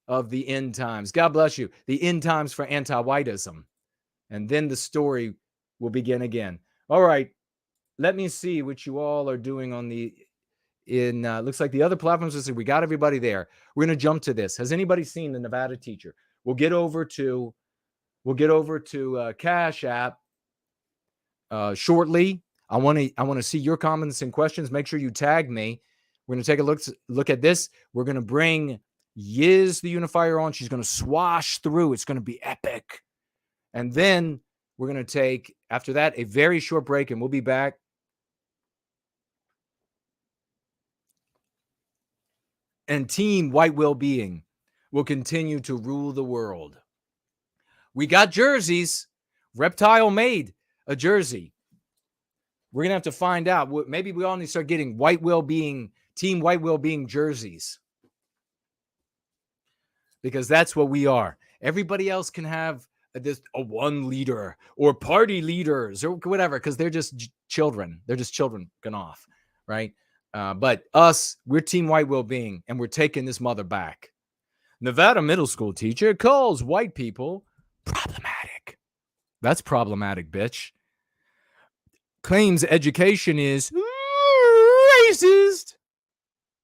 of the end times. God bless you. The end times for anti-whiteism. And then the story will begin again. All right. Let me see what you all are doing on looks like the other platforms. We got everybody there. We're going to jump to this. Has anybody seen the Nevada teacher? We'll get over to Cash App shortly. I want to see your comments and questions. Make sure you tag me. We're going to take a look at this. We're going to bring Yiz the Unifier on. She's going to swash through. It's going to be epic. And then we're going to take, after that, a very short break, and we'll be back. And Team White Well-Being. will continue to rule the world. We got jerseys. Reptile made a jersey. We're going to have to find out. Maybe we all need to start getting Team White Well-Being jerseys. Because that's what we are. Everybody else can have a one leader or party leaders or whatever, because they're just children. They're just children gone off, right? But us, we're Team White Well-Being, and we're taking this mother back. Nevada middle school teacher calls white people problematic. That's problematic, bitch. Claims education is racist.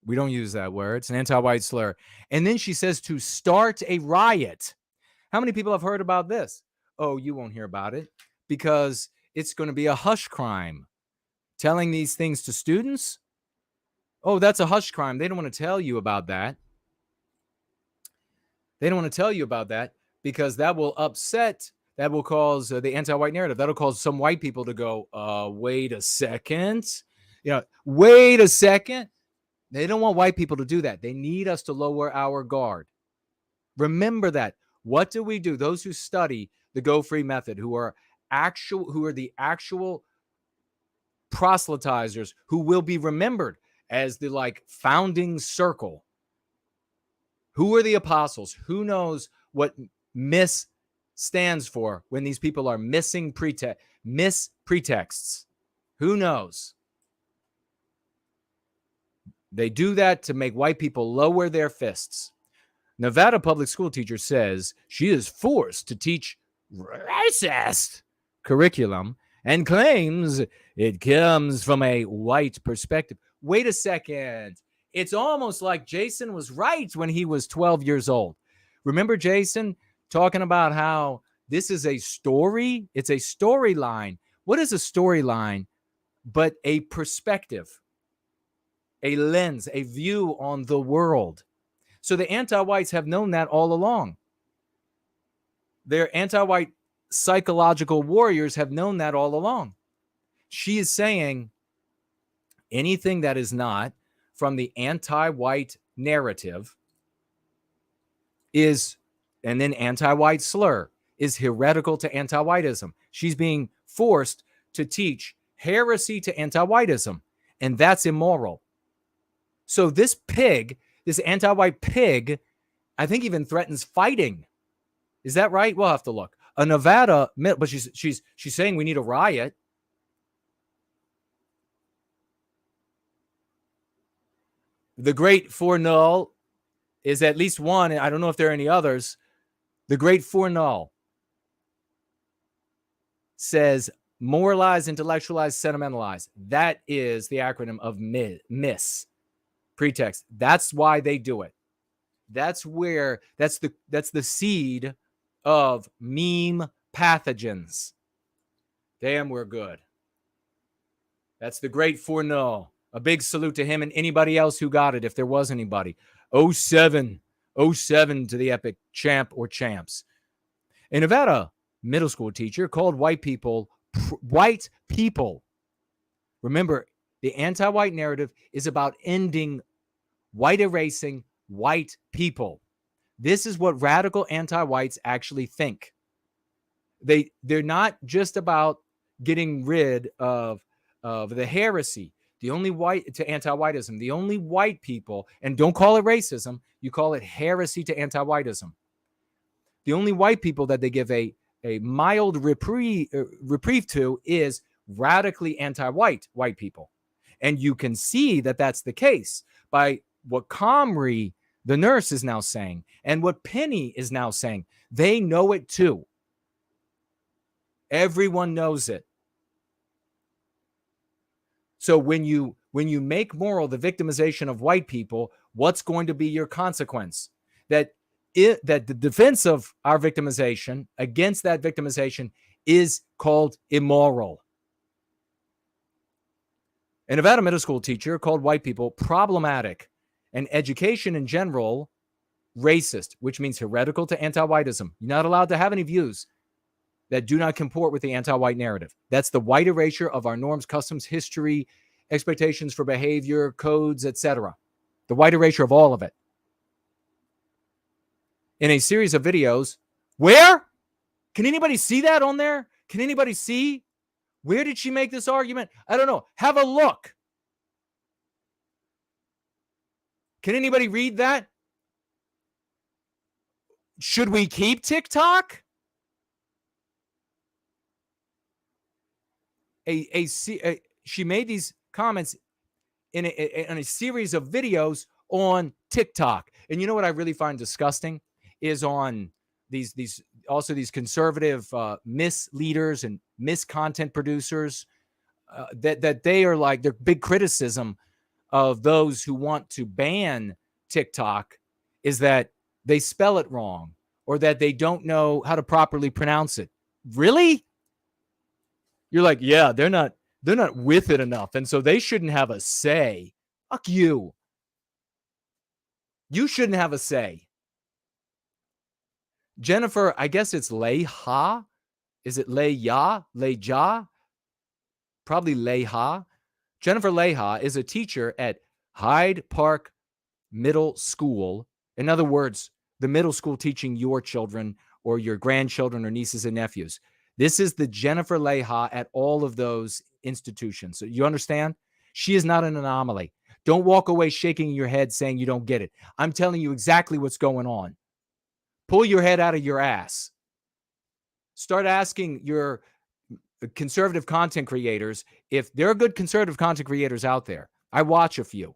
We don't use that word. It's an anti-white slur. And then she says to start a riot. How many people have heard about this? Oh, you won't hear about it because it's going to be a hush crime. Telling these things to students? Oh, that's a hush crime. They don't want to tell you about that. They don't want to tell you about that because that will upset, that will cause the anti-white narrative. That'll cause some white people to go, wait a second. Wait a second. They don't want white people to do that. They need us to lower our guard. Remember that. What do we do? Those who study the Go Free method, who are the actual proselytizers, who will be remembered as the founding circle. Who are the apostles? Who knows what miss stands for when these people are missing pretexts? Who knows? They do that to make white people lower their fists. Nevada public school teacher says she is forced to teach racist curriculum and claims it comes from a white perspective. Wait a second. It's almost like Jason was right when he was 12 years old. Remember Jason talking about how this is a story? It's a storyline. What is a storyline but a perspective, a lens, a view on the world? So the anti-whites have known that all along. Their anti-white psychological warriors have known that all along. She is saying anything that is not from the anti-white narrative is, and then anti-white slur, is heretical to anti-whiteism. She's being forced to teach heresy to anti-whiteism, and that's immoral. So this pig, this anti-white pig, I think even threatens fighting. Is that right? We'll have to look. A Nevada, but she's saying we need a riot. The Great Four Null is at least one. I don't know if there are any others. The Great Four Null says moralize, intellectualize, sentimentalize. That is the acronym of MISS. Pretext. That's why they do it. That's the seed of meme pathogens. Damn, we're good. That's the Great Four Null. A big salute to him and anybody else who got it, if there was anybody. 07 to the epic champ or champs. A Nevada middle school teacher called white people. Remember, the anti-white narrative is about ending white erasing white people. This is what radical anti-whites actually think. They're not just about getting rid of the heresy. The only white to anti-whiteism, the only white people, and don't call it racism, you call it heresy to anti-whiteism. The only white people that they give a mild reprieve to is radically anti-white white people. And you can see that that's the case by what Comrie, the nurse, is now saying, and what Penny is now saying. They know it too. Everyone knows it. So when you make moral the victimization of white people, what's going to be your consequence? That the defense of our victimization against that victimization is called immoral. A Nevada middle school teacher called white people problematic and education in general racist, which means heretical to anti-whiteism. You're not allowed to have any views that do not comport with the anti-white narrative. That's the white erasure of our norms, customs, history, expectations for behavior, codes, etc. The white erasure of all of it. in a series of videos. Where? Can anybody see that on there? Can anybody see? Where did she make this argument? I don't know. Have a look. Can anybody read that? Should we keep TikTok? She made these comments in a series of videos on TikTok. And you know what I really find disgusting is on these conservative misleaders and miscontent producers that they are like, their big criticism of those who want to ban TikTok is that they spell it wrong or that they don't know how to properly pronounce it. Really? You're like, yeah, they're not with it enough, and so they shouldn't have a say. Fuck you. You shouldn't have a say. Jennifer, I guess it's Leha. Is it Leja? Leja? Probably Leha. Jennifer Leha is a teacher at Hyde Park Middle School. In other words, the middle school teaching your children or your grandchildren or nieces and nephews. This is the Jennifer Leha at all of those institutions. So you understand? She is not an anomaly. Don't walk away shaking your head saying you don't get it. I'm telling you exactly what's going on. Pull your head out of your ass. Start asking your conservative content creators if there are good conservative content creators out there. I watch a few,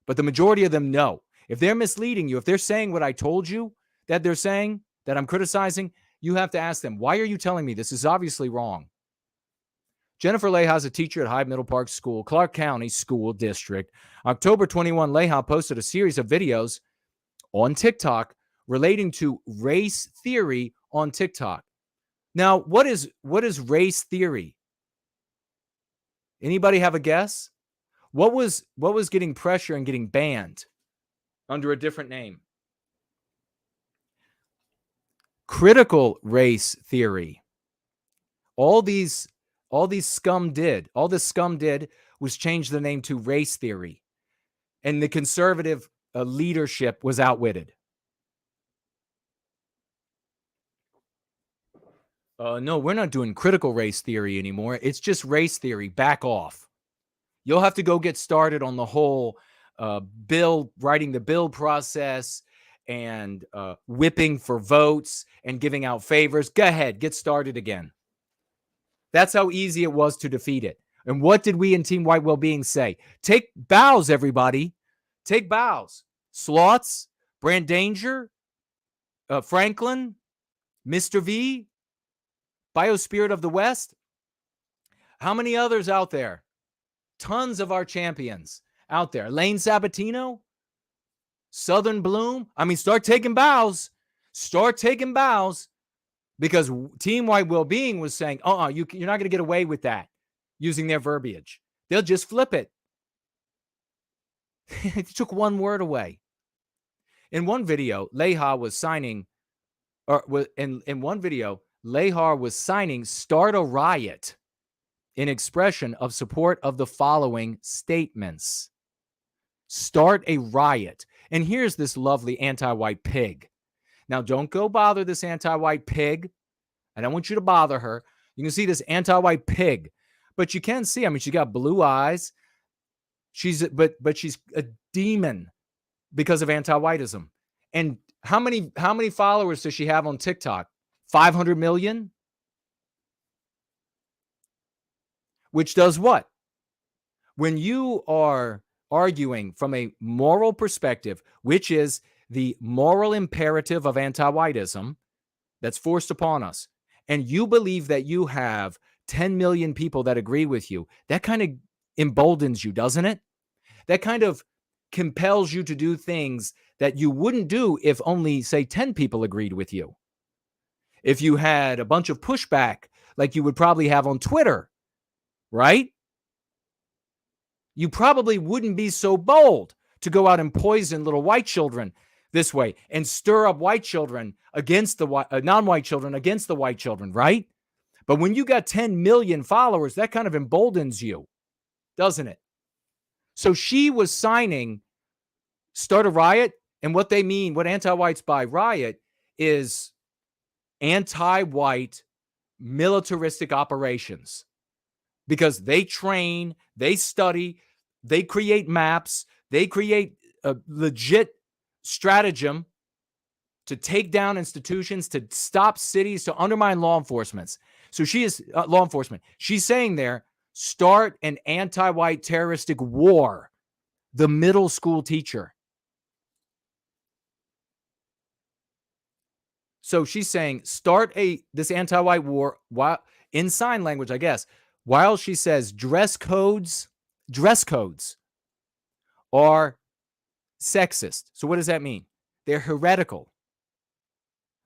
but the majority of them know. If they're misleading you, if they're saying what I told you that they're saying, that I'm criticizing, you have to ask them, why are you telling me this? This is obviously wrong. Jennifer Leha is a teacher at Hyde Middle Park School, Clark County School District. October 21, Leha posted a series of videos on TikTok relating to race theory on TikTok. Now, what is race theory? Anybody have a guess? What was getting pressure and getting banned under a different name? Critical race theory. All this scum did was change the name to race theory. And the conservative leadership was outwitted. No, we're not doing critical race theory anymore. It's just race theory. Back off. You'll have to go get started on the whole writing the bill process and whipping for votes and giving out favors. Go ahead, get started again. That's how easy it was to defeat it. And what did we in Team White Wellbeing say? Take bows, everybody. Take bows. Slots, Brand Danger, Franklin, Mr. V, Biospirit of the West. How many others out there? Tons of our champions out there. Lane Sabatino, Southern Bloom. I mean, start taking bows. Start taking bows. Because Team White Wellbeing was saying, you're not going to get away with that using their verbiage. They'll just flip it. It took one word away. In one video, Leha was signing, Leha was signing Start a Riot in expression of support of the following statements. Start a riot. And here's this lovely anti-white pig. Now, don't go bother this anti-white pig. I don't want you to bother her. You can see this anti-white pig. But you can see, I mean, she got blue eyes. But she's a demon because of anti-whiteism. And how many followers does she have on TikTok? 500 million? Which does what? When you are arguing from a moral perspective, which is the moral imperative of anti-whiteism that's forced upon us, and you believe that you have 10 million people that agree with you, that kind of emboldens you, doesn't it? That kind of compels you to do things that you wouldn't do if only, say, 10 people agreed with you. If you had a bunch of pushback, like you would probably have on Twitter, right? You probably wouldn't be so bold to go out and poison little white children this way and stir up white children against the non-white children against the white children, right? But when you got 10 million followers, that kind of emboldens you, doesn't it? So she was signing Start a Riot, and what they mean, what anti-whites by riot, is anti-white militaristic operations, because they train, they study, they create maps, they create a legit stratagem to take down institutions, to stop cities, to undermine law enforcement. So she is law enforcement. She's saying there, start an anti-white terroristic war. The middle school teacher. So she's saying start this anti-white war while in sign language, I guess, while she says dress codes are sexist. So what does that mean? They're heretical.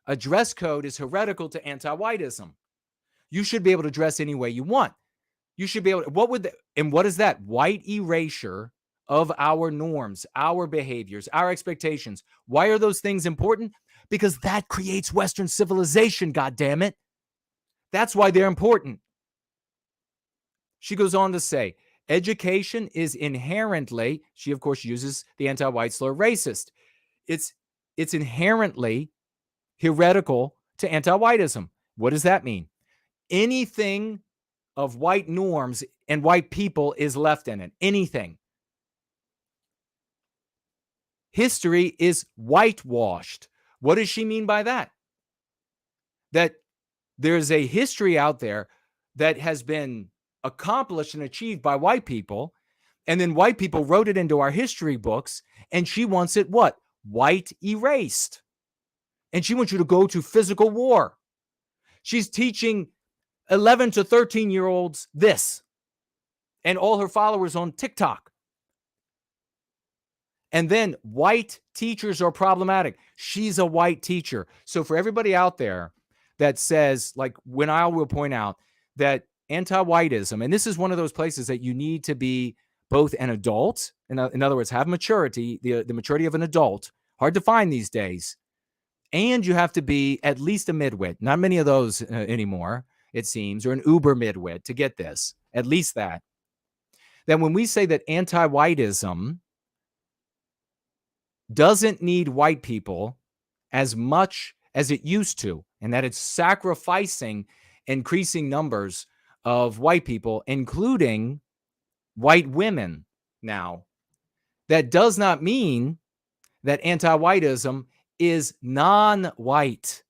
A dress code is heretical to anti-whiteism. You should be able to dress any way you want. You should be able to, what is that? White erasure of our norms, our behaviors, our expectations. Why are those things important? Because that creates Western civilization, goddammit. That's why they're important. She goes on to say, education is inherently, she of course uses the anti-white slur, racist. It's inherently heretical to anti-whiteism. What does that mean? Anything of white norms and white people is left in it. Anything. History is whitewashed. What does she mean by that? That there's a history out there that has been accomplished and achieved by white people, and then white people wrote it into our history books, and she wants it what? White erased. And she wants you to go to physical war. She's teaching 11 to 13-year-olds this, and all her followers on TikTok. And then white teachers are problematic. She's a white teacher. So for everybody out there that says, like when I will point out that anti-whiteism, and this is one of those places that you need to be both an adult, in other words, have maturity, the maturity of an adult, hard to find these days, and you have to be at least a midwit. Not many of those anymore, it seems, or an uber midwit to get this, at least that. Then when we say that anti-whiteism doesn't need white people as much as it used to, and that it's sacrificing increasing numbers of white people, including white women now, that does not mean that anti-whiteism is non-white.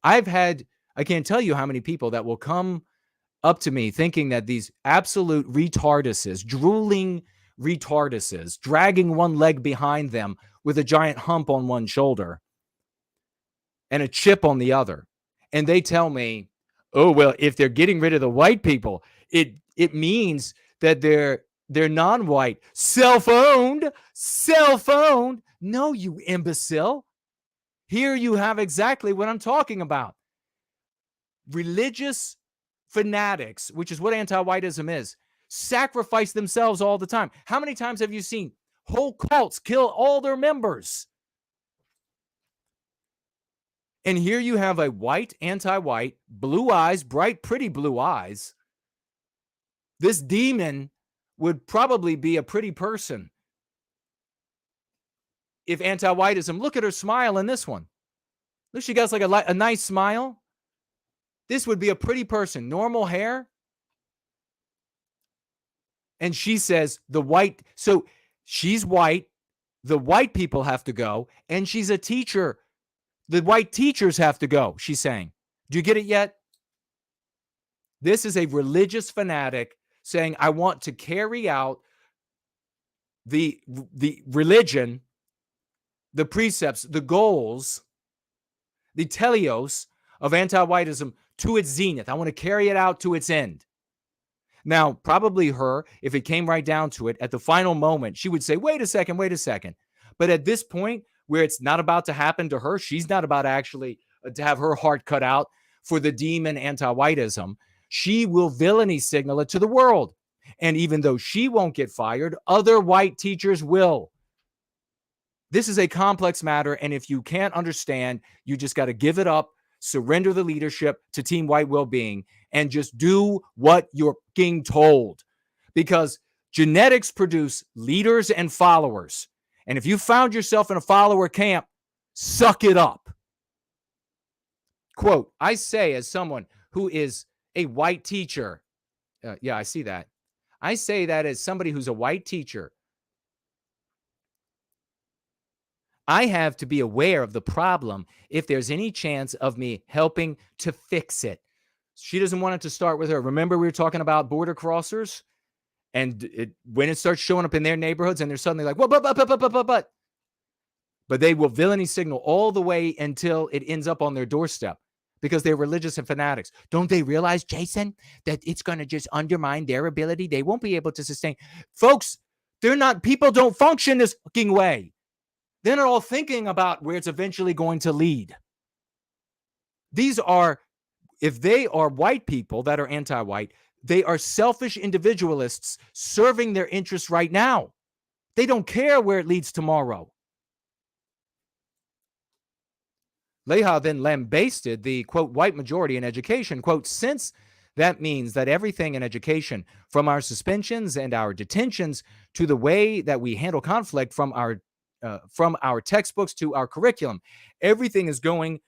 I can't tell you how many people that will come up to me thinking that these absolute retarduses, drooling retarduses, dragging one leg behind them with a giant hump on one shoulder and a chip on the other. And they tell me, oh, well, if they're getting rid of the white people, it means that they're non-white. Self-owned. No, you imbecile. Here you have exactly what I'm talking about. Religious fanatics, which is what anti-whiteism is, sacrifice themselves all the time. How many times have you seen whole cults kill all their members? And here you have a white, anti-white, blue eyes, bright, pretty blue eyes. This demon would probably be a pretty person if anti-whiteism, look at her smile in this one. Look, she got like a nice smile. This would be a pretty person, normal hair. And she says so she's white, the white people have to go, and she's a teacher. The white teachers have to go, she's saying. Do you get it yet? This is a religious fanatic saying, I want to carry out the religion, the precepts, the goals, the teleos of anti-whiteism to its zenith. I want to carry it out to its end. Now, probably her, if it came right down to it, at the final moment, she would say, wait a second. But at this point, where it's not about to happen to her, she's not about actually to have her heart cut out for the demon anti-whiteism. She will villainy signal it to the world. And even though she won't get fired, other white teachers will. This is a complex matter, and if you can't understand, you just got to give it up, surrender the leadership to Team White Wellbeing, and just do what you're being told. Because genetics produce leaders and followers. And if you found yourself in a follower camp, suck it up. Quote, I say as someone who is a white teacher. Yeah, I see that. I say that as somebody who's a white teacher. I have to be aware of the problem if there's any chance of me helping to fix it. She doesn't want it to start with her. Remember, we were talking about border crossers? And when it starts showing up in their neighborhoods and they're suddenly like, but they will villainy signal all the way until it ends up on their doorstep because they're religious and fanatics. Don't they realize, Jason, that it's going to just undermine their ability? They won't be able to sustain. Folks, people don't function this fucking way. They're not all thinking about where it's eventually going to lead. If they are white people that are anti-white, they are selfish individualists serving their interests right now. They don't care where it leads tomorrow. Leha then lambasted the, quote, white majority in education, quote, since that means that everything in education, from our suspensions and our detentions to the way that we handle conflict from our textbooks to our curriculum, everything is going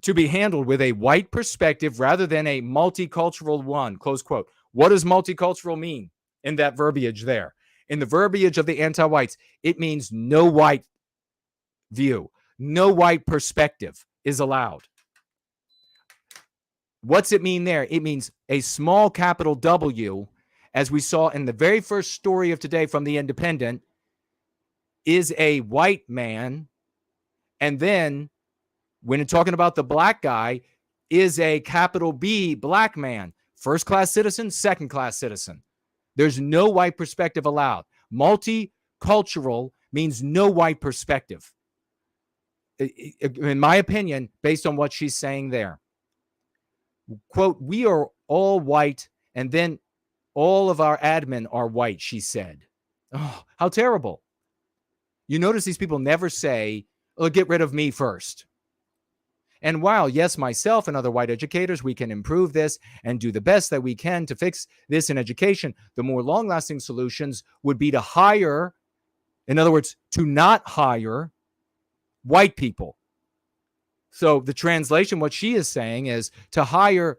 to be handled with a white perspective rather than a multicultural one, close quote. What does multicultural mean in that verbiage there? In the verbiage of the anti-whites, it means no white view, no white perspective is allowed. What's it mean there? It means a small capital W, as we saw in the very first story of today from The Independent, is a white man, and then when it's talking about the black guy, is a capital B black man. First-class citizen, second-class citizen. There's no white perspective allowed. Multicultural means no white perspective. In my opinion, based on what she's saying there. Quote, we are all white, and then all of our admin are white, she said. Oh, how terrible. You notice these people never say, oh, get rid of me first. And while, yes, myself and other white educators, we can improve this and do the best that we can to fix this in education, the more long-lasting solutions would be to hire, in other words, to not hire white people. So the translation, what she is saying is to hire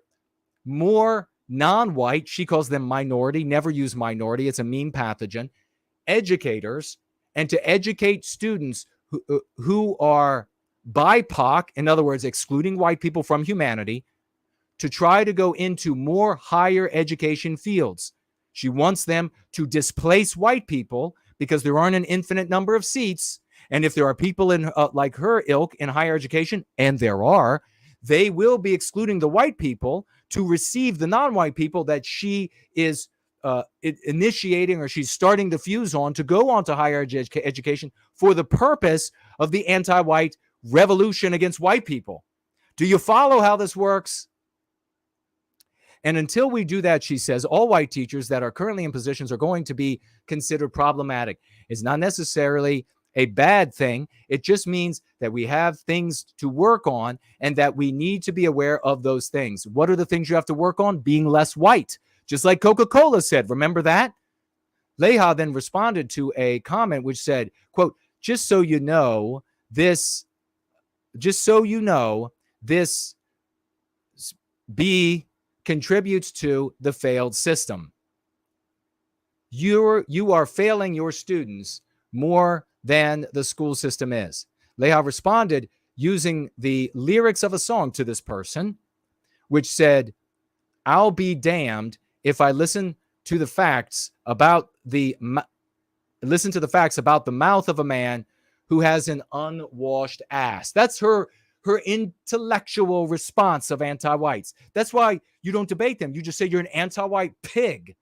more non-white, she calls them minority, never use minority, it's a mean pathogen, educators, and to educate students who are BIPOC, in other words, excluding white people from humanity, to try to go into more higher education fields. She wants them to displace white people because there aren't an infinite number of seats. And if there are people in like her ilk in higher education, and there are, they will be excluding the white people to receive the non-white people that she is initiating, or she's starting to fuse on to go on to higher education for the purpose of the anti-white revolution against white people. Do you follow how this works? And until we do that, she says, all white teachers that are currently in positions are going to be considered problematic. It's not necessarily a bad thing. It just means that we have things to work on and that we need to be aware of those things. What are the things you have to work on? Being less white, just like Coca-Cola said. Remember that? Leha then responded to a comment which said, quote, just so you know, this B contributes to the failed system. You are failing your students more than the school system is. Leha responded using the lyrics of a song to this person, which said, I'll be damned if I listen to the facts about the mouth of a man who has an unwashed ass. That's her intellectual response of anti-whites. That's why you don't debate them. You just say you're an anti-white pig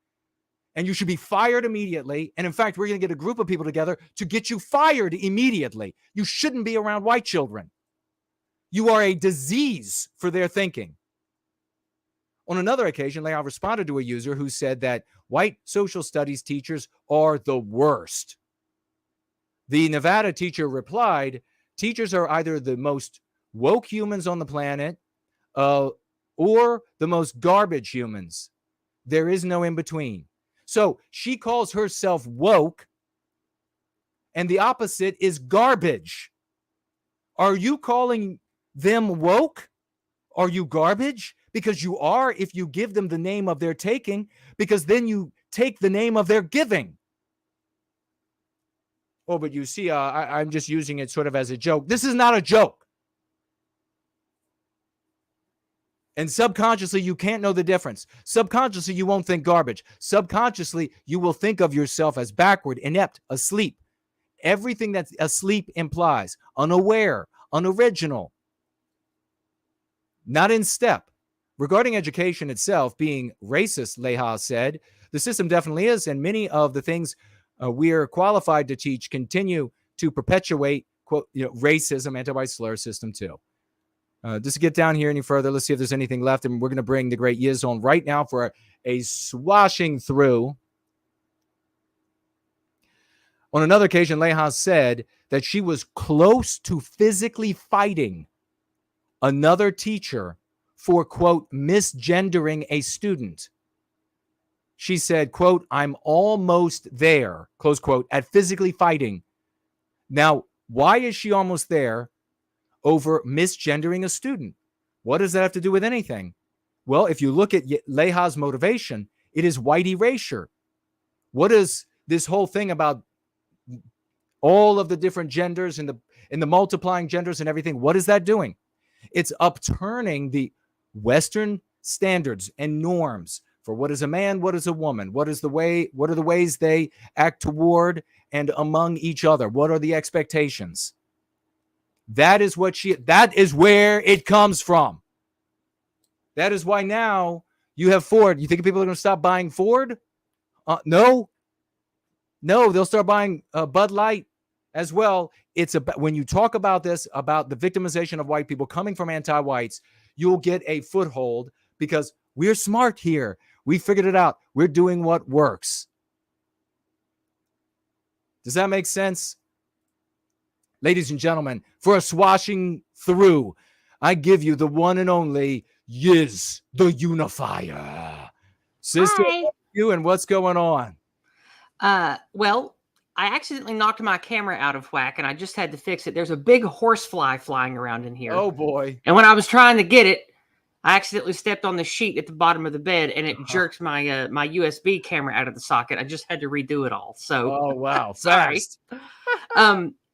and you should be fired immediately. And in fact, we're going to get a group of people together to get you fired immediately. You shouldn't be around white children. You are a disease for their thinking. On another occasion, Leon responded to a user who said that white social studies teachers are the worst. The Nevada teacher replied, teachers are either the most woke humans on the planet or the most garbage humans. There is no in between. So she calls herself woke, and the opposite is garbage. Are you calling them woke? Are you garbage? Because you are if you give them the name of their taking, because then you take the name of their giving. Oh, but you see, I'm just using it sort of as a joke. This is not a joke. And subconsciously, you can't know the difference. Subconsciously, you won't think garbage. Subconsciously, you will think of yourself as backward, inept, asleep. Everything that asleep implies. Unaware, unoriginal, not in step. Regarding education itself being racist, Leha said, the system definitely is, and many of the things we are qualified to teach continue to perpetuate, quote, racism, anti-white slur system too. Just to get down here any further, let's see if there's anything left, and we're going to bring the great Yiz on right now for a swashing through. On another occasion, Leha said that she was close to physically fighting another teacher for, quote, misgendering a student. She said, quote, I'm almost there, close quote, at physically fighting. Now, why is she almost there over misgendering a student? What does that have to do with anything? Well, if you look at Leha's motivation, it is white erasure. What is this whole thing about all of the different genders and the multiplying genders and everything? What is that doing? It's upturning the Western standards and norms for what is a man, what is a woman, what are the ways they act toward and among each other, what are the expectations. That is where it comes from. That is why now you have Ford. You think people are going to stop buying Ford? No, they'll start buying Bud Light as well. It's about, when you talk about this, about the victimization of white people coming from anti-whites, you'll get a foothold because we're smart here. We figured it out. We're doing what works. Does that make sense? Ladies and gentlemen, for a swashing through, I give you the one and only Yiz, the unifier. Sister, Hi. you and what's going on? Well, I accidentally knocked my camera out of whack, and I just had to fix it. There's a big horsefly flying around in here. Oh, boy. And when I was trying to get it, I accidentally stepped on the sheet at the bottom of the bed, and it jerked my my USB camera out of the socket. I just had to redo it all. So, oh, wow. sorry. Fast.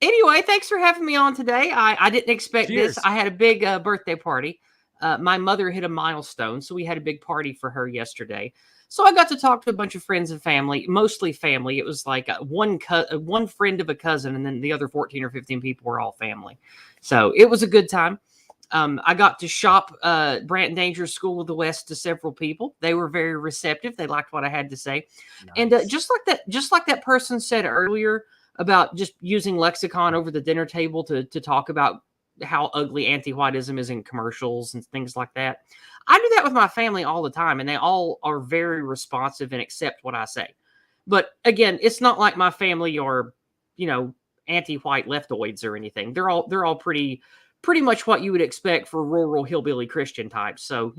Anyway, thanks for having me on today. I didn't expect Cheers. this. I had a big birthday party. My mother hit a milestone, so we had a big party for her yesterday. So I got to talk to a bunch of friends and family, mostly family. It was like one friend of a cousin, and then the other 14 or 15 people were all family. So it was a good time. I got to shop Brant Danger's School of the West to several people. They were very receptive. They liked what I had to say. Nice. And just like that person said earlier about just using lexicon over the dinner table to talk about how ugly anti-whiteism is in commercials and things like that. I do that with my family all the time, and they all are very responsive and accept what I say. But again, it's not like my family are, anti-white leftoids or anything. They're all pretty much what you would expect for rural hillbilly Christian types. So,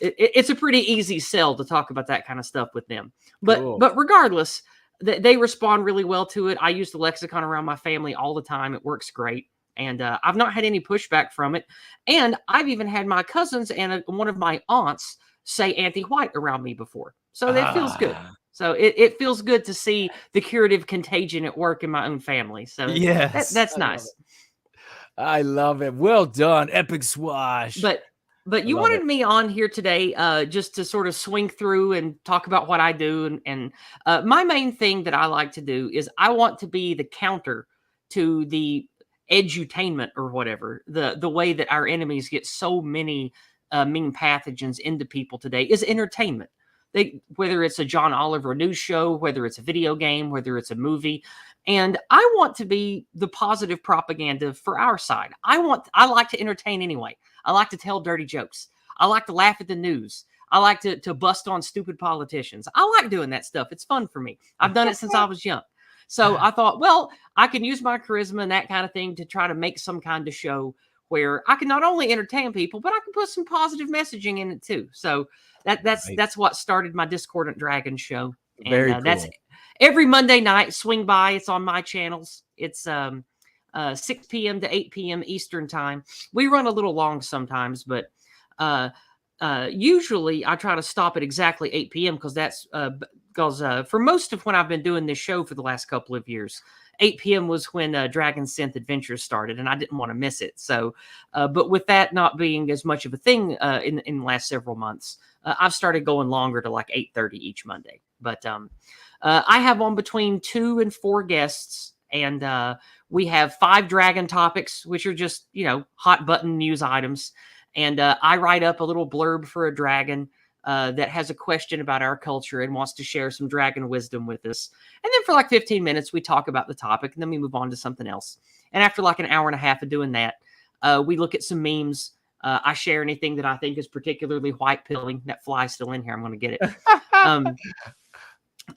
it's a pretty easy sell to talk about that kind of stuff with them. But Cool. But regardless, they respond really well to it. I use the lexicon around my family all the time. It works great. And I've not had any pushback from it. And I've even had my cousins and one of my aunts say anti-white around me before. So that feels good. So it feels good to see the curative contagion at work in my own family. So yes, that's nice. I love it. Well done. Epic swash. But you wanted me on here today just to sort of swing through and talk about what I do. And my main thing that I like to do is I want to be the counter to the edutainment or whatever, the way that our enemies get so many mean pathogens into people today is entertainment. Whether it's a John Oliver news show, whether it's a video game, whether it's a movie. And I want to be the positive propaganda for our side. I like to entertain anyway. I like to tell dirty jokes. I like to laugh at the news. I like to bust on stupid politicians. I like doing that stuff. It's fun for me. I've done it since I was young. So I thought, well, I can use my charisma and that kind of thing to try to make some kind of show where I can not only entertain people, but I can put some positive messaging in it too. So that's what started my Discordant Dragon show. And Very cool. That's every Monday night. Swing by. It's on my channels. It's 6 p.m. to 8 p.m. Eastern time. We run a little long sometimes, but Usually I try to stop at exactly 8 p.m. because that's because for most of when I've been doing this show for the last couple of years, 8 p.m. was when Dragon Synth Adventures started, and I didn't want to miss it. So, but with that not being as much of a thing in the last several months, I've started going longer to like 8:30 each Monday. But I have on between 2 and 4 guests, and we have 5 Dragon topics, which are just, hot button news items. And I write up a little blurb for a dragon that has a question about our culture and wants to share some dragon wisdom with us. And then for like 15 minutes, we talk about the topic, and then we move on to something else. And after like an hour and a half of doing that, we look at some memes. I share anything that I think is particularly white pilling. That fly's still in here. I'm going to get it.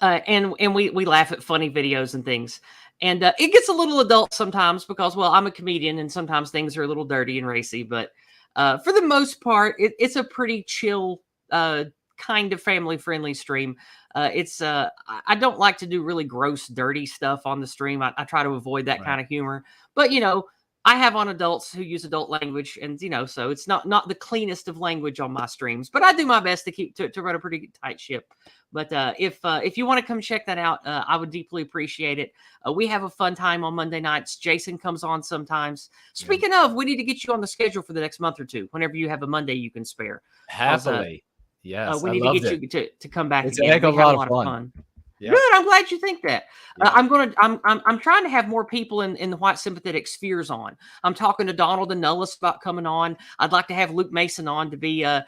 And we laugh at funny videos and things. And it gets a little adult sometimes because, well, I'm a comedian and sometimes things are a little dirty and racy. But for the most part, it's a pretty chill, kind of family-friendly stream. I don't like to do really gross, dirty stuff on the stream. I try to avoid that kind of humor. But, I have on adults who use adult language, and so it's not the cleanest of language on my streams, but I do my best to keep to run a pretty tight ship. But if you want to come check that out, I would deeply appreciate it. We have a fun time on Monday nights. Jason comes on sometimes. Speaking of, we need to get you on the schedule for the next month or two. Whenever you have a Monday you can spare. Happily, yes. We need to get you to come back. It's again. a lot of fun. Yeah. Good. I'm glad you think that. Yeah. I'm trying to have more people in the white sympathetic spheres on. I'm talking to Donald and Nullis about coming on. I'd like to have Luke Mason on to be a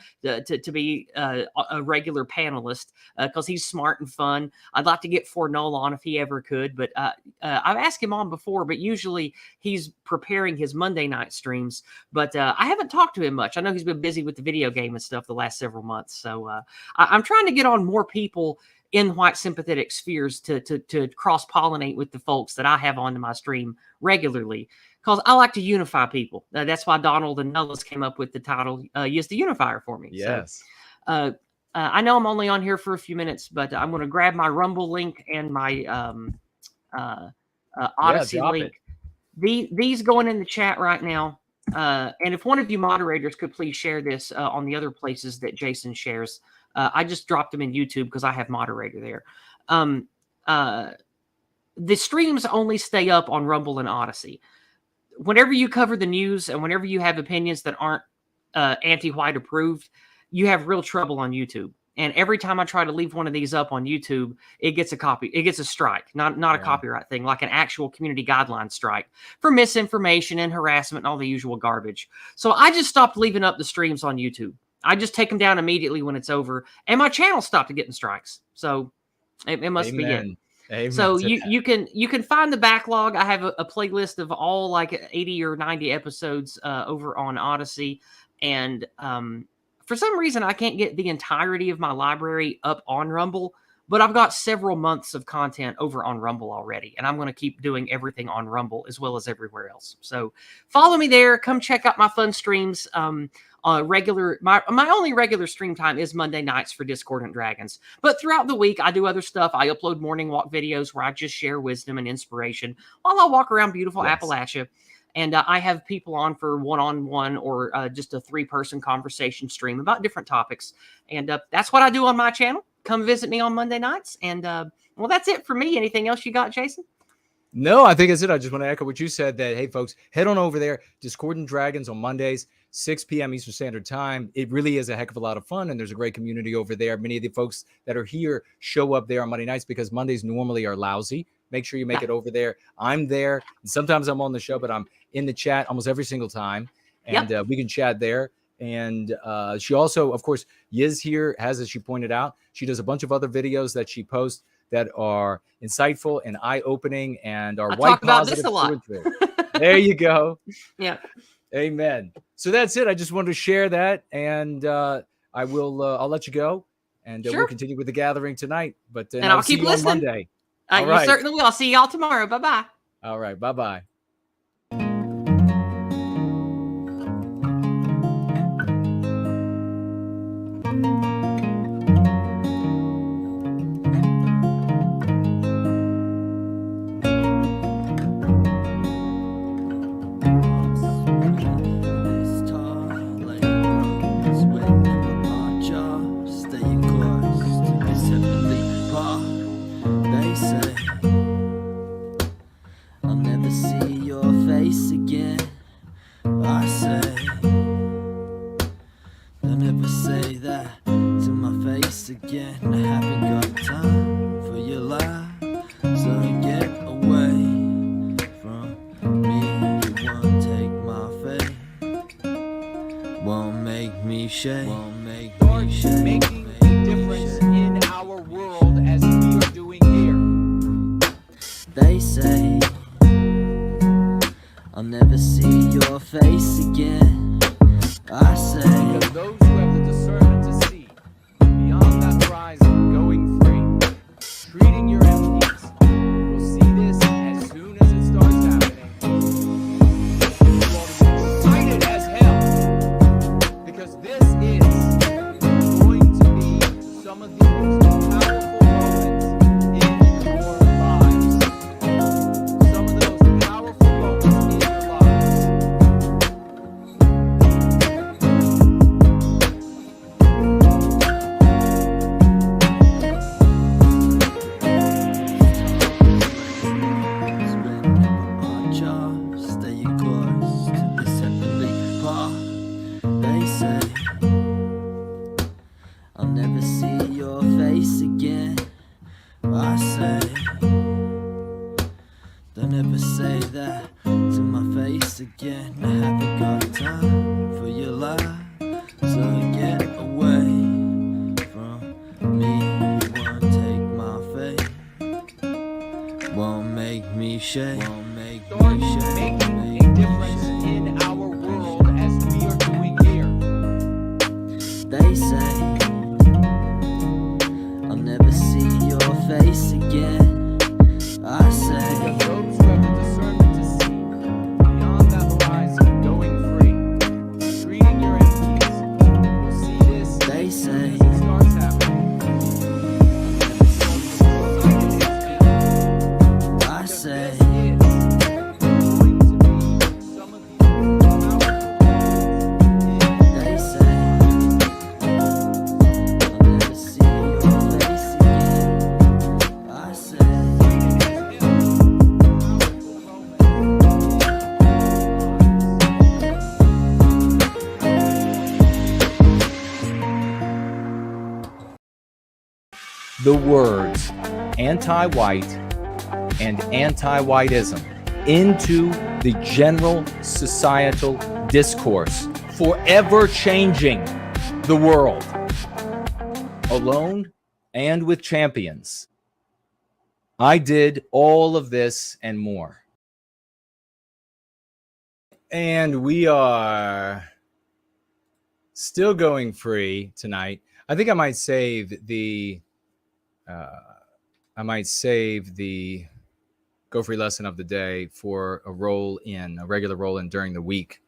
regular panelist because he's smart and fun. I'd like to get Fornol on if he ever could, but I've asked him on before, but usually he's preparing his Monday night streams. But I haven't talked to him much. I know he's been busy with the video game and stuff the last several months. So I'm trying to get on more people in white sympathetic spheres to cross-pollinate with the folks that I have onto my stream regularly, because I like to unify people. That's why Donald and Nullis came up with the title, Use the Unifier for me. Yes. So, I know I'm only on here for a few minutes, but I'm going to grab my Rumble link and my Odyssey link. These going in the chat right now. And if one of you moderators could please share this on the other places that Jason shares. I just dropped them in YouTube because I have moderator there. The streams only stay up on Rumble and Odyssey. Whenever you cover the news and whenever you have opinions that aren't anti-white approved, you have real trouble on YouTube. And every time I try to leave one of these up on YouTube, it gets a strike, not a copyright thing, like an actual community guideline strike for misinformation and harassment and all the usual garbage. So I just stopped leaving up the streams on YouTube. I just take them down immediately when it's over, and my channel stopped getting strikes. So it must be it. Amen. So you can find the backlog. I have a playlist of all like 80 or 90 episodes over on Odyssey, and for some reason I can't get the entirety of my library up on Rumble, but I've got several months of content over on Rumble already, and I'm going to keep doing everything on Rumble as well as everywhere else. So follow me there. Come check out my fun streams. My only regular stream time is Monday nights for Discordant Dragons. But throughout the week, I do other stuff. I upload morning walk videos where I just share wisdom and inspiration while I walk around beautiful Appalachia. And I have people on for one-on-one or just a 3-person conversation stream about different topics. And that's what I do on my channel. Come visit me on Monday nights. And, well, that's it for me. Anything else you got, Jason? No, I think that's it. I just want to echo what you said, that, hey, folks, head on over there. Discordant Dragons on Mondays, 6 p.m. Eastern Standard Time. It really is a heck of a lot of fun, and there's a great community over there. Many of the folks that are here show up there on Monday nights because Mondays normally are lousy. Make sure you make it over there. I'm there. And sometimes I'm on the show, but I'm in the chat almost every single time. And we can chat there. And she also, of course, Yiz here has, as she pointed out, she does a bunch of other videos that she posts that are insightful and eye-opening and are white positive. I talk about this a lot. There you go. Yeah. Amen. So that's it. I just wanted to share that, and I'll let you go, and we'll continue with the gathering tonight. But and I'll keep listening. On Monday. You certainly will. I'll see y'all tomorrow. Bye-bye. All right. Bye-bye. say I'll never see your face again. I say don't ever say that to my face again. I haven't got time for your lie, so get away from me. You won't take my fate, won't make me shake, won't make me shake. Making a difference in our world as we are doing here. They say I'll never see your face again. I say Because those who have the discernment to see beyond that horizon, going free, treating your MPs, will see this as soon as it starts happening. You will be excited as hell, because this is going to be some of the most powerful moments in your lives. Some of the most powerful moments in your lives. spend my job, staying close to this heavenly path. They say I'll never see your face again. I say don't ever say that to my face again. I haven't got time for your lie, so get away from me. You won't take my fate, won't make me shake, won't make Start me shake, making make a me difference shake. in our world as we are doing here. They say I'll never see your face again. I say Those who have the discernment to see beyond that horizon, going free, treating your MPs, will see this They say as it starts happening. I say This is going to be some of the most powerful moments in they say I'll never see your face again. I say the words anti-white and anti-whiteism into the general societal discourse, forever changing the world, alone and with champions. I did all of this and more. And we are still going free tonight. I think I might save the Go Free lesson of the day for a regular roll in during the week,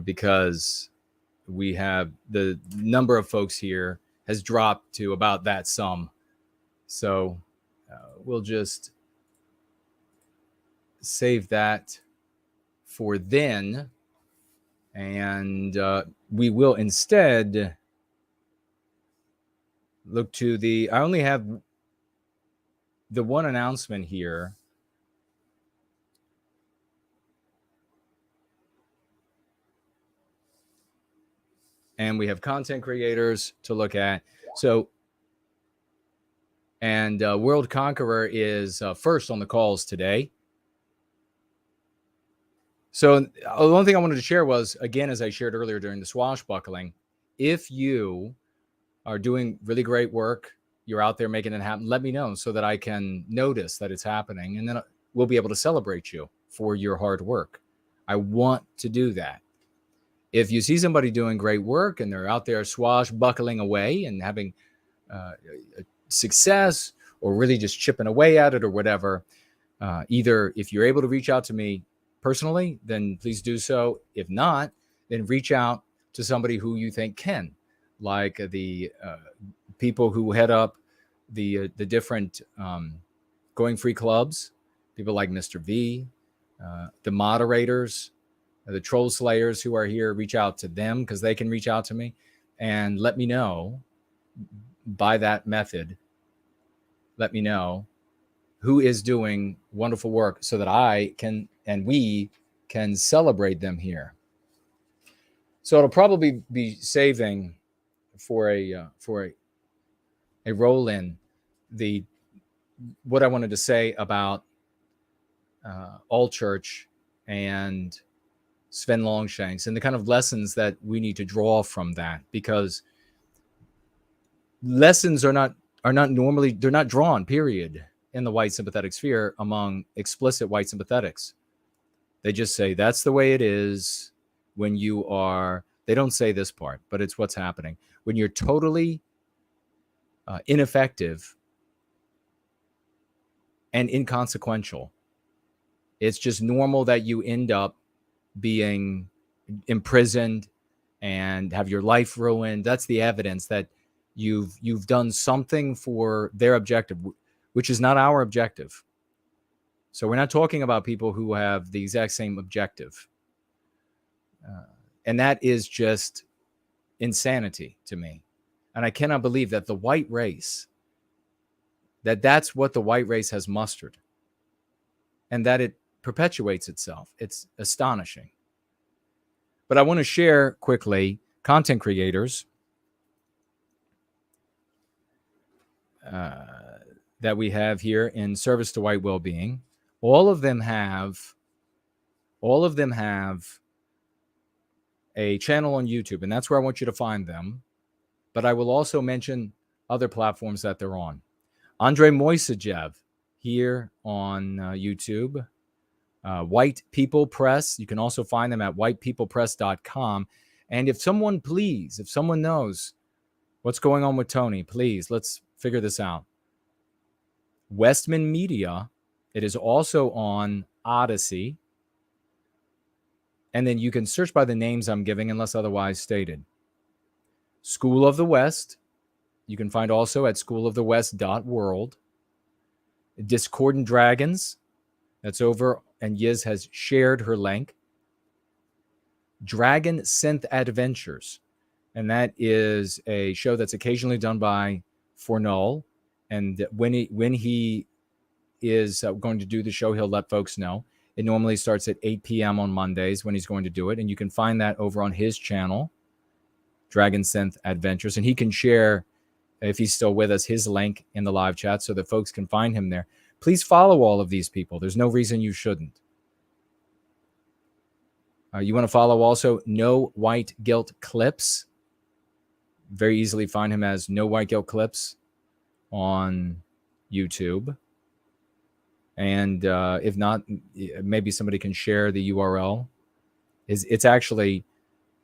because we have the number of folks here has dropped to about that sum. So we'll just save that for then, and we will instead look to I only have the one announcement here. And we have content creators to look at. So, and World Conqueror is first on the calls today. So the one thing I wanted to share was, again, as I shared earlier during the swashbuckling, if you are doing really great work, you're out there making it happen, let me know so that I can notice that it's happening, and then we'll be able to celebrate you for your hard work. I want to do that. If you see somebody doing great work and they're out there swashbuckling away and having success, or really just chipping away at it or whatever, either if you're able to reach out to me personally, then please do so. If not, then reach out to somebody who you think can, like the people who head up the different going free clubs, people like Mr. V, the moderators, the troll slayers who are here. Reach out to them because they can reach out to me and let me know by that method. Let me know who is doing wonderful work so that I can and we can celebrate them here. So it'll probably be saving for a roll in the what I wanted to say about All Church and Sven Longshanks and the kind of lessons that we need to draw from that, because lessons are not normally, they're not drawn, period, in the white sympathetic sphere among explicit white sympathetics. They just say that's the way it is when you are, they don't say this part, but it's what's happening. When you're totally ineffective and inconsequential, it's just normal that you end up being imprisoned and have your life ruined. That's the evidence that you've done something for their objective, which is not our objective. So we're not talking about people who have the exact same objective. And that is just insanity to me. And I cannot believe that the white race, that's what the white race has mustered, and that it perpetuates itself. It's astonishing. But I want to share quickly content creators that we have here in service to white well-being. All of them have a channel on YouTube, and that's where I want you to find them. But I will also mention other platforms that they're on. Andrei Moisejev here on YouTube. White People Press. You can also find them at whitepeoplepress.com. And if someone knows what's going on with Tony, please, let's figure this out. Westman Media. It is also on Odyssey. And then you can search by the names I'm giving unless otherwise stated. School of the West. You can find also at schoolofthewest.world. Discordant Dragons. That's over, and Yiz has shared her link. Dragon Synth Adventures. And that is a show that's occasionally done by Fornull. And when he is going to do the show, he'll let folks know. It normally starts at 8 p.m. on Mondays when he's going to do it. And you can find that over on his channel, Dragon Synth Adventures. And he can share, if he's still with us, his link in the live chat so that folks can find him there. Please follow all of these people. There's no reason you shouldn't. You want to follow also No White Guilt Clips. Very easily find him as No White Guilt Clips on YouTube. And if not, maybe somebody can share the URL. It's actually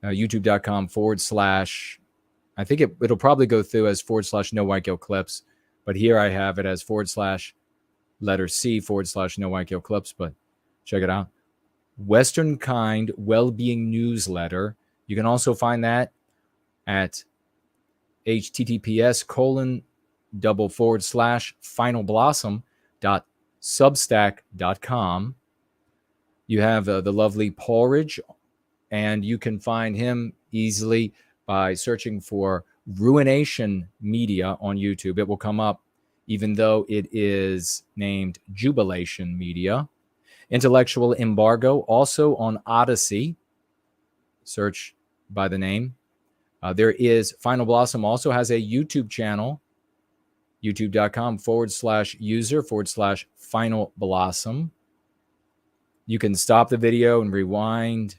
youtube.com/ I think it'll probably go through as / No White Guilt Clips. But here I have it as / C / No White Guilt Clips. But check it out. Western Kind Wellbeing Newsletter. You can also find that at https://finalblossom.substack.com. You have the lovely Porridge, and you can find him easily by searching for Ruination Media on YouTube. It will come up, even though it is named Jubilation Media. Intellectual Embargo, also on Odyssey. Search by the name. There is Final Blossom, also has a YouTube channel, youtube.com/user/ Final Blossom. You can stop the video and rewind,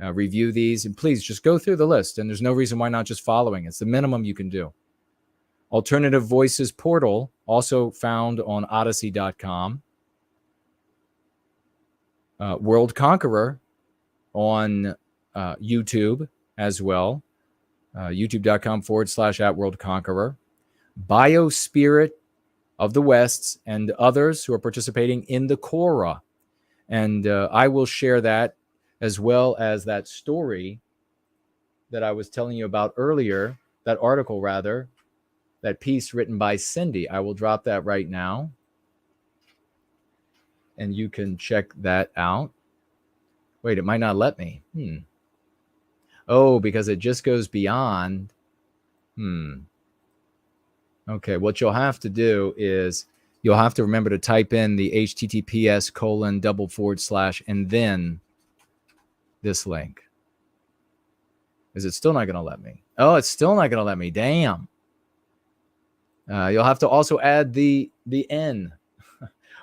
review these, and please just go through the list. And there's no reason why not just following. It's the minimum you can do. Alternative Voices Portal, also found on odyssey.com. World Conqueror on YouTube as well. youtube.com / @WorldConqueror. Biospirit of the Wests and others who are participating in the Quora. And I will share that, as well as that story that I was telling you about earlier, that article rather, that piece written by Cindy. I will drop that right now. And you can check that out. Wait, it might not let me. Oh, because it just goes beyond. Okay, what you'll have to do is you'll have to remember to type in the https:// and then this link. Is it still not going to let me? Oh, it's still not going to let me. Damn. You'll have to also add the N.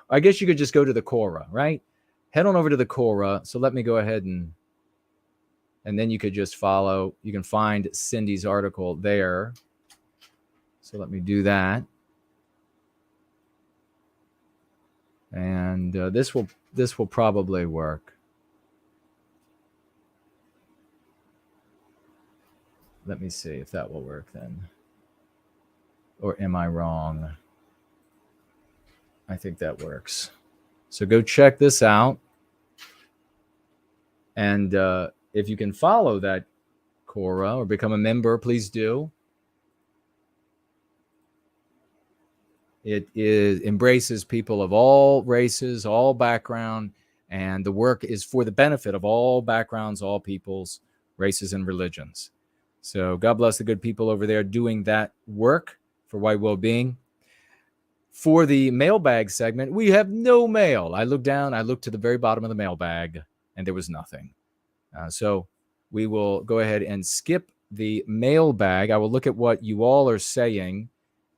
I guess you could just go to the Quora, right? Head on over to the Quora. So let me go ahead and then you could just follow. You can find Cindy's article there. So let me do that. And this will probably work. Let me see if that will work then. Or am I wrong? I think that works. So go check this out. And if you can follow that Quora or become a member, please do. It embraces people of all races, all background, and the work is for the benefit of all backgrounds, all peoples, races, and religions. So God bless the good people over there doing that work for white well-being. For the mailbag segment, we have no mail. I looked down, I looked to the very bottom of the mailbag, and there was nothing. So we will go ahead and skip the mailbag. I will look at what you all are saying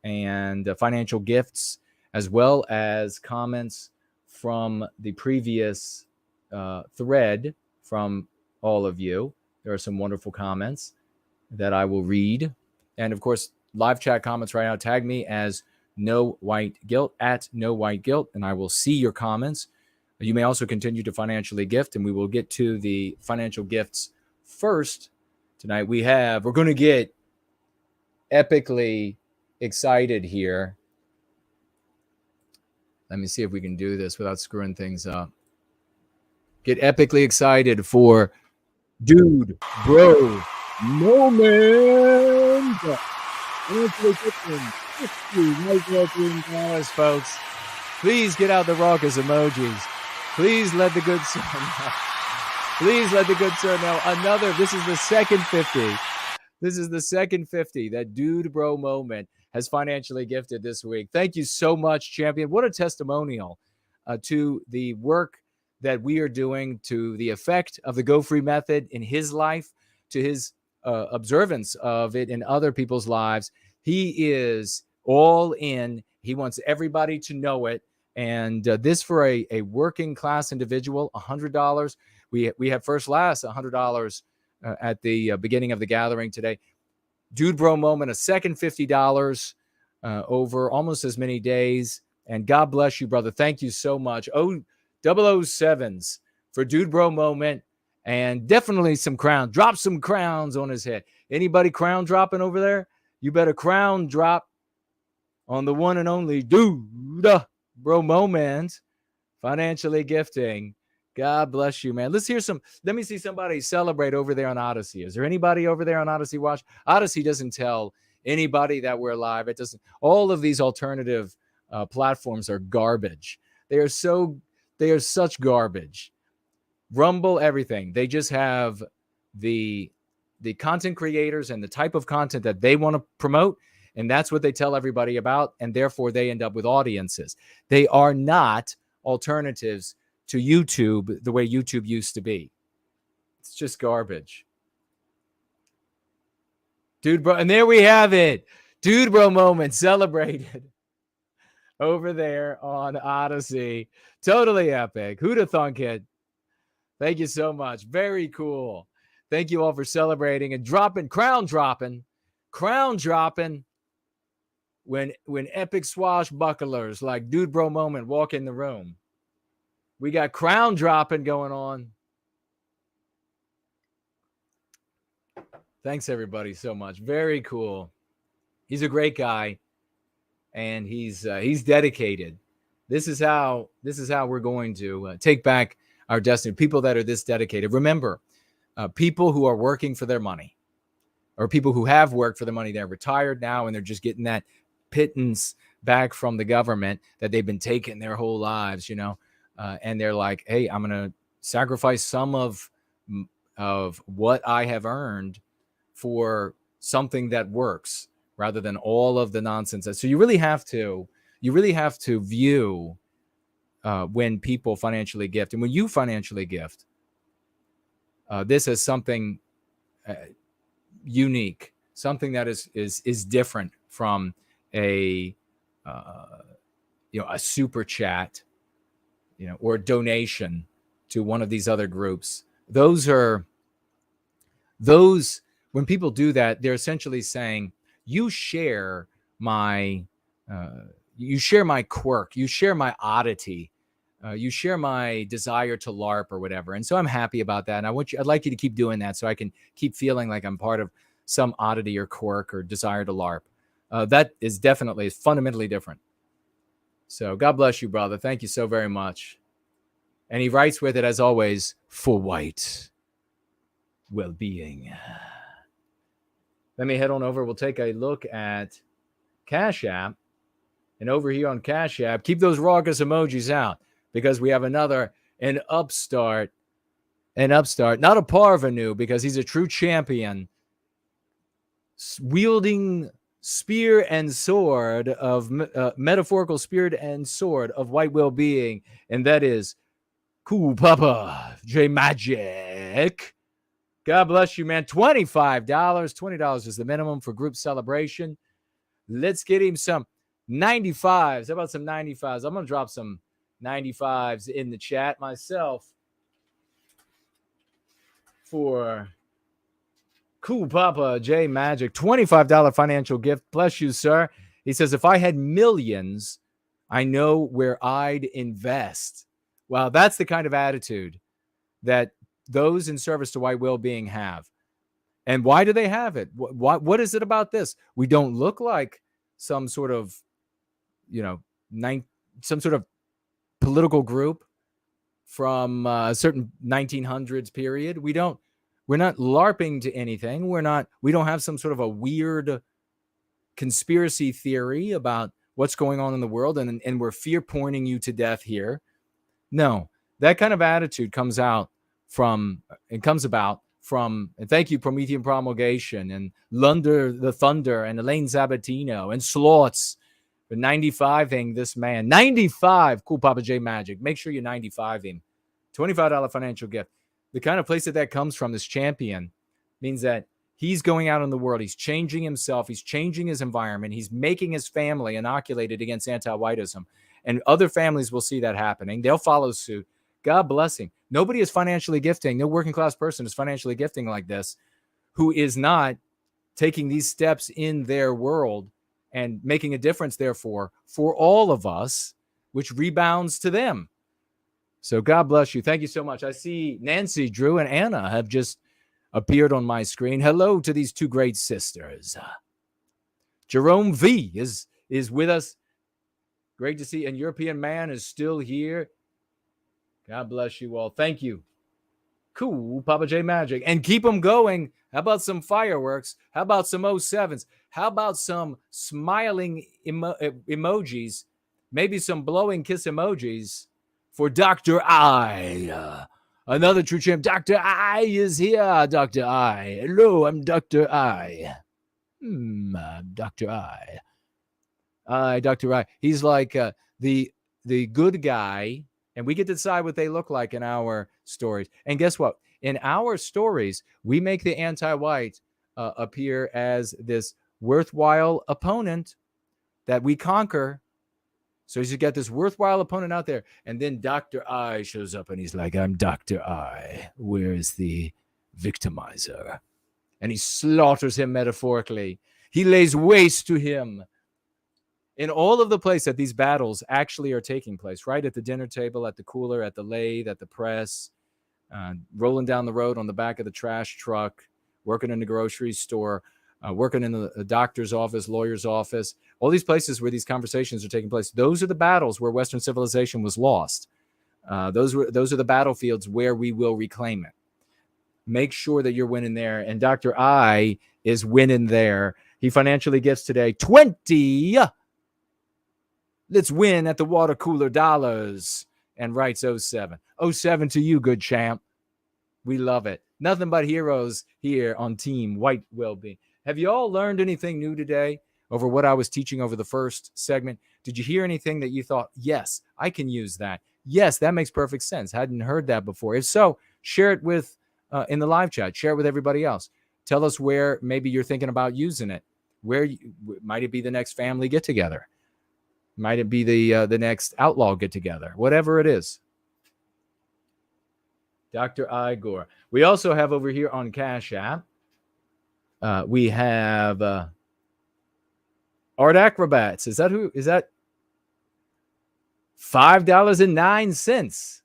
and financial gifts, as well as comments from the previous thread from all of you. There are some wonderful comments that I will read. And of course, live chat comments right now. Tag me as No White Guilt, at No White Guilt, and I will see your comments. You may also continue to financially gift, and we will get to the financial gifts first. Tonight we're going to get epically excited here. Let me see if we can do this without screwing things up. Get epically excited for Dude Bro Moment. Folks, please get out the raucous emojis. Please let the good sir know. Please let the good sir know. This is the second 50. This is the second 50 that Dude Bro Moment has financially gifted this week. Thank you so much, champion. What a testimonial to the work that we are doing, to the effect of the Go Free method in his life, to his observance of it in other people's lives. He is all in. He wants everybody to know it. And this for a working class individual, $100. We have first last $100 at the beginning of the gathering today. Dude Bro Moment, a second $50 over almost as many days. And God bless you, brother. Thank you so much. 007s for Dude Bro Moment. And definitely some crown. Drop some crowns on his head. Anybody crown dropping over there? You better crown drop on the one and only Dude Bro Moment. Financially gifting. God bless you, man. Let me see somebody celebrate over there on Odyssey. Is there anybody over there on Odyssey Watch? Odyssey doesn't tell anybody that we're live. It doesn't. All of these alternative platforms are garbage. They are such garbage. Rumble, everything. They just have the content creators and the type of content that they want to promote, and that's what they tell everybody about, and therefore they end up with audiences. They are not alternatives to YouTube the way YouTube used to be. It's just garbage. Dude Bro, and there we have it. Dude Bro Moment celebrated over there on Odyssey. Totally epic. Who'da thunk it? Thank you so much. Very cool. Thank you all for celebrating and crown dropping when epic swashbucklers like Dude Bro Moment walk in the room. We got crown dropping going on. Thanks everybody so much. Very cool. He's a great guy, and he's dedicated. This is how we're going to take back our destiny. People that are this dedicated. Remember, people who are working for their money, or people who have worked for their money, they're retired now and they're just getting that pittance back from the government that they've been taking their whole lives, and they're like, hey, I'm going to sacrifice some of what I have earned for something that works rather than all of the nonsense. So you really have to you really have to view when people financially gift, and when you financially gift, this is something unique, something that is different from a a super chat, or a donation to one of these other groups. Those when people do that, they're essentially saying, you share my quirk, you share my oddity, you share my desire to LARP or whatever. And so I'm happy about that. And I'd like you to keep doing that so I can keep feeling like I'm part of some oddity or quirk or desire to LARP. That is definitely fundamentally different. So God bless you, brother. Thank you so very much. And he writes with it, as always, for white well-being. Let me head on over. We'll take a look at Cash App. And over here on Cash App, keep those raucous emojis out, because we have an upstart, not a parvenu, because he's a true champion, wielding spear and sword of metaphorical spear and sword of white well-being, and that is Cool Papa J Magic. God bless you, man. $25. $20 is the minimum for group celebration. Let's get him some 95s. How about some 95s? I'm going to drop some 95s in the chat myself for Cool Papa J Magic. $25 financial gift. Bless you, sir. He says, if I had millions, I know where I'd invest. Wow, that's the kind of attitude that those in service to white well-being have. And why do they have it? What is it about this? We don't look like some sort of, some sort of political group from a certain 1900s period. We're not LARPing to anything. We don't have some sort of a weird conspiracy theory about what's going on in the world, and we're fear pointing you to death here. No, that kind of attitude comes about from, and thank you, Promethean Promulgation, and Lunder the Thunder, and Elaine Sabatino, and Slots, for 95ing this man. 95, Cool Papa J Magic. Make sure you 95 him. $25 financial gift. The kind of place that comes from, this champion, means that he's going out in the world. He's changing himself. He's changing his environment. He's making his family inoculated against anti-whiteism. And other families will see that happening. They'll follow suit. God bless him. Nobody is financially gifting. No working class person is financially gifting like this, who is not taking these steps in their world and making a difference, therefore, for all of us, which rebounds to them. So God bless you. Thank you so much. I see Nancy, Drew, and Anna have just appeared on my screen. Hello to these two great sisters. Jerome V is with us. Great to see. And European Man is still here. God bless you all. Thank you. Cool Papa J Magic. And keep them going. How about some fireworks? How about some 07s? How about some smiling emojis? Maybe some blowing kiss emojis for Dr. I. Another true champ. Dr. I is here. Dr. I. Hello, I'm Dr. I. Dr. I. Dr. I. He's like the good guy, and we get to decide what they look like in our stories. And guess what? In our stories, we make the anti-white appear as this worthwhile opponent that we conquer. So you get this worthwhile opponent out there, and then Dr. I shows up, and he's like, I'm Dr. I. Where's the victimizer? And he slaughters him metaphorically. He lays waste to him. In all of the places that these battles actually are taking place, right at the dinner table, at the cooler, at the lathe, at the press, rolling down the road on the back of the trash truck, working in the grocery store, working in the doctor's office, lawyer's office, all these places where these conversations are taking place. Those are the battles where Western civilization was lost. Those are the battlefields where we will reclaim it. Make sure that you're winning there. And Dr. I is winning there. He financially gifts today 20. Let's win at the water cooler dollars. And writes 07. 07 to you, good champ. We love it. Nothing but heroes here on Team White Wellbeing. Have you all learned anything new today over what I was teaching over the first segment? Did you hear anything that you thought, yes, I can use that? Yes, that makes perfect sense. Hadn't heard that before. If so, share it with in the live chat. Share it with everybody else. Tell us where maybe you're thinking about using it. Might it be the next family get together? Might it be the next outlaw get together? Whatever it is. Dr. Igor. We also have over here on Cash App, we have Art Acrobats. Is that who? Is that $5.09?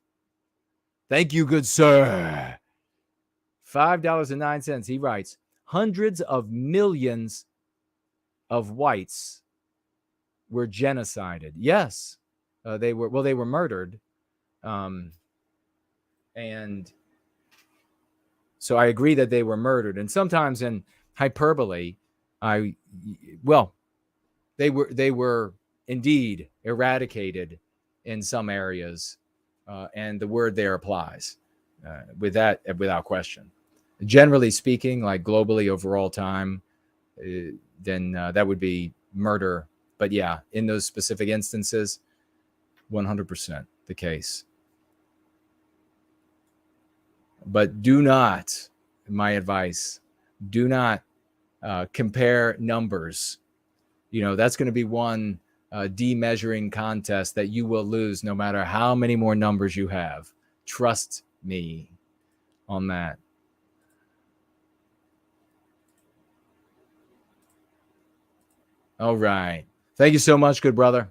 Thank you, good sir. $5.09. He writes, hundreds of millions of whites were genocided. Yes, they were murdered. And so I agree that they were murdered. And sometimes in hyperbole, they were indeed eradicated in some areas. And the word there applies with that, without question. Generally speaking, like globally over all time, then that would be murder. But yeah, in those specific instances, 100% the case. But do not, my advice, do not compare numbers. That's going to be one demeasuring contest that you will lose no matter how many more numbers you have. Trust me on that. All right. Thank you so much, good brother.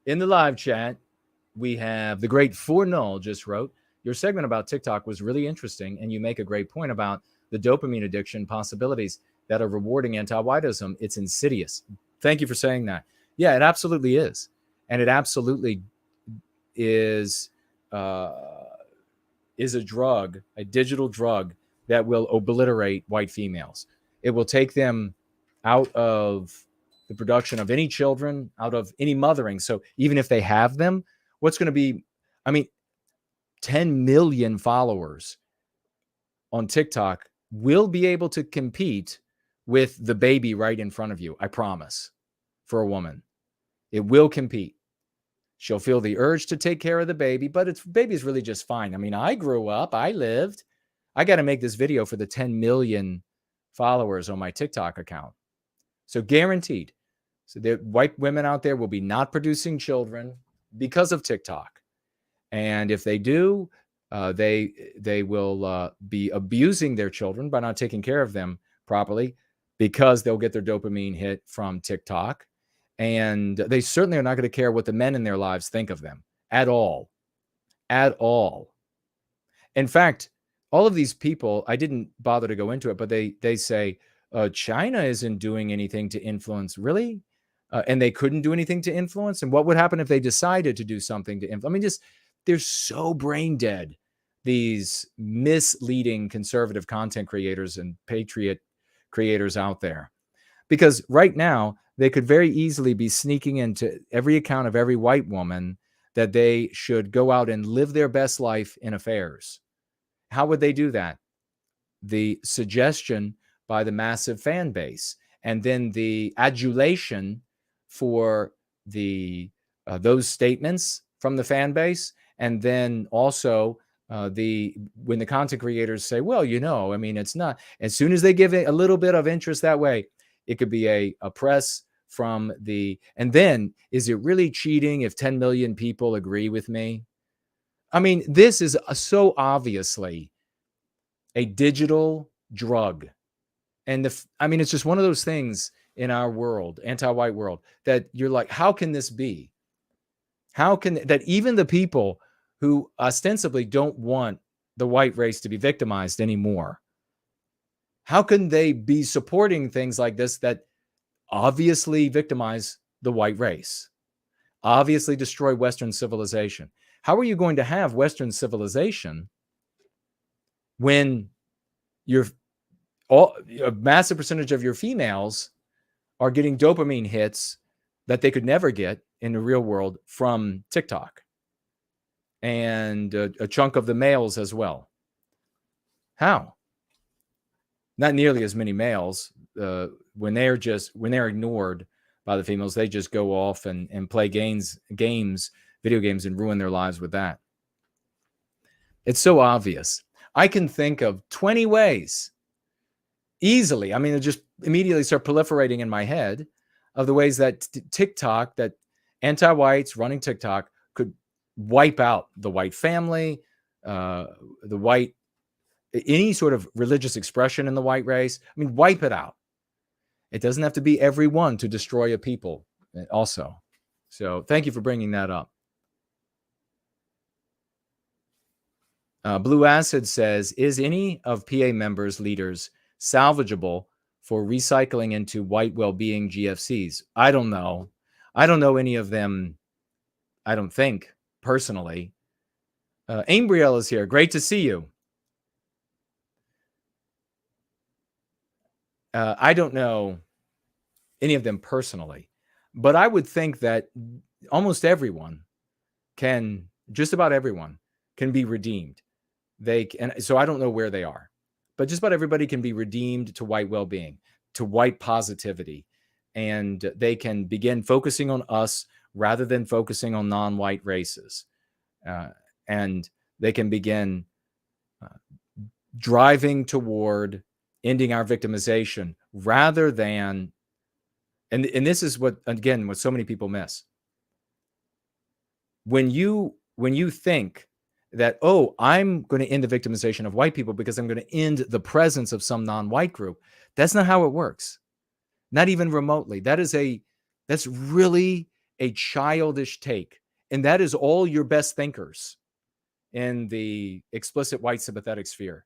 In the live chat, we have the great FourNull just wrote, your segment about TikTok was really interesting, and you make a great point about the dopamine addiction possibilities that are rewarding anti-whiteism. It's insidious. Thank you for saying that. Yeah, it absolutely is. And it absolutely is a drug, a digital drug that will obliterate white females. It will take them out of the production of any children, out of any mothering. So even if they have them, what's going to be, 10 million followers on TikTok will be able to compete with the baby right in front of you. I promise. For a woman, it will compete. She'll feel the urge to take care of the baby, but baby's really just fine. I grew up, I lived. I got to make this video for the 10 million followers on my TikTok account. So guaranteed. So the white women out there will be not producing children because of TikTok. And if they do, they will be abusing their children by not taking care of them properly because they'll get their dopamine hit from TikTok. And they certainly are not going to care what the men in their lives think of them at all. At all. In fact, all of these people, I didn't bother to go into it, but they say, China isn't doing anything to influence. Really? And they couldn't do anything to influence? And what would happen if they decided to do something to influence? They're so brain dead, these misleading conservative content creators and patriot creators out there. Because right now, they could very easily be sneaking into every account of every white woman that they should go out and live their best life in affairs. How would they do that? The suggestion by the massive fan base, and then the adulation for the those statements from the fan base, and then also when the content creators say, well, it's not. As soon as they give it a little bit of interest that way, it could be a press from and then, is it really cheating if 10 million people agree with me? This is so obviously a digital drug. And it's just one of those things in our world, anti-white world, that you're like, how can this be? How can that even the people who ostensibly don't want the white race to be victimized anymore, how can they be supporting things like this that obviously victimize the white race, obviously destroy Western civilization? How are you going to have Western civilization when a massive percentage of your females are getting dopamine hits that they could never get in the real world from TikTok, and a chunk of the males as well? How? Not nearly as many males when they're ignored by the females. They just go off and play video games, and ruin their lives with that. It's so obvious. I can think of 20 ways easily. I mean, it just immediately start proliferating in my head of the ways that TikTok, that anti-whites running TikTok could wipe out the white family, any sort of religious expression in the white race. I mean, wipe it out. It doesn't have to be everyone to destroy a people also. So thank you for bringing that up. Blue Acid says, is any of PA members' leaders salvageable for recycling into white well-being GFCs? I don't know. I don't know any of them, I don't think, personally. Ambriel is here. Great to see you. I don't know any of them personally, but I would think that almost everyone just about everyone can be redeemed. So I don't know where they are, but just about everybody can be redeemed to white well-being, to white positivity, and they can begin focusing on us rather than focusing on non-white races. And they can begin driving toward ending our victimization rather than, and this is what so many people miss. When you think that, oh, I'm going to end the victimization of white people because I'm going to end the presence of some non-white group, that's not how it works. Not even remotely. That's really a childish take. And that is all your best thinkers in the explicit white sympathetic sphere.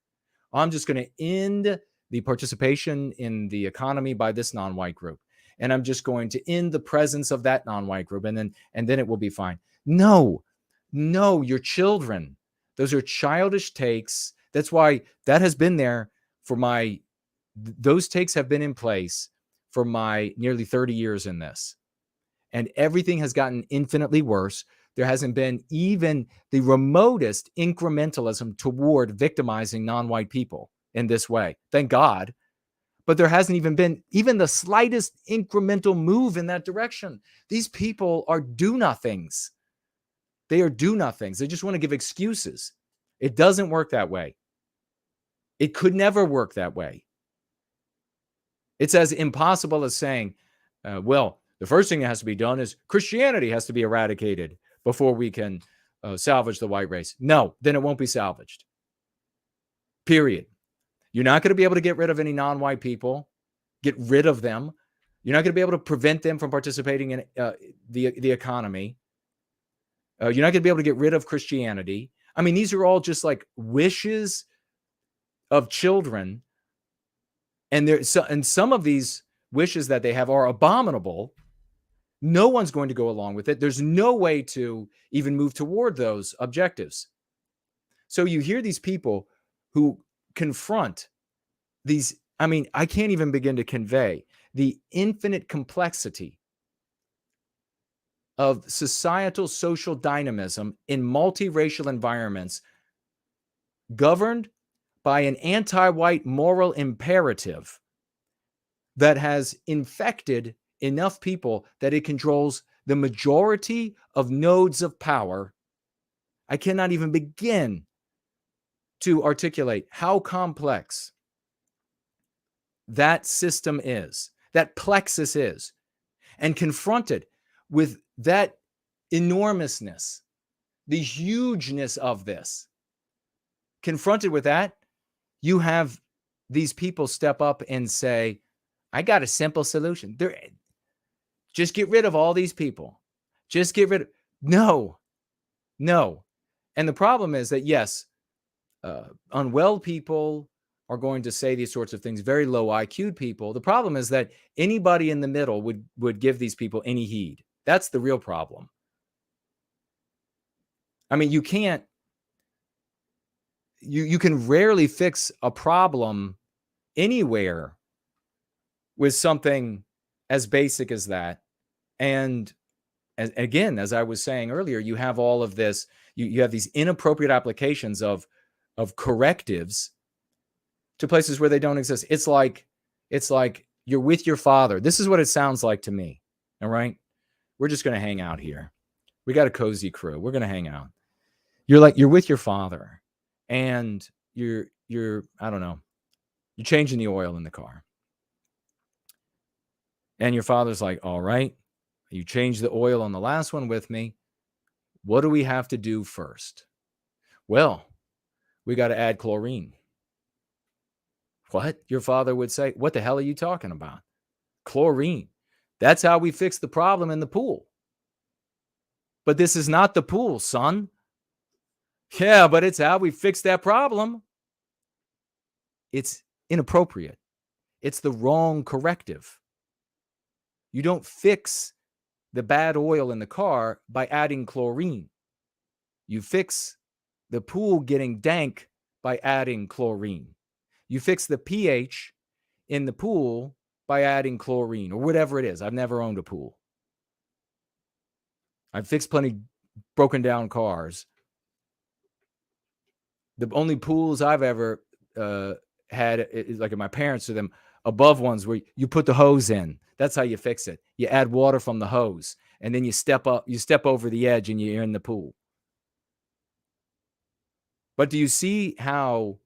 I'm just going to end the participation in the economy by this non-white group. And I'm just going to end the presence of that non-white group. And then it will be fine. No, your children. Those are childish takes. That's why that has been there those takes have been in place for my nearly 30 years in this. And everything has gotten infinitely worse. There hasn't been even the remotest incrementalism toward victimizing non-white people in this way. Thank God. But there hasn't even been even the slightest incremental move in that direction. These people are do-nothings. They are do-nothings. They just want to give excuses. It doesn't work that way. It could never work that way. It's as impossible as saying, well, the first thing that has to be done is Christianity has to be eradicated before we can salvage the white race. No, then it won't be salvaged. Period. You're not going to be able to get rid of any non-white people. Get rid of them. You're not going to be able to prevent them from participating in the economy. You're not going to be able to get rid of Christianity. I mean, these are all just like wishes of children. And some of these wishes that they have are abominable. No one's going to go along with it. There's no way to even move toward those objectives. So you hear these people who confront these. I mean, I can't even begin to convey the infinite complexity of societal social dynamism in multiracial environments governed by an anti-white moral imperative that has infected enough people that it controls the majority of nodes of power. I cannot even begin to articulate how complex that system is, that plexus is, and confronted with that enormousness, the hugeness of this. Confronted with that, you have these people step up and say, I got a simple solution. Just get rid of all these people. Just get rid of... No. And the problem is that, yes, unwell people are going to say these sorts of things, very low IQ people. The problem is that anybody in the middle would give these people any heed. That's the real problem. I mean, you can't... You can rarely fix a problem anywhere with something as basic as that. And again, as I was saying earlier, you have all of this, you have these inappropriate applications of correctives to places where they don't exist. It's like you're with your father. This is what it sounds like to me. All right. We're just going to hang out here. We got a cozy crew. We're going to hang out. You're with your father and you're, I don't know, you're changing the oil in the car. And your father's like, all right, you changed the oil on the last one with me. What do we have to do first? Well, we got to add chlorine. What? Your father would say, what the hell are you talking about? Chlorine. That's how we fix the problem in the pool. But this is not the pool, son. Yeah, but it's how we fix that problem. It's inappropriate. It's the wrong corrective. You don't fix the bad oil in the car by adding chlorine. You fix the pool getting dank by adding chlorine. You fix the pH in the pool by adding chlorine or whatever it is. I've never owned a pool. I've fixed plenty broken down cars. The only pools I've ever had is like at my parents' to them above ones where you put the hose in. That's how you fix it. You add water from the hose and then you step over the edge and you're in the pool. But do you see how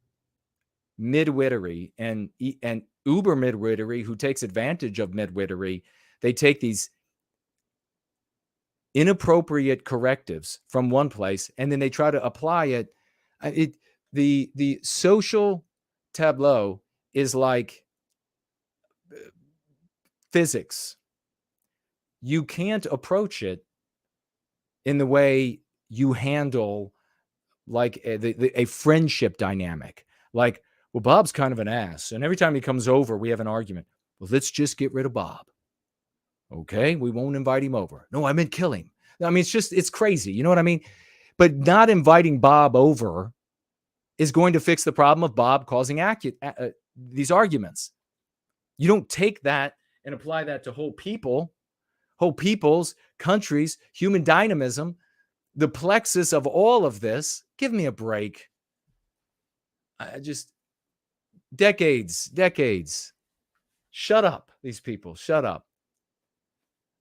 midwittery and uber midwittery who takes advantage of midwittery, they take these inappropriate correctives from one place and then they try to apply it. The social tableau is like physics. You can't approach it in the way you handle like a friendship dynamic. Like, well, Bob's kind of an ass, and every time he comes over, we have an argument. Well, let's just get rid of Bob. Okay, we won't invite him over. No, I meant kill him. I mean, it's crazy. You know what I mean? But not inviting Bob over is going to fix the problem of Bob causing these arguments. You don't take that and apply that to whole peoples, countries, human dynamism, the plexus of all of this. Give me a break. Just decades. Shut up, these people. Shut up.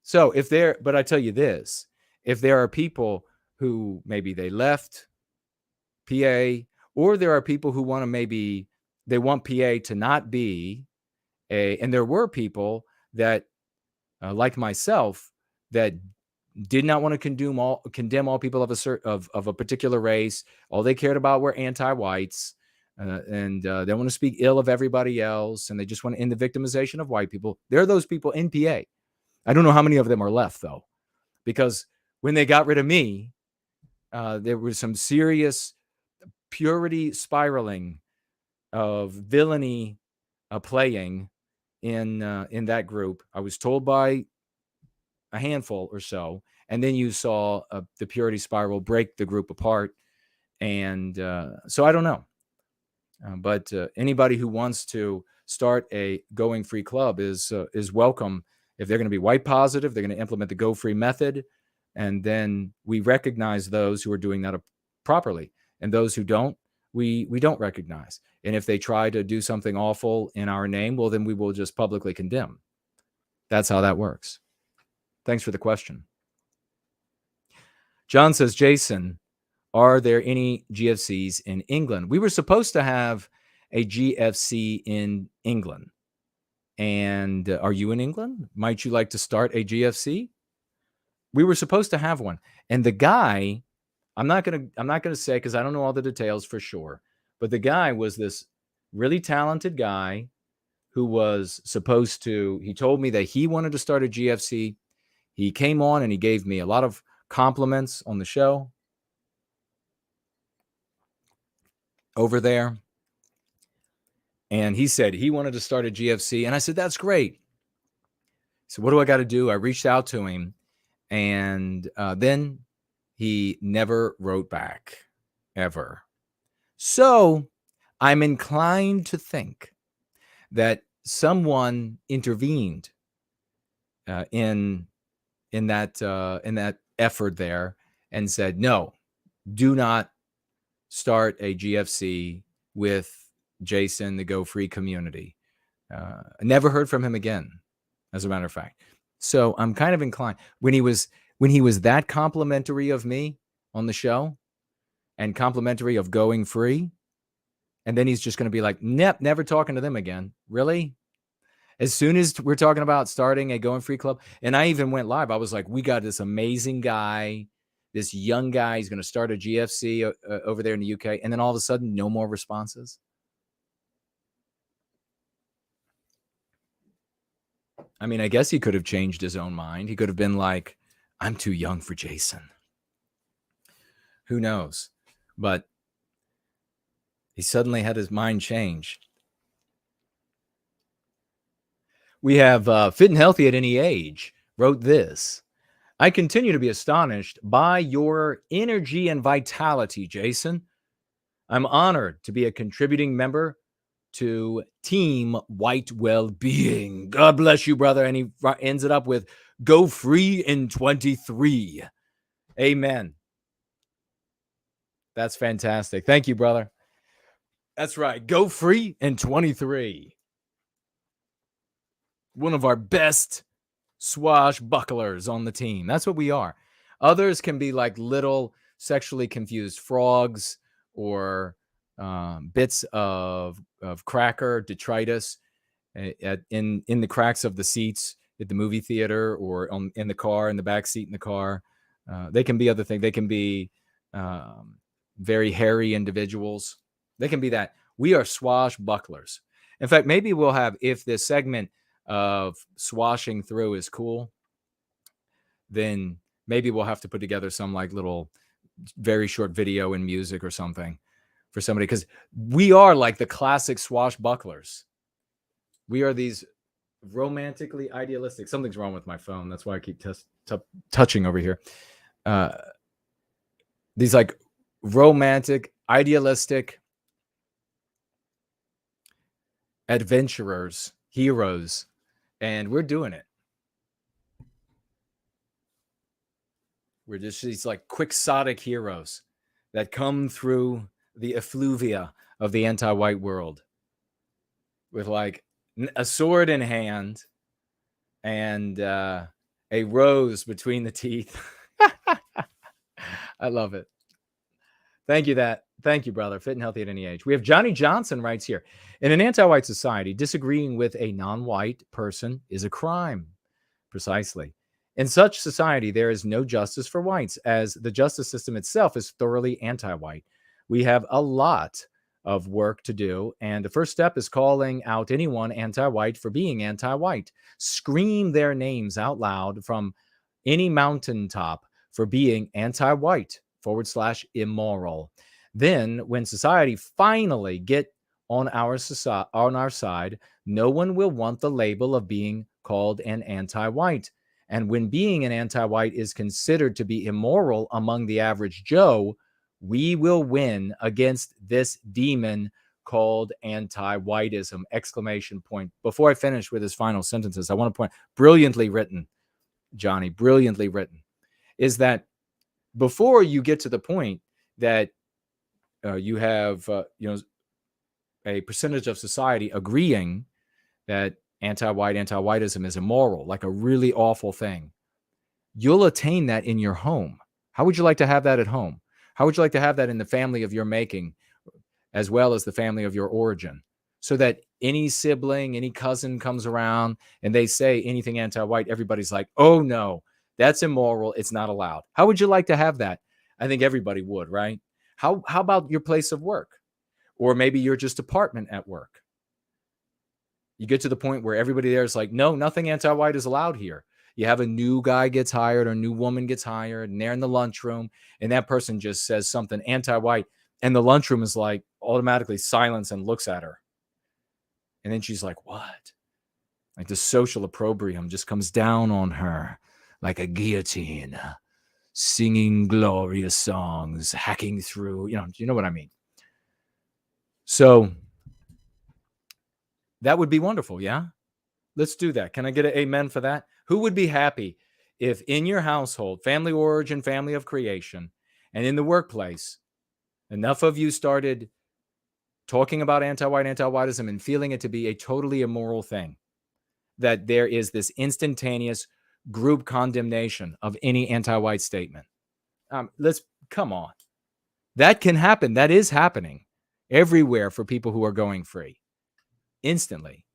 So but I tell you this, if there are people who maybe they left PA, or there are people who they want PA to not be and there were people that, like myself, that did not want to condemn all people of a particular race. All they cared about were anti-whites, and they want to speak ill of everybody else, and they just want to end the victimization of white people. There are those people in PA. I don't know how many of them are left, though, because when they got rid of me, there was some serious purity spiraling of villainy playing in that group. I was told by a handful or so, and then you saw the purity spiral break the group apart. And so I don't know. But anybody who wants to start a Going Free Club is welcome. If they're going to be white positive, they're going to implement the Go Free method. And then we recognize those who are doing that properly. And those who don't, we don't recognize. And if they try to do something awful in our name, well, then we will just publicly condemn. That's how that works. Thanks for the question. John says, Jason, are there any GFCs in England? We were supposed to have a GFC in England. And are you in England? Might you like to start a GFC? We were supposed to have one. And the guy, I'm not gonna say because I don't know all the details for sure, but the guy was this really talented guy who was supposed to, he told me that he wanted to start a GFC. He came on and he gave me a lot of compliments on the show over there. And he said he wanted to start a GFC. And I said, that's great. So what do I got to do? I reached out to him. And then he never wrote back, ever. So I'm inclined to think that someone intervened in that effort there and said, no, do not start a GFC with Jason, the Go Free community. I never heard from him again, as a matter of fact. So I'm kind of inclined when he was that complimentary of me on the show and complimentary of going free. And then he's just going to be like, nope, never talking to them again. Really? As soon as we're talking about starting a Going Free Club, and I even went live, I was like, we got this amazing guy, this young guy. He's going to start a GFC over there in the UK. And then all of a sudden, no more responses. I mean, I guess he could have changed his own mind. He could have been like, I'm too young for Jason. Who knows? But he suddenly had his mind changed. We have Fit and Healthy at Any Age wrote this. I continue to be astonished by your energy and vitality, Jason. I'm honored to be a contributing member to Team White Wellbeing. God bless you, brother. And he ends it up with, go free in 23. Amen. That's fantastic. Thank you, brother. That's right. Go free in 23. One of our best swashbucklers on the team. That's what we are. Others can be like little sexually confused frogs or bits of cracker detritus in the cracks of the seats at the movie theater or in the car, in the back seat in the car. They can be other things. They can be very hairy individuals. They can be that. We are swashbucklers. In fact, maybe we'll have, if this segment of swashing through is cool, then maybe we'll have to put together some like little very short video and music or something for somebody, because we are like the classic swashbucklers. We are these romantically idealistic. Something's wrong with my phone. That's why I keep touching over here. These like romantic, idealistic adventurers, heroes, and we're doing it. We're just these like quixotic heroes that come through the effluvia of the anti-white world with like a sword in hand and a rose between the teeth. I love it. Thank you, brother. Fit and Healthy at Any Age. We have Johnny Johnson writes here. In an anti-white society, disagreeing with a non-white person is a crime. Precisely. In such society, there is no justice for whites, as the justice system itself is thoroughly anti-white. We have a lot of work to do, and the first step is calling out anyone anti-white for being anti-white. Scream their names out loud from any mountaintop for being anti-white /immoral. Then, when society finally get on our side, no one will want the label of being called an anti-white. And when being an anti-white is considered to be immoral among the average Joe, we will win against this demon called anti-whiteism! ! Before I finish with his final sentences, I want to point, brilliantly written, Johnny, brilliantly written, is that before you get to the point that you have, a percentage of society agreeing that anti-whiteism is immoral, like a really awful thing, you'll attain that in your home. How would you like to have that at home? How would you like to have that in the family of your making, as well as the family of your origin? So that any sibling, any cousin comes around and they say anything anti-white, everybody's like, oh no, that's immoral. It's not allowed. How would you like to have that? I think everybody would, right? How about your place of work? Or maybe your just apartment at work. You get to the point where everybody there is like, no, nothing anti-white is allowed here. You have a new guy gets hired or a new woman gets hired, and they're in the lunchroom, and that person just says something anti-white, and the lunchroom is like automatically silence and looks at her. And then she's like, what? Like the social opprobrium just comes down on her like a guillotine, singing glorious songs, hacking through, you know what I mean? So that would be wonderful, yeah? Let's do that. Can I get an amen for that? Who would be happy if in your household, family origin, family of creation, and in the workplace, enough of you started talking about anti-whiteism and feeling it to be a totally immoral thing, that there is this instantaneous group condemnation of any anti-white statement. Come on. That can happen. That is happening everywhere for people who are going free. Instantly.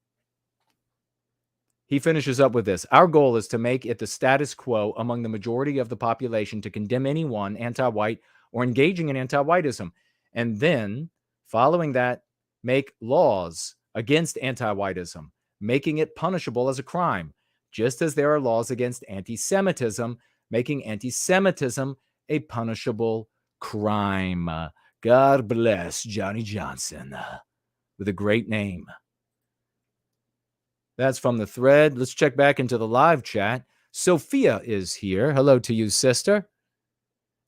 He finishes up with this. Our goal is to make it the status quo among the majority of the population to condemn anyone anti-white or engaging in anti-whiteism. And then, following that, make laws against anti-whiteism, making it punishable as a crime, just as there are laws against anti-Semitism, making anti-Semitism a punishable crime. God bless Johnny Johnson with a great name. That's from the thread. Let's check back into the live chat. Sophia is here. Hello to you, sister.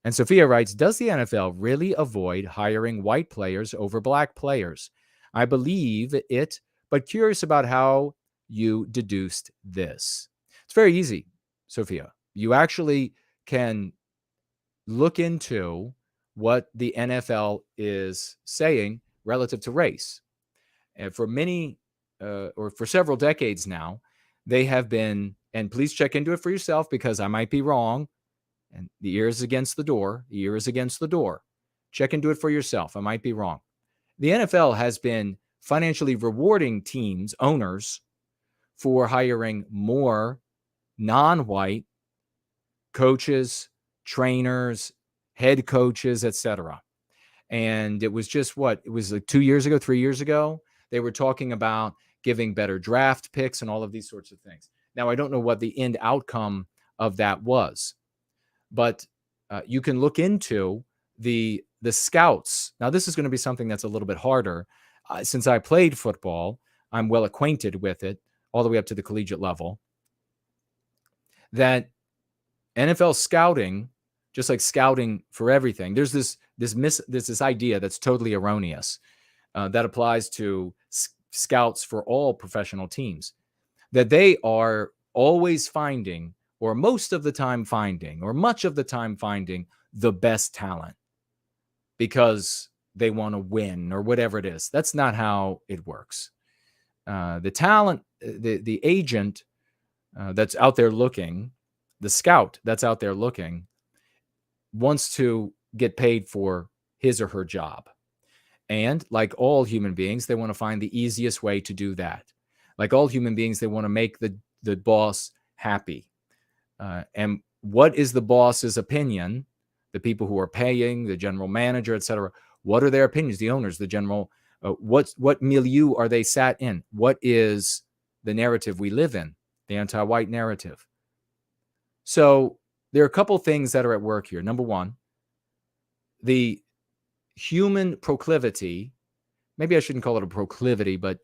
And Sophia writes, does the NFL really avoid hiring white players over black players? I believe it, but curious about how you deduced this. It's very easy, Sophia. You actually can look into what the NFL is saying relative to race. And for many or for several decades now, they have been, and please check into it for yourself because I might be wrong, and the ear is against the door. The ear is against the door. Check into it for yourself. I might be wrong. The NFL has been financially rewarding teams, owners, for hiring more non-white coaches, trainers, head coaches, etc. And it was just it was like 2 years ago, 3 years ago, they were talking about giving better draft picks and all of these sorts of things. Now, I don't know what the end outcome of that was, but you can look into the scouts. Now, this is going to be something that's a little bit harder. Since I played football, I'm well acquainted with it all the way up to the collegiate level. That NFL scouting, just like scouting for everything, there's this idea that's totally erroneous that applies to scouts for all professional teams, that they are always finding, or most of the time finding, or much of the time finding the best talent because they want to win or whatever it is. That's not how it works. The talent, the agent that's out there looking, the scout that's out there looking, wants to get paid for his or her job. And like all human beings, they want to find the easiest way to do that. Like all human beings, they want to make the boss happy. And what is the boss's opinion? The people who are paying, the general manager, etc. What are their opinions? The owners, the general, what milieu are they sat in? What is the narrative we live in? The anti-white narrative. So there are a couple things that are at work here. Number one, the human proclivity, maybe I shouldn't call it a proclivity, but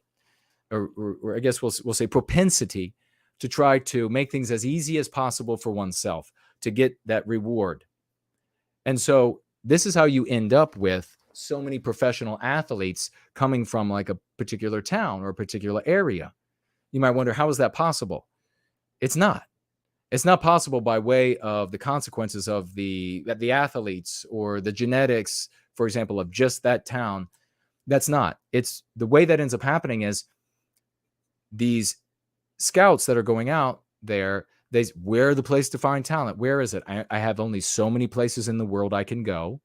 or I guess we'll say propensity to try to make things as easy as possible for oneself to get that reward. And so this is how you end up with so many professional athletes coming from like a particular town or a particular area. You might wonder, how is that possible? It's not. It's not possible by way of the consequences of the athletes or the genetics, for example, of just that town. That's not. It's the way that ends up happening is these scouts that are going out there, where are the place to find talent? Where is it? I have only so many places in the world I can go,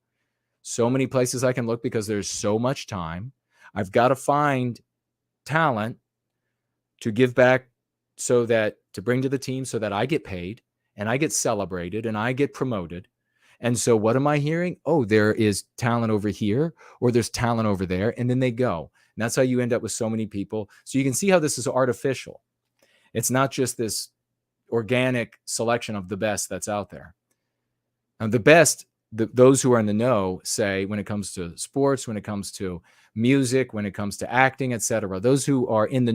so many places I can look because there's so much time. I've got to find talent to give back to bring to the team so that I get paid and I get celebrated and I get promoted. And so what am I hearing? Oh, there is talent over here or there's talent over there. And then they go. And that's how you end up with so many people. So you can see how this is artificial. It's not just this organic selection of the best that's out there. And the best, those who are in the know say, when it comes to sports, when it comes to music, when it comes to acting, etc., those who are in the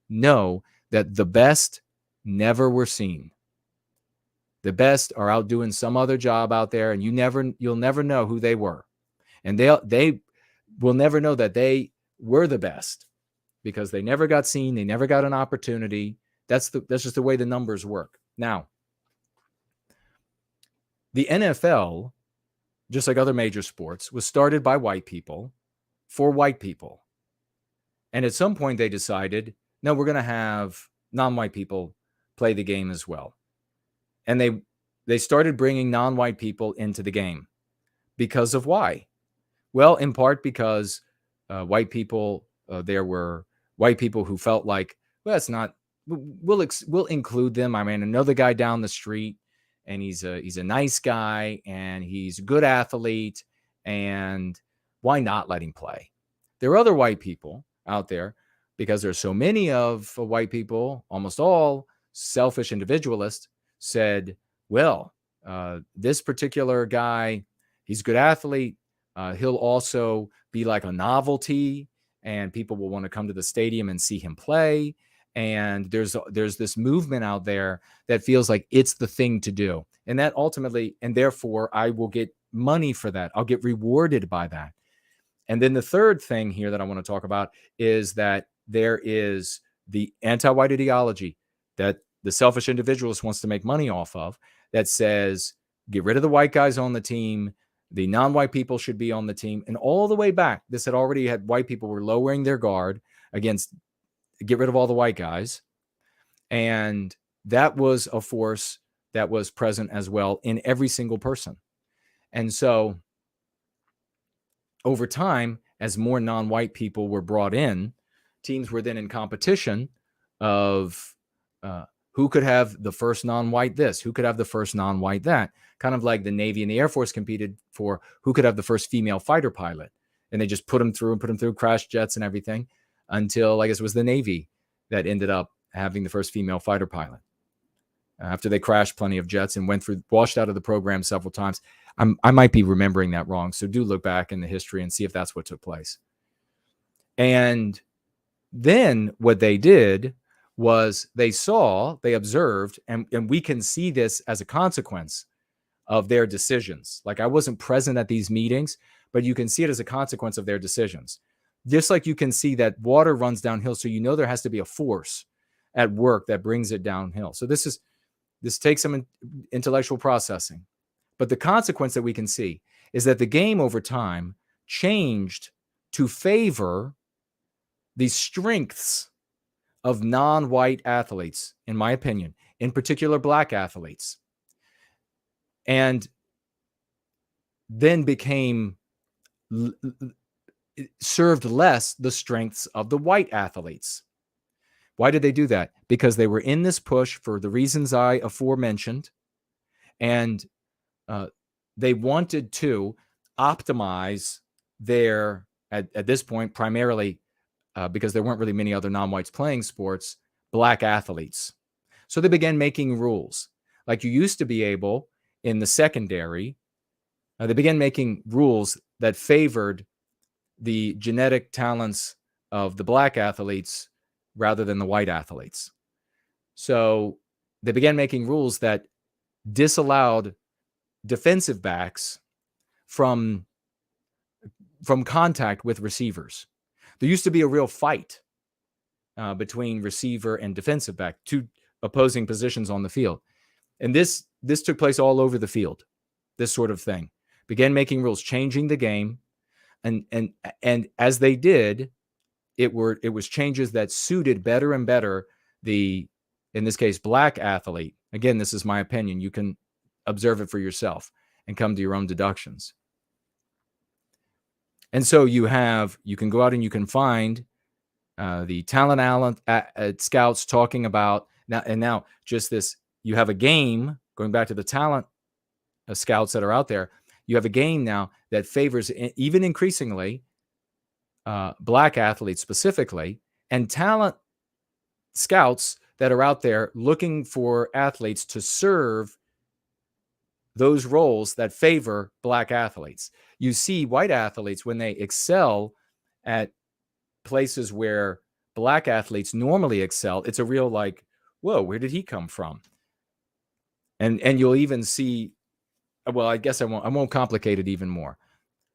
know that the best never were seen. The best are out doing some other job out there, and you'll never know who they were. And they will never know that they were the best because they never got seen, they never got an opportunity. That's just the way the numbers work. Now, the NFL, just like other major sports, was started by white people for white people. And at some point they decided, no, we're going to have non-white people play the game as well. and they started bringing non-white people into the game. Because of why? Well, in part because white people, there were white people who felt like, well, it's not, we'll include them. I mean, another guy down the street, and he's a nice guy, and he's a good athlete, and why not let him play? There are other white people out there, because there's so many of white people, almost all selfish individualists, said, well, this particular guy, he's a good athlete. He'll also be like a novelty, and people will want to come to the stadium and see him play. And there's this movement out there that feels like it's the thing to do. And that ultimately, and therefore I will get money for that. I'll get rewarded by that. And then the third thing here that I want to talk about is that there is the anti-white ideology that the selfish individualist wants to make money off of, that says, get rid of the white guys on the team. The non-white people should be on the team. And all the way back, this had already had white people were lowering their guard against, get rid of all the white guys. And that was a force that was present as well in every single person. And so over time, as more non-white people were brought in, teams were then in competition of who could have the first non-white this, who could have the first non-white that. Kind of like the Navy and the Air Force competed for who could have the first female fighter pilot. And they just put them through, crash jets and everything, until I guess it was the Navy that ended up having the first female fighter pilot. After they crashed plenty of jets and washed out of the program several times. I might be remembering that wrong. So do look back in the history and see if that's what took place. And then what they did was they observed, and we can see this as a consequence of their decisions. Like, I wasn't present at these meetings, but you can see it as a consequence of their decisions. Just like you can see that water runs downhill, so you know there has to be a force at work that brings it downhill. So this takes some intellectual processing. But the consequence that we can see is that the game over time changed to favor the strengths of non-white athletes, in my opinion, in particular black athletes, and then served less the strengths of the white athletes. Why did they do that? Because they were in this push for the reasons I aforementioned, and they wanted to optimize their, at this point, primarily because there weren't really many other non-whites playing sports, black athletes. So they began making rules. Like you used to be able in the secondary, they began making rules that favored the genetic talents of the black athletes rather than the white athletes. So they began making rules that disallowed defensive backs from contact with receivers. There used to be a real fight between receiver and defensive back, two opposing positions on the field. And this took place all over the field, this sort of thing. Began making rules, changing the game. And as they did, it was changes that suited better and better in this case, black athlete. Again, this is my opinion. You can observe it for yourself and come to your own deductions. And so you can go out and you can find the talent scouts talking about now just this. You have a game, going back to the talent scouts that are out there. You have a game now that favors, even increasingly, black athletes specifically, and talent scouts that are out there looking for athletes to serve those roles that favor black athletes. You see white athletes, when they excel at places where black athletes normally excel, it's a real like, whoa, where did he come from? And you'll even see, well, I guess I won't complicate it even more.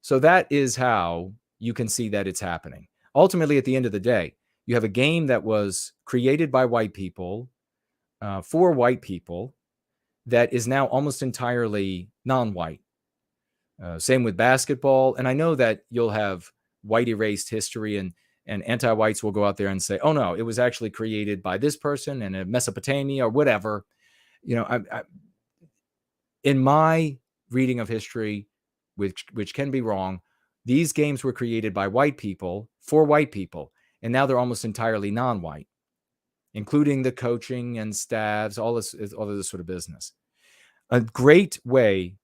So that is how you can see that it's happening. Ultimately, at the end of the day, you have a game that was created by white people for white people that is now almost entirely non-white. Same with basketball. And I know that you'll have white erased history, and anti-whites will go out there and say, oh no, it was actually created by this person in Mesopotamia or whatever. In my reading of history, which can be wrong, these games were created by white people for white people, and now they're almost entirely non-white, including the coaching and staffs, all of this sort of business. A great way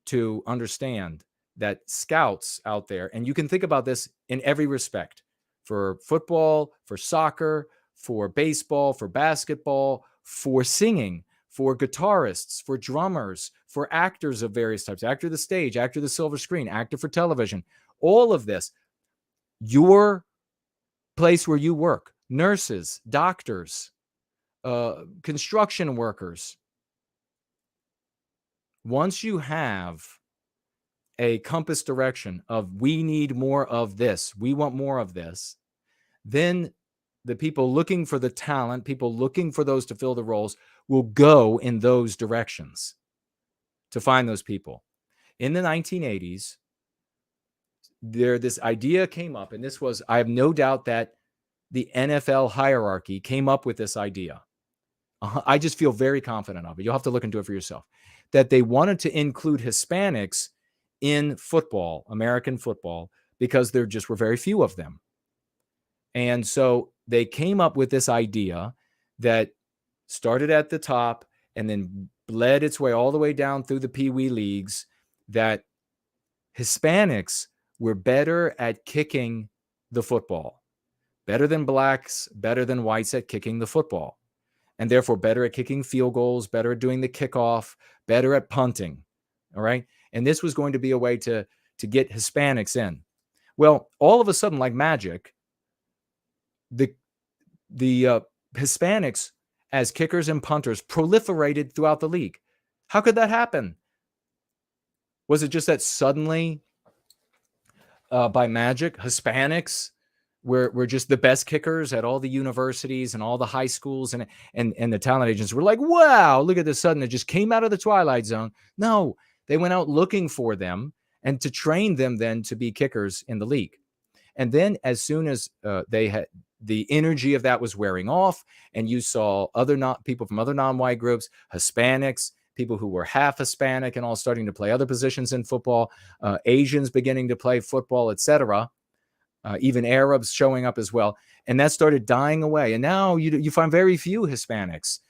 to understand that scouts out there, and you can think about this in every respect, for football, for soccer, for baseball, for basketball, for singing, for guitarists, for drummers, for actors of various types, actor of the stage, actor of the silver screen, actor for television, all of this, your place where you work, nurses, doctors, construction workers. Once you have a compass direction of we need more of this, we want more of this, then the people looking for the talent, people looking for those to fill the roles, will go in those directions to find those people. In the 1980s, this idea came up, and this was, I have no doubt that the NFL hierarchy came up with this idea. I just feel very confident of it. You'll have to look into it for yourself. That they wanted to include Hispanics in football, American football, because there just were very few of them. And so they came up with this idea that started at the top and then bled its way all the way down through the Pee Wee leagues, that Hispanics were better at kicking the football, better than blacks, better than whites at kicking the football, and therefore better at kicking field goals, better at doing the kickoff, better at punting. All right. And this was going to be a way to get Hispanics in. Well, all of a sudden, like magic, the Hispanics as kickers and punters proliferated throughout the league. How could that happen? Was it just that suddenly, by magic, Hispanics were just the best kickers at all the universities and all the high schools, and the talent agents were like, wow, look at this, sudden it just came out of the Twilight Zone? No, they went out looking for them and to train them then to be kickers in the league. And then as soon as they had the energy of that was wearing off, and you saw people from other non-white groups, Hispanics, people who were half Hispanic and all starting to play other positions in football, Asians beginning to play football, etc., even Arabs showing up as well. And that started dying away. And now you find very few Hispanics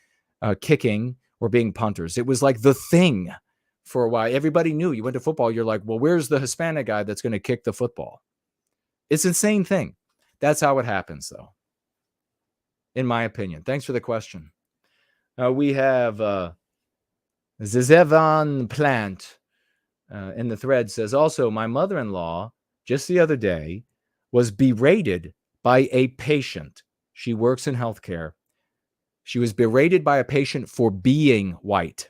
kicking or being punters. It was like the thing for a while. Everybody knew. You went to football, you're like, well, where's the Hispanic guy that's going to kick the football? It's an insane thing. That's how it happens, though, in my opinion. Thanks for the question. We have Zizevan Plant in the thread says, also, my mother-in-law, just the other day, was berated by a patient. She works in healthcare. She was berated by a patient for being white.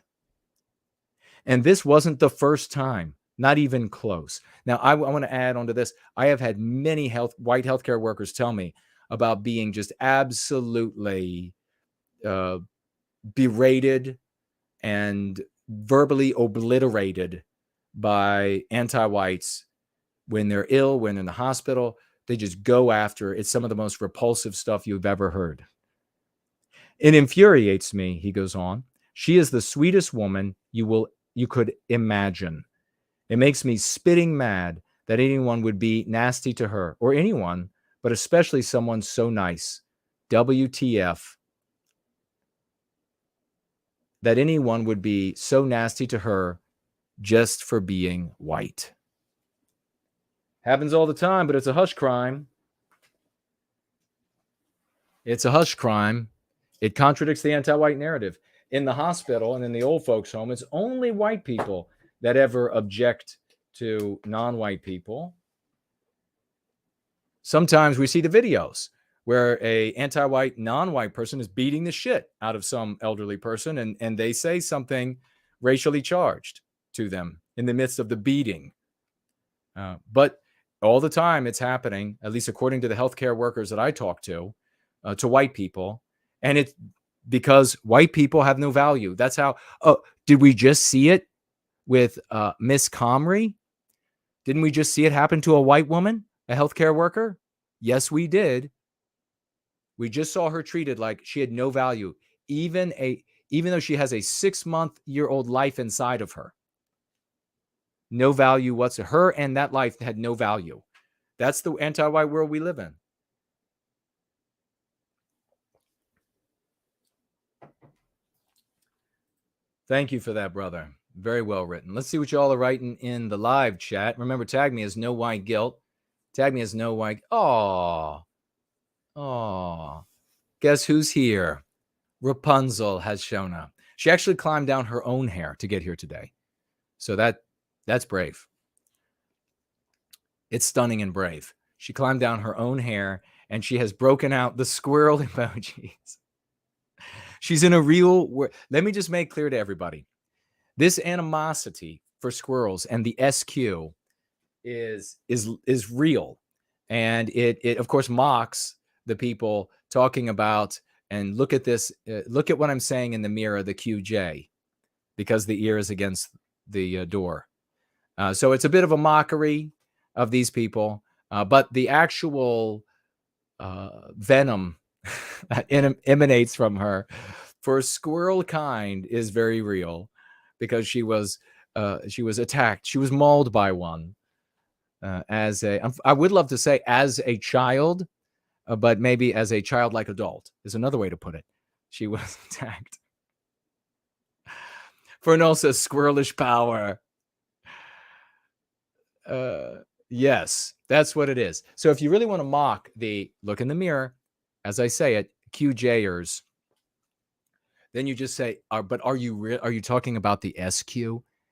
And this wasn't the first time. Not even close. Now, I want to add on to this. I have had many white healthcare workers tell me about being just absolutely berated and verbally obliterated by anti-whites when they're ill, when in the hospital. They just go after. It's some of the most repulsive stuff you've ever heard. It infuriates me, he goes on. She is the sweetest woman you could imagine. It makes me spitting mad that anyone would be nasty to her, or anyone, but especially someone so nice. WTF. That anyone would be so nasty to her just for being white. Happens all the time, but it's a hush crime. It's a hush crime. It contradicts the anti-white narrative. In the hospital and in the old folks' home, it's only white people that ever object to non-white people. Sometimes we see the videos where a anti-white, non-white person is beating the shit out of some elderly person, and they say something racially charged to them in the midst of the beating. But all the time it's happening, at least according to the healthcare workers that I talk to white people. And it's because white people have no value. That's how, did we just see it with Miss Comrie? Didn't we just see it happen to a white woman, a healthcare worker? Yes, we did. We just saw her treated like she had no value. Even even though she has a 6-month-year-old life inside of her. No value whatsoever. Her and that life had no value. That's the anti-white world we live in. Thank you for that, brother. Very well written. Let's see what y'all are writing in the live chat. Remember, tag me as No White Guilt. Tag me as No White. Oh. Guess who's here? Rapunzel has shown up. She actually climbed down her own hair to get here today. So that's brave. It's stunning and brave. She climbed down her own hair and she has broken out the squirrel emojis. She's in a real. Let me just make clear to everybody. This animosity for squirrels and the SQ is real. And it of course mocks the people talking about, and look at this, look at what I'm saying in the mirror, the QJ, because the ear is against the door. So it's a bit of a mockery of these people, but the actual venom that emanates from her for squirrel kind is very real, because she was attacked. She was mauled by one I would love to say as a child, but maybe as a childlike adult is another way to put it. She was attacked. Fernell says squirrelish power. Yes, that's what it is. So if you really want to mock the look in the mirror, as I say it, QJers, then you just say, but are you talking about the SQ?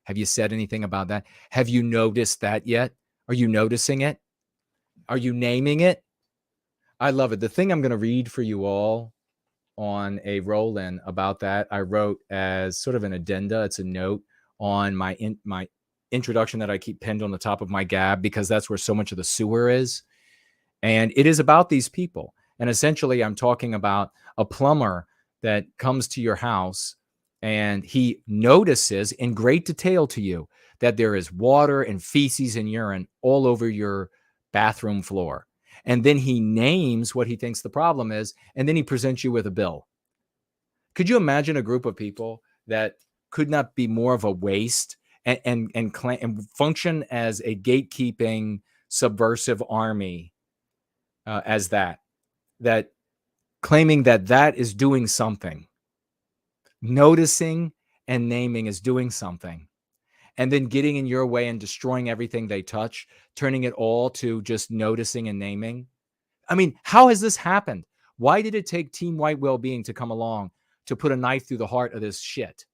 Have you said anything about that? Have you noticed that yet? Are you noticing it? Are you naming it? I love it. The thing I'm going to read for you all on a roll-in about that, I wrote as sort of an addenda. It's a note on my introduction that I keep pinned on the top of my gab, because that's where so much of the sewer is. And it is about these people. And essentially, I'm talking about a plumber that comes to your house and he notices in great detail to you that there is water and feces and urine all over your bathroom floor. And then he names what he thinks the problem is, and then he presents you with a bill. Could you imagine a group of people that could not be more of a waste and function as a gatekeeping subversive army as that claiming that is doing something, noticing and naming is doing something, and then getting in your way and destroying everything they touch, turning it all to just noticing and naming? I mean, how has this happened? Why did it take Team White Wellbeing to come along to put a knife through the heart of this shit?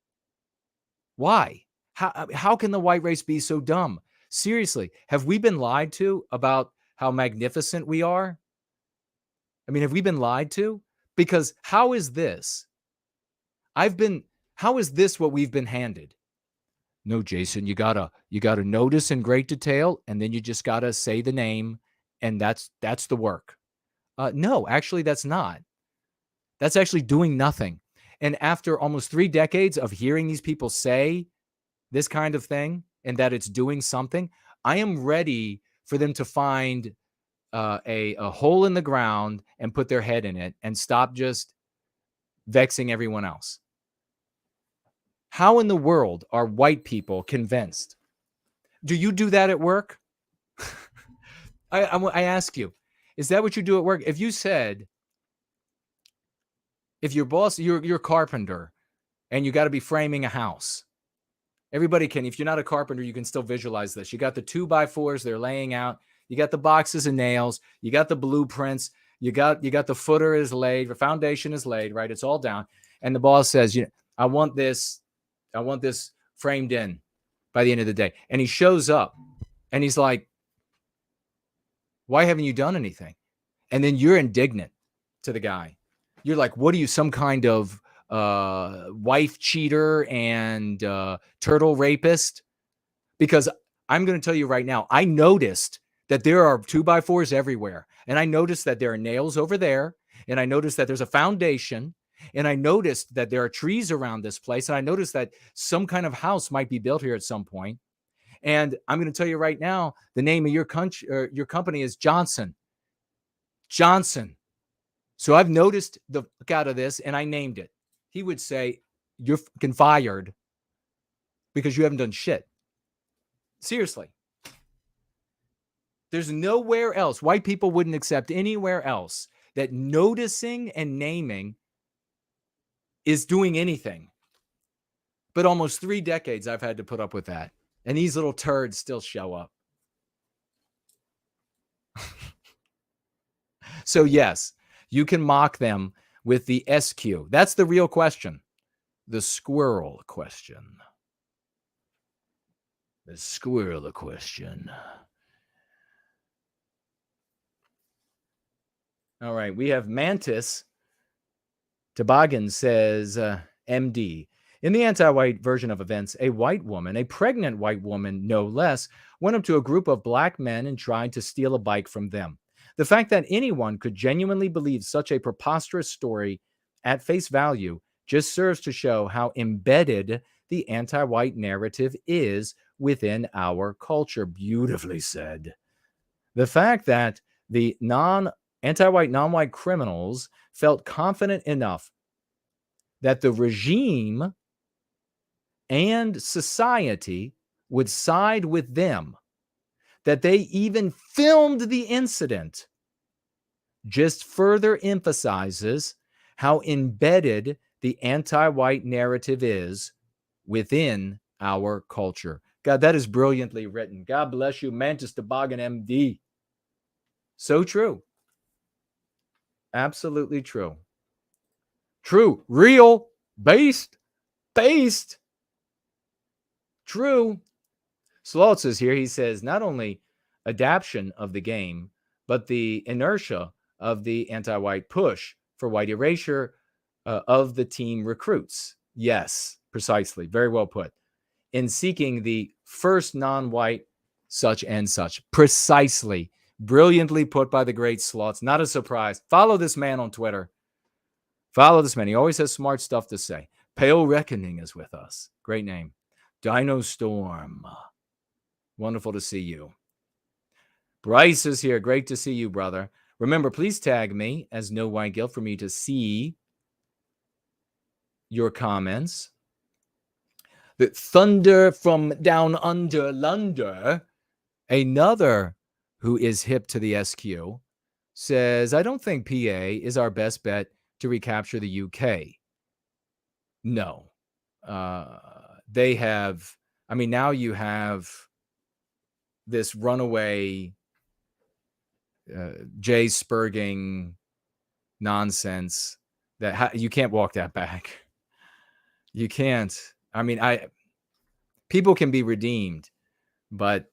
Why? How can the white race be so dumb? Seriously, have we been lied to about how magnificent we are? I mean, have we been lied to? Because how is this? How is this what we've been handed? No, Jason, you gotta notice in great detail, and then you just gotta say the name, and that's the work. No, actually, that's not. That's actually doing nothing. And after almost 3 decades of hearing these people say this kind of thing and that it's doing something, I am ready for them to find a hole in the ground and put their head in it and stop just vexing everyone else. How in the world are white people convinced? Do you do that at work? I ask you, is that what you do at work? If you said, if your boss, you're a carpenter and you got to be framing a house. Everybody can, if you're not a carpenter, you can still visualize this. You got the 2x4s, they're laying out. You got the boxes and nails. You got the blueprints. You got the footer is laid. The foundation is laid, right? It's all down. And the boss says, I want this framed in by the end of the day. And he shows up and he's like, why haven't you done anything? And then you're indignant to the guy. You're like, what are you, some kind of wife cheater and turtle rapist? Because I'm going to tell you right now, I noticed that there are 2x4s everywhere. And I noticed that there are nails over there. And I noticed that there's a foundation. And I noticed that there are trees around this place. And I noticed that some kind of house might be built here at some point. And I'm going to tell you right now, the name of your company is Johnson. Johnson. So I've noticed the fuck out of this and I named it. He would say, you're fucking fired because you haven't done shit. Seriously. There's nowhere else. White people wouldn't accept anywhere else that noticing and naming is doing anything. But almost 3 decades I've had to put up with that. And these little turds still show up. So yes, you can mock them with the SQ. That's the real question. The squirrel question. The squirrel question. All right, we have Mantis. Toboggan says, MD. In the anti-white version of events, a white woman, a pregnant white woman no less, went up to a group of black men and tried to steal a bike from them. The fact that anyone could genuinely believe such a preposterous story at face value just serves to show how embedded the anti-white narrative is within our culture. Beautifully said. The fact that the anti-white, non-white criminals felt confident enough that the regime and society would side with them, that they even filmed the incident, just further emphasizes how embedded the anti-white narrative is within our culture. God, that is brilliantly written. God bless you, Mantis Toboggan MD. So true. Absolutely true. True. Real. Based. True. Slotz is here. He says not only adaptation of the game, but the inertia of the anti-white push for white erasure of the team recruits. Yes, precisely. Very well put. In seeking the first non-white such and such. Precisely. Brilliantly put by the great Slotz. Not a surprise. Follow this man on Twitter. Follow this man. He always has smart stuff to say. Pale Reckoning is with us. Great name. Dino Storm. Wonderful to see you. Bryce is here. Great to see you, brother. Remember, please tag me as No White Guilt for me to see your comments. The Thunder from Down Under Lunder, another who is hip to the SQ, says, I don't think PA is our best bet to recapture the UK. No. They have, I mean, now you have this runaway Jay Spurging nonsense that you can't walk that back. You can't. I mean, people can be redeemed, but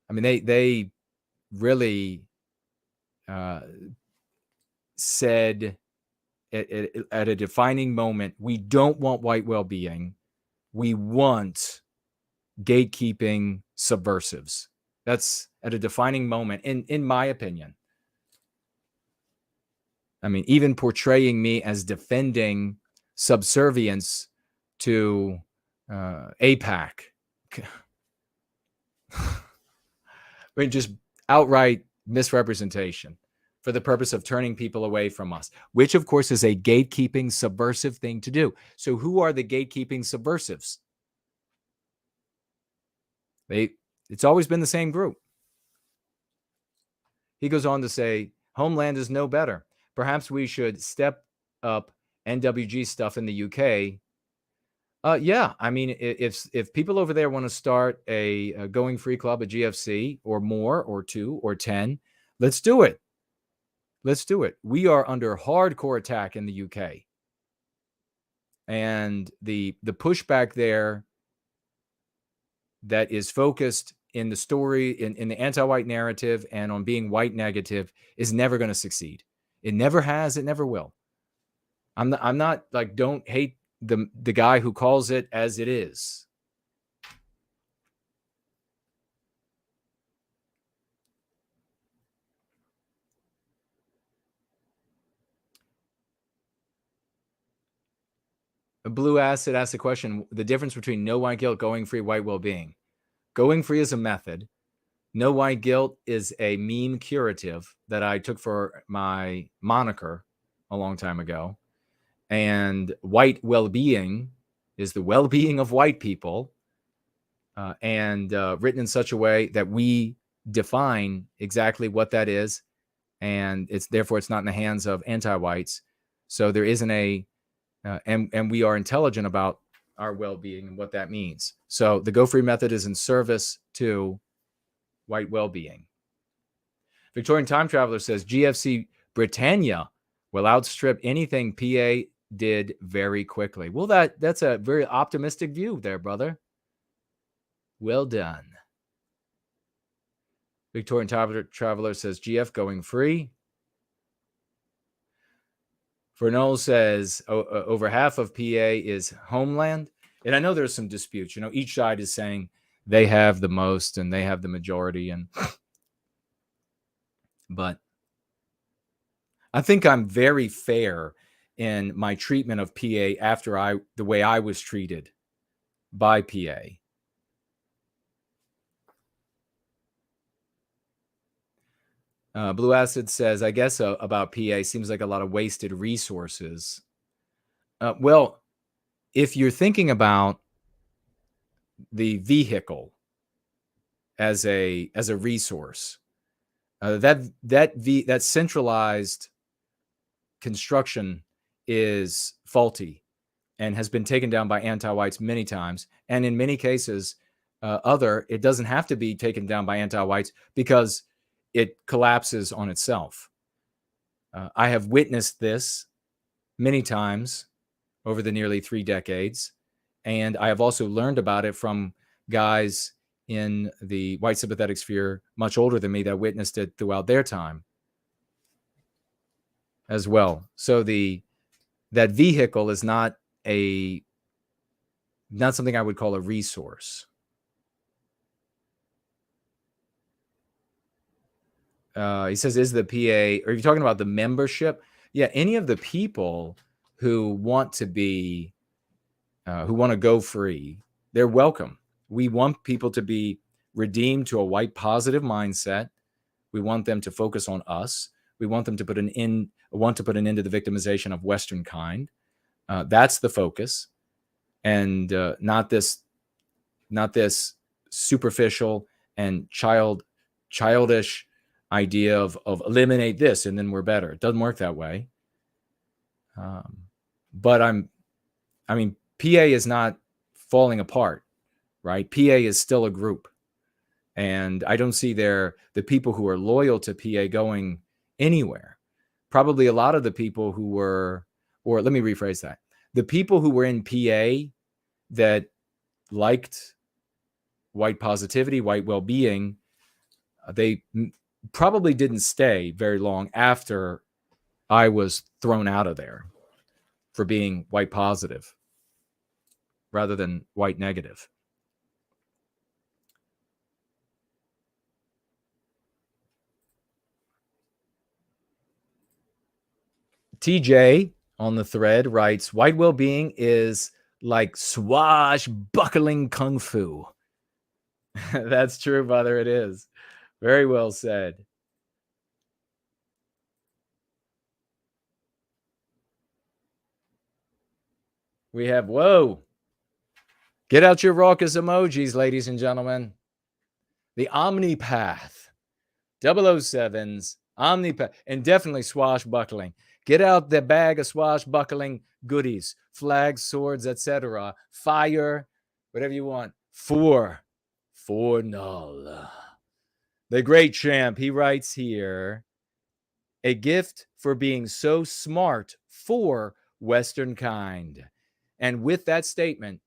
I mean, they really said at a defining moment, we don't want white well-being. We want gatekeeping subversives. That's at a defining moment, in my opinion. I mean, even portraying me as defending subservience to AIPAC. I mean, just outright misrepresentation for the purpose of turning people away from us, which, of course, is a gatekeeping subversive thing to do. So who are the gatekeeping subversives? It's always been the same group. He goes on to say, Homeland is no better. Perhaps we should step up NWG stuff in the UK. Yeah, I mean, if people over there want to start a Going Free Club, a GFC, or more, or 2, or 10, let's do it. Let's do it. We are under hardcore attack in the UK. And the pushback there that is focused in the story, in the anti-white narrative and on being white negative is never going to succeed. It never has. It never will. I'm not like, don't hate the guy who calls it as it is. Blue Acid asked the question, the difference between no white guilt, going free, white well-being. Going free is a method. No white guilt is a meme curative that I took for my moniker a long time ago. And white well-being is the well-being of white people, and written in such a way that we define exactly what that is, and therefore it's not in the hands of anti-whites. So there isn't and we are intelligent about our well-being and what that means. So the Go Free method is in service to white well-being. Victorian Time Traveler says GFC Britannia will outstrip anything PA did very quickly. Well, that's a very optimistic view there, brother. Well done. Victorian Time Traveler says GF going free. Fernol says over half of PA is homeland. And I know there's some disputes. You know, each side is saying they have the most and they have the majority. But I think I'm very fair in my treatment of PA after the way I was treated by PA. Blue Acid says, I guess about PA seems like a lot of wasted resources. Well, if you're thinking about the vehicle as a resource, that centralized construction is faulty and has been taken down by anti-whites many times. And in many cases, it doesn't have to be taken down by anti-whites because it collapses on itself. I have witnessed this many times over the nearly 3 decades. And I have also learned about it from guys in the white sympathetic sphere much older than me that witnessed it throughout their time as well. So that vehicle is not something I would call a resource. He says, is the PA, are you talking about the membership? Yeah, any of the people who want to go free, they're welcome. We want people to be redeemed to a white positive mindset. We want them to focus on us. We want them to put an end to the victimization of Western kind. That's the focus, and not this superficial and childish idea of eliminate this and then we're better. It doesn't work that way. But PA is not falling apart, right? PA is still a group, and I don't see the people who are loyal to PA going anywhere. Probably a lot of the people who were, or let me rephrase that. The people who were in PA that liked white positivity, white well-being, they probably didn't stay very long after I was thrown out of there for being white positive rather than white negative. TJ on the thread writes, white well-being is like swashbuckling kung fu. That's true, brother. It is. Very well said. We have, whoa. Get out your raucous emojis, ladies and gentlemen. The Omnipath. 007's Omnipath. And definitely swashbuckling. Get out the bag of swashbuckling goodies. Flags, swords, etc. Fire, whatever you want. For null. The great champ, he writes here, a gift for being so smart for Western kind. And with that statement,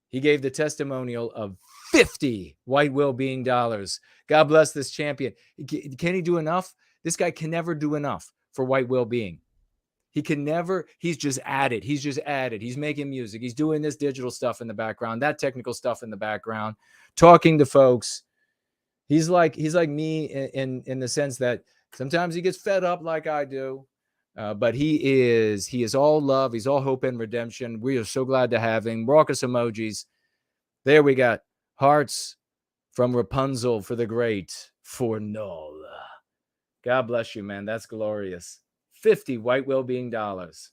he gave the testimonial of 50 white well-being dollars. God bless this champion. Can he do enough? This guy can never do enough for white well-being. He can never, he's just at it. He's making music. He's doing this digital stuff in the background, that technical stuff in the background, talking to folks. He's like me in the sense that sometimes he gets fed up like I do. But he is all love. He's all hope and redemption. We are so glad to have him. Raucous emojis. There we got hearts from Rapunzel for the great for null. God bless you, man. That's glorious. 50 white well-being dollars.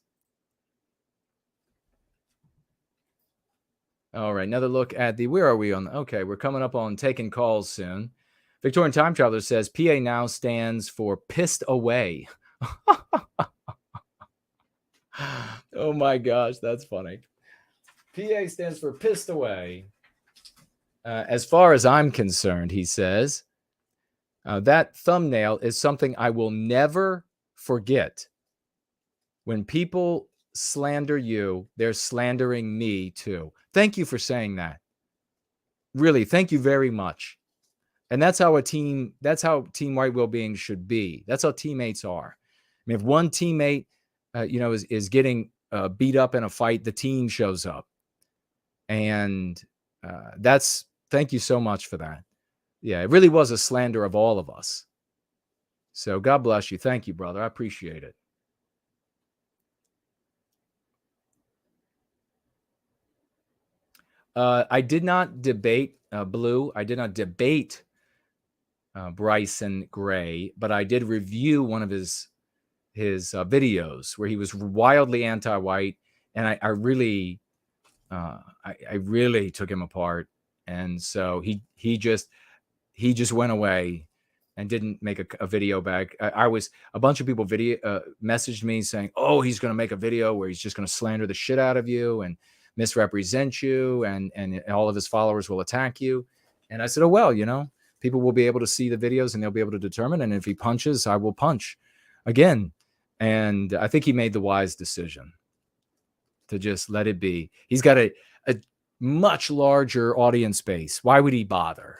All right, another look at the, where are we on? Okay, we're coming up on taking calls soon. Victorian Time Traveler says PA now stands for pissed away. Oh my gosh, that's funny. PA stands for pissed away. As far as I'm concerned, he says, that thumbnail is something I will never forget. When people slander you, they're slandering me too. Thank you for saying that. Really, thank you very much. And that's how team White Wellbeing should be. That's how teammates are. I mean, if one teammate, is getting beat up in a fight, the team shows up. And thank you so much for that. Yeah, it really was a slander of all of us. So God bless you. Thank you, brother. I appreciate it. I did not debate Blue. I did not debate Bryson Gray, but I did review one of his videos where he was wildly anti-white, and I really took him apart. And so he just went away and didn't make a video back. A bunch of people messaged me saying, "Oh, he's going to make a video where he's just going to slander the shit out of you and misrepresent you, and all of his followers will attack you." And I said, "Oh, well, people will be able to see the videos and they'll be able to determine. And if he punches, I will punch again." And I think he made the wise decision to just let it be. He's got a much larger audience base. Why would he bother?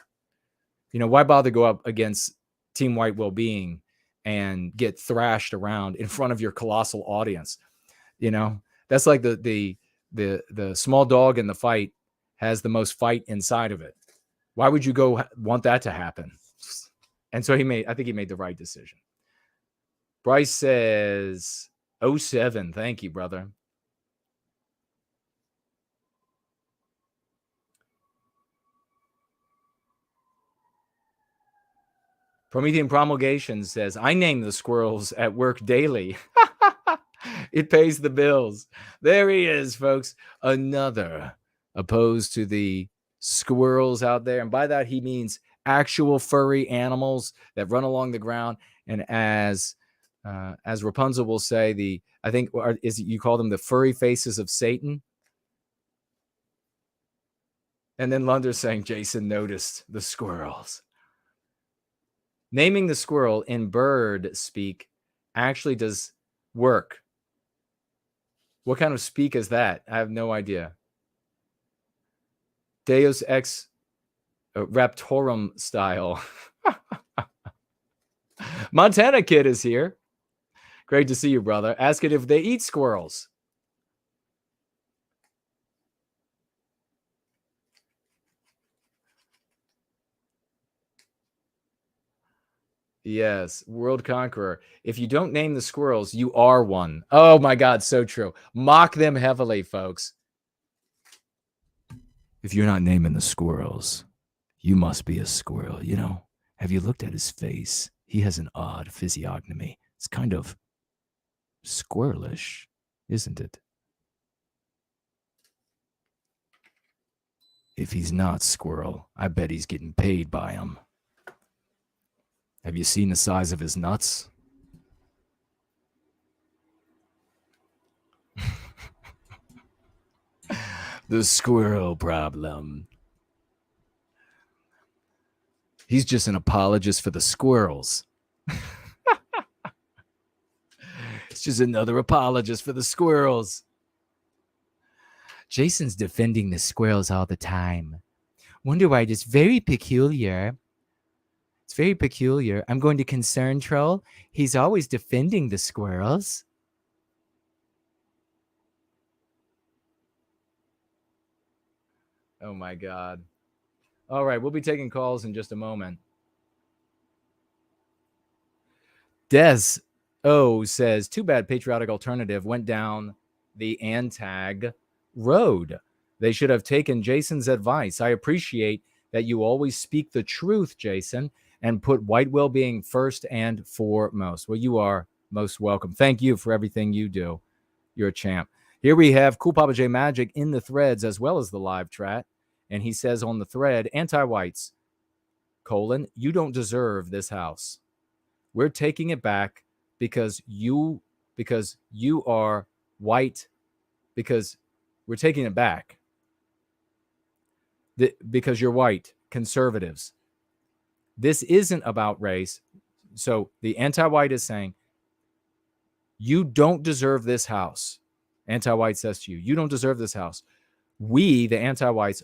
Why bother go up against Team White Wellbeing and get thrashed around in front of your colossal audience? That's like the small dog in the fight has the most fight inside of it. Why would you go want that to happen? And so I think he made the right decision. Bryce says 07. Thank you, brother. Promethean Promulgation says, I name the squirrels at work daily. It pays the bills. There he is, folks. Another opposed to the squirrels out there. And by that, he means actual furry animals that run along the ground. And as Rapunzel will say, you call them the furry faces of Satan? And then Lunder's saying, Jason noticed the squirrels. Naming the squirrel in bird speak actually does work. What kind of speak is that? I have no idea. Deus ex raptorum style. Montana Kid is here. Great to see you, brother. Ask it if they eat squirrels. Yes, World Conqueror. If you don't name the squirrels, you are one. Oh my God, so true. Mock them heavily, folks. If you're not naming the squirrels, you must be a squirrel. Have you looked at his face? He has an odd physiognomy. It's kind of squirrelish, isn't it? If he's not squirrel, I bet he's getting paid by him. Have you seen the size of his nuts? The squirrel problem. He's just an apologist for the squirrels. It's just another apologist for the squirrels. Jason's defending the squirrels all the time. Wonder why? It's very peculiar. It's very peculiar. I'm going to Concern Troll. He's always defending the squirrels. Oh my God. All right, we'll be taking calls in just a moment. Des O says, too bad Patriotic Alternative went down the Antag road. They should have taken Jason's advice. I appreciate that you always speak the truth, Jason, and put white well-being first and foremost. Well, you are most welcome. Thank you for everything you do. You're a champ. Here we have Cool Papa J Magic in the threads as well as the live chat. And he says on the thread, anti-whites, you don't deserve this house. We're taking it back because you are white, because we're taking it back. Because you're white, conservatives. This isn't about race. So the anti-white is saying, you don't deserve this house. Anti-white says to you, you don't deserve this house. We, the anti-whites,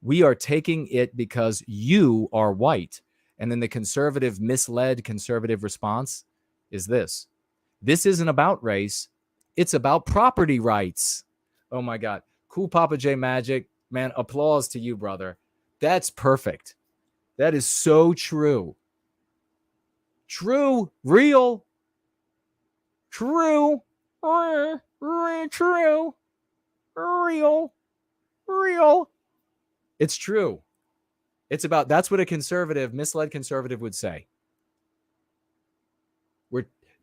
we are taking it because you are white. And then the conservative, misled conservative response is this. This isn't about race. It's about property rights. Oh my God. Cool Papa J Magic. Man, applause to you, brother. That's perfect. That is so true. True. Real. True. True. Real. It's true. It's about, that's what a conservative, misled conservative would say.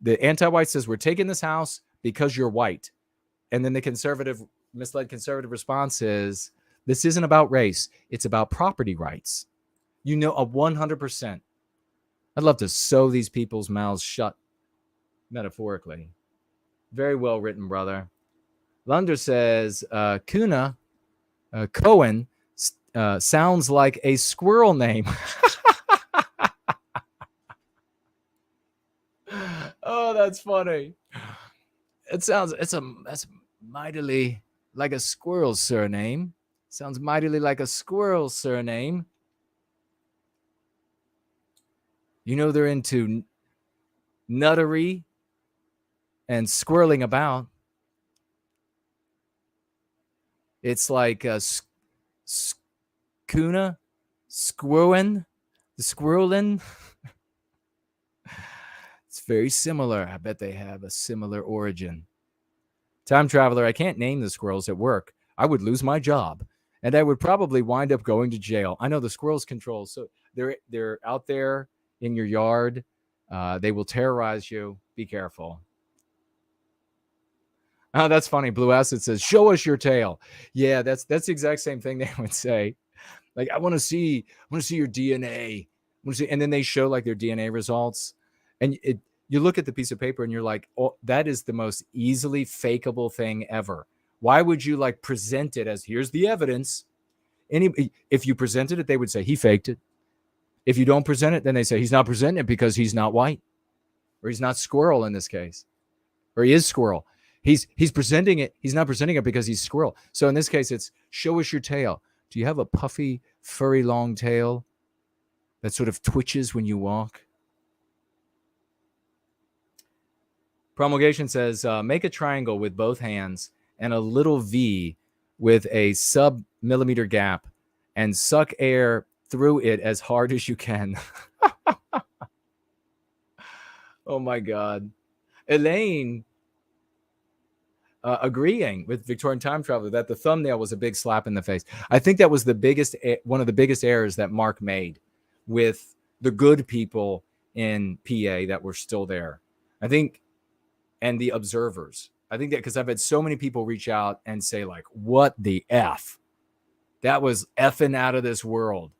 The anti-white says, we're taking this house because you're white. And then the conservative, misled conservative response is, this isn't about race. It's about property rights. You know, 100%. I'd love to sew these people's mouths shut, metaphorically. Very well written, brother. Lunder says, Cohen sounds like a squirrel name. Oh, that's funny. That's mightily like a squirrel surname. Sounds mightily like a squirrel surname. You know they're into nuttery and squirreling about. It's like a skuna, squirrelin, the squirrelin. It's very similar. I bet they have a similar origin. Time traveler, I can't name the squirrels at work. I would lose my job, and I would probably wind up going to jail. I know the squirrels control, so they're out there in your yard. They will terrorize you. Be careful. Oh, that's funny. Blue Acid says, show us your tail. Yeah, that's the exact same thing they would say. Like, I want to see your DNA. And then they show like their DNA results. And you look at the piece of paper and you're like, oh, that is the most easily fakeable thing ever. Why would you like present it as, here's the evidence? If you presented it, they would say he faked it. If you don't present it, then they say he's not presenting it because he's not white, or he's not squirrel in this case, or he is squirrel. He's presenting it. He's not presenting it because he's squirrel. So in this case, it's show us your tail. Do you have a puffy, furry, long tail that sort of twitches when you walk? Promulgation says, make a triangle with both hands and a little V with a sub-millimeter gap and suck air through it as hard as you can. Oh, my God. Elaine agreeing with Victorian Time Traveler that the thumbnail was a big slap in the face. I think that was one of the biggest errors that Mark made with the good people in PA that were still there. I think, and the observers. I think that because I've had so many people reach out and say like, what the F? That was effing out of this world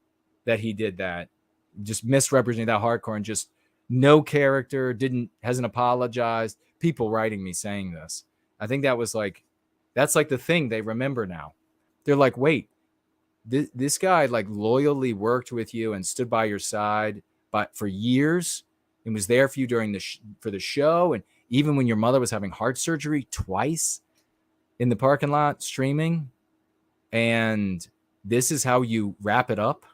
that he did that. Just misrepresenting that hardcore and just no character, hasn't apologized. People writing me saying this. I think that was like, that's like the thing they remember now. They're like, wait, this guy like loyally worked with you and stood by your side for years and was there for you during for the show. And even when your mother was having heart surgery twice in the parking lot streaming. And this is how you wrap it up.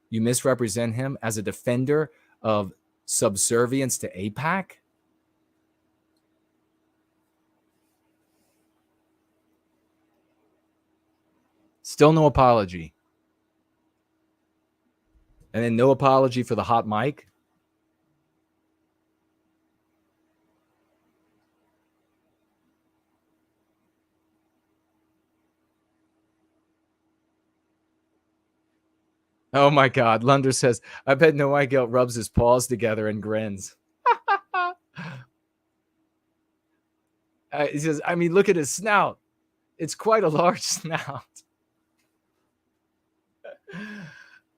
You misrepresent him as a defender of subservience to AIPAC. Still no apology. And then no apology for the hot mic. Oh my God. Lunder says, I bet No White Guilt rubs his paws together and grins. He says, I mean, look at his snout. It's quite a large snout.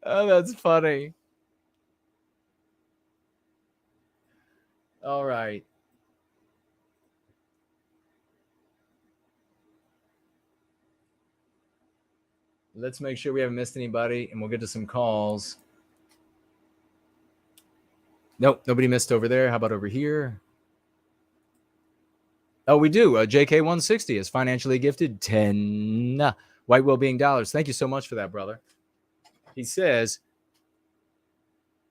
Oh, that's funny. All right. Let's make sure we haven't missed anybody, and we'll get to some calls. Nope, nobody missed over there. How about over here? Oh, we do. JK160 is financially gifted 10 white well-being dollars. Thank you so much for that, brother. He says,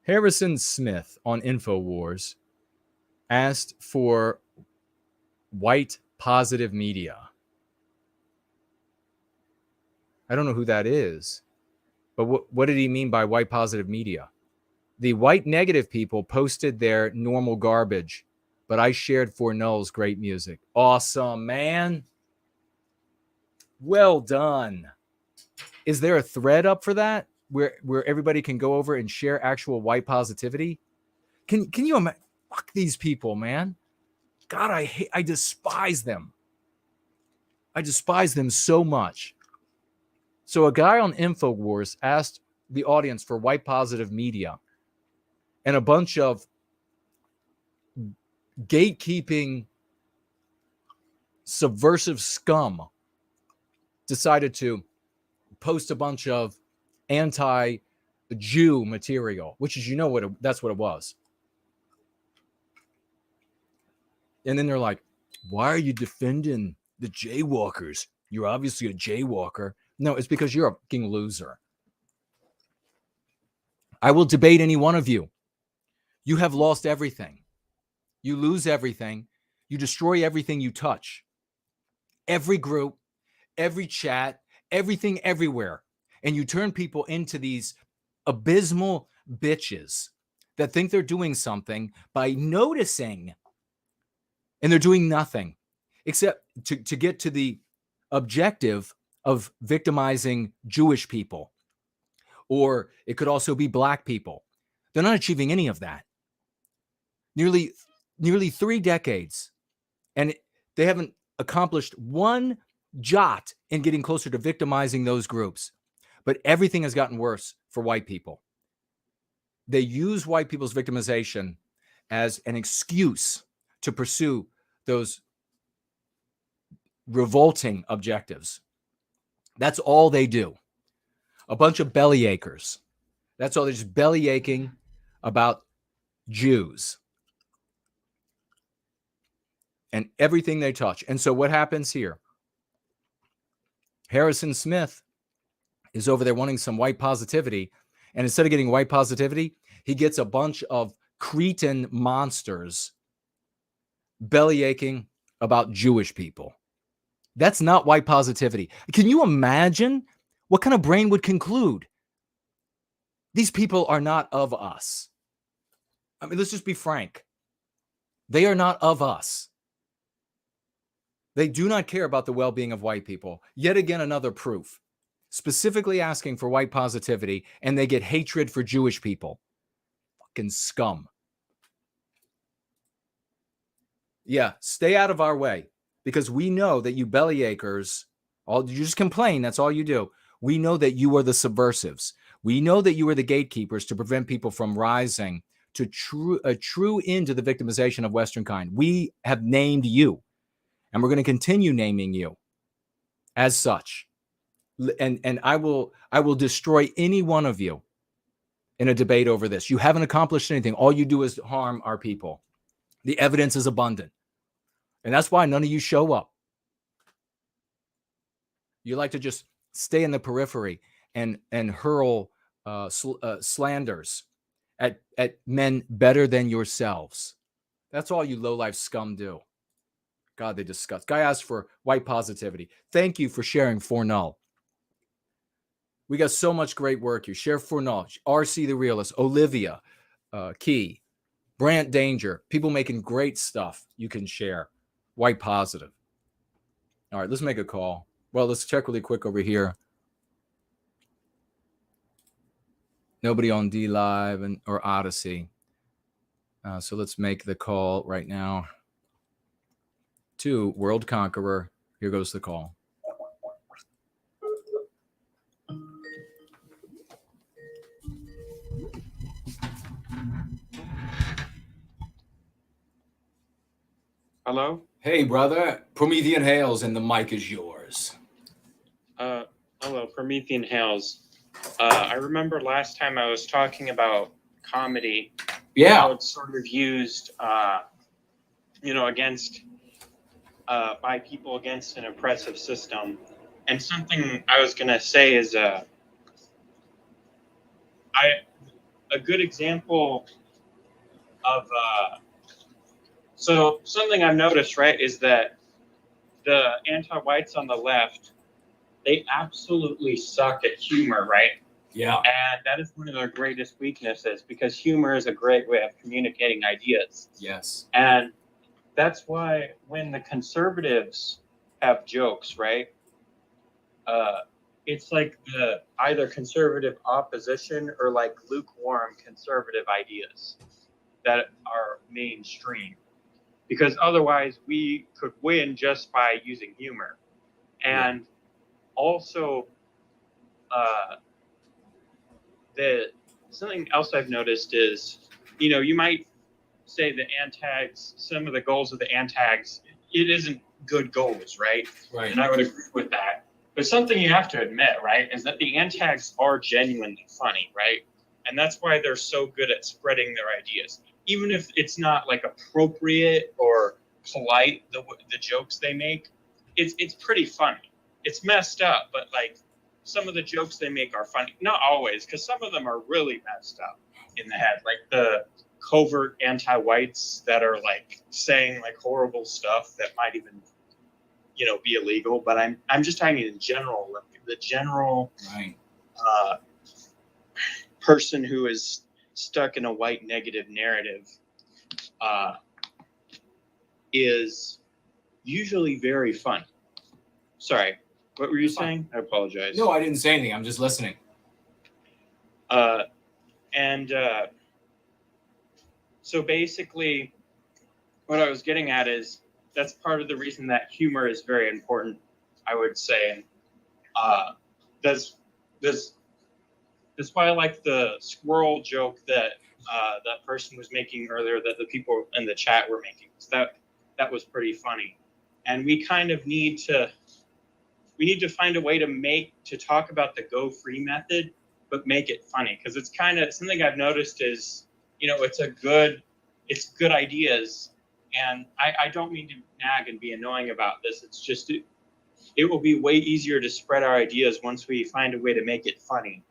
Harrison Smith on InfoWars asked for white positive media. I don't know who that is, but what did he mean by white positive media? The white negative people posted their normal garbage, but I shared FourNull's great music. Awesome, man. Well done. Is there a thread up for that where everybody can go over and share actual white positivity? Can you imagine? Fuck these people, man. God, I despise them. I despise them so much. So a guy on InfoWars asked the audience for white positive media, and a bunch of gatekeeping subversive scum decided to post a bunch of anti-Jew material, which is, that's what it was. And then they're like, why are you defending the jaywalkers? You're obviously a jaywalker. No, it's because you're a fucking loser. I will debate any one of you. You have lost everything. You lose everything. You destroy everything you touch. Every group, every chat, everything everywhere. And you turn people into these abysmal bitches that think they're doing something by noticing, and they're doing nothing except to get to the objective of victimizing Jewish people. Or it could also be black people. They're not achieving any of that. Nearly 3 decades, and they haven't accomplished one jot in getting closer to victimizing those groups. But everything has gotten worse for white people. They use white people's victimization as an excuse to pursue those revolting objectives. That's all they do. A bunch of bellyachers. That's all. They're just belly aching about Jews and everything they touch. And so what happens here? Harrison Smith is over there wanting some white positivity. And instead of getting white positivity, he gets a bunch of cretin monsters belly aching about Jewish people. That's not white positivity. Can you imagine what kind of brain would conclude? These people are not of us. I mean, let's just be frank. They are not of us. They do not care about the well-being of white people. Yet again, another proof. Specifically asking for white positivity, and they get hatred for Jewish people. Fucking scum. Yeah, stay out of our way, because we know that you bellyachers, you just complain, that's all you do. We know that you are the subversives. We know that you are the gatekeepers to prevent people from rising to a true end to the victimization of Western kind. We have named you, and we're going to continue naming you as such. And I will destroy any one of you in a debate over this. You haven't accomplished anything. All you do is harm our people. The evidence is abundant. And that's why none of you show up. You like to just stay in the periphery and hurl slanders at men better than yourselves. That's all you low-life scum do. God, they disgust. Guy asked for white positivity. Thank you for sharing FourNull. We got so much great work here. Share FourNull, RC the Realist, Olivia, Key, Brant Danger, people making great stuff you can share. White positive. All right, let's make a call. Well, let's check really quick over here. Nobody on D Live or Odyssey. So let's make the call right now to World Conqueror. Here goes the call. Hello? Hey, brother. Promethean hails and the mic is yours. Hello, Promethean Hails. I remember last time I was talking about comedy. Yeah. How it's sort of used, against, by people against an oppressive system. And something I was going to say is, a good example of, so something I've noticed, right, is that the anti-whites on the left, they absolutely suck at humor, right? Yeah. And that is one of their greatest weaknesses, because humor is a great way of communicating ideas. Yes. And that's why when the conservatives have jokes, right, it's like the either conservative opposition or like lukewarm conservative ideas that are mainstream. Because otherwise we could win just by using humor. And also, something else I've noticed is, you might say the antags, some of the goals of the antags, it isn't good goals, right? Right. And I would agree with that. But something you have to admit, right, is that the antags are genuinely funny, right? And that's why they're so good at spreading their ideas. Even if it's not like appropriate or polite, the jokes they make, it's pretty funny. It's messed up, but like some of the jokes they make are funny. Not always, because some of them are really messed up in the head. Like the covert anti-whites that are like saying like horrible stuff that might even, be illegal. But I'm just talking in general, like the general person who is stuck in a white negative narrative is usually very funny. Sorry, what were you saying? I apologize. No, I didn't say anything. I'm just listening. So basically, what I was getting at is that's part of the reason that humor is very important, I would say. And that's why I like the squirrel joke that that person was making earlier, that the people in the chat were making. That was pretty funny. And we kind of need to find a way to talk about the go free method, but make it funny, because it's kind of something I've noticed is, it's good ideas. And I don't mean to nag and be annoying about this. It's just, it will be way easier to spread our ideas once we find a way to make it funny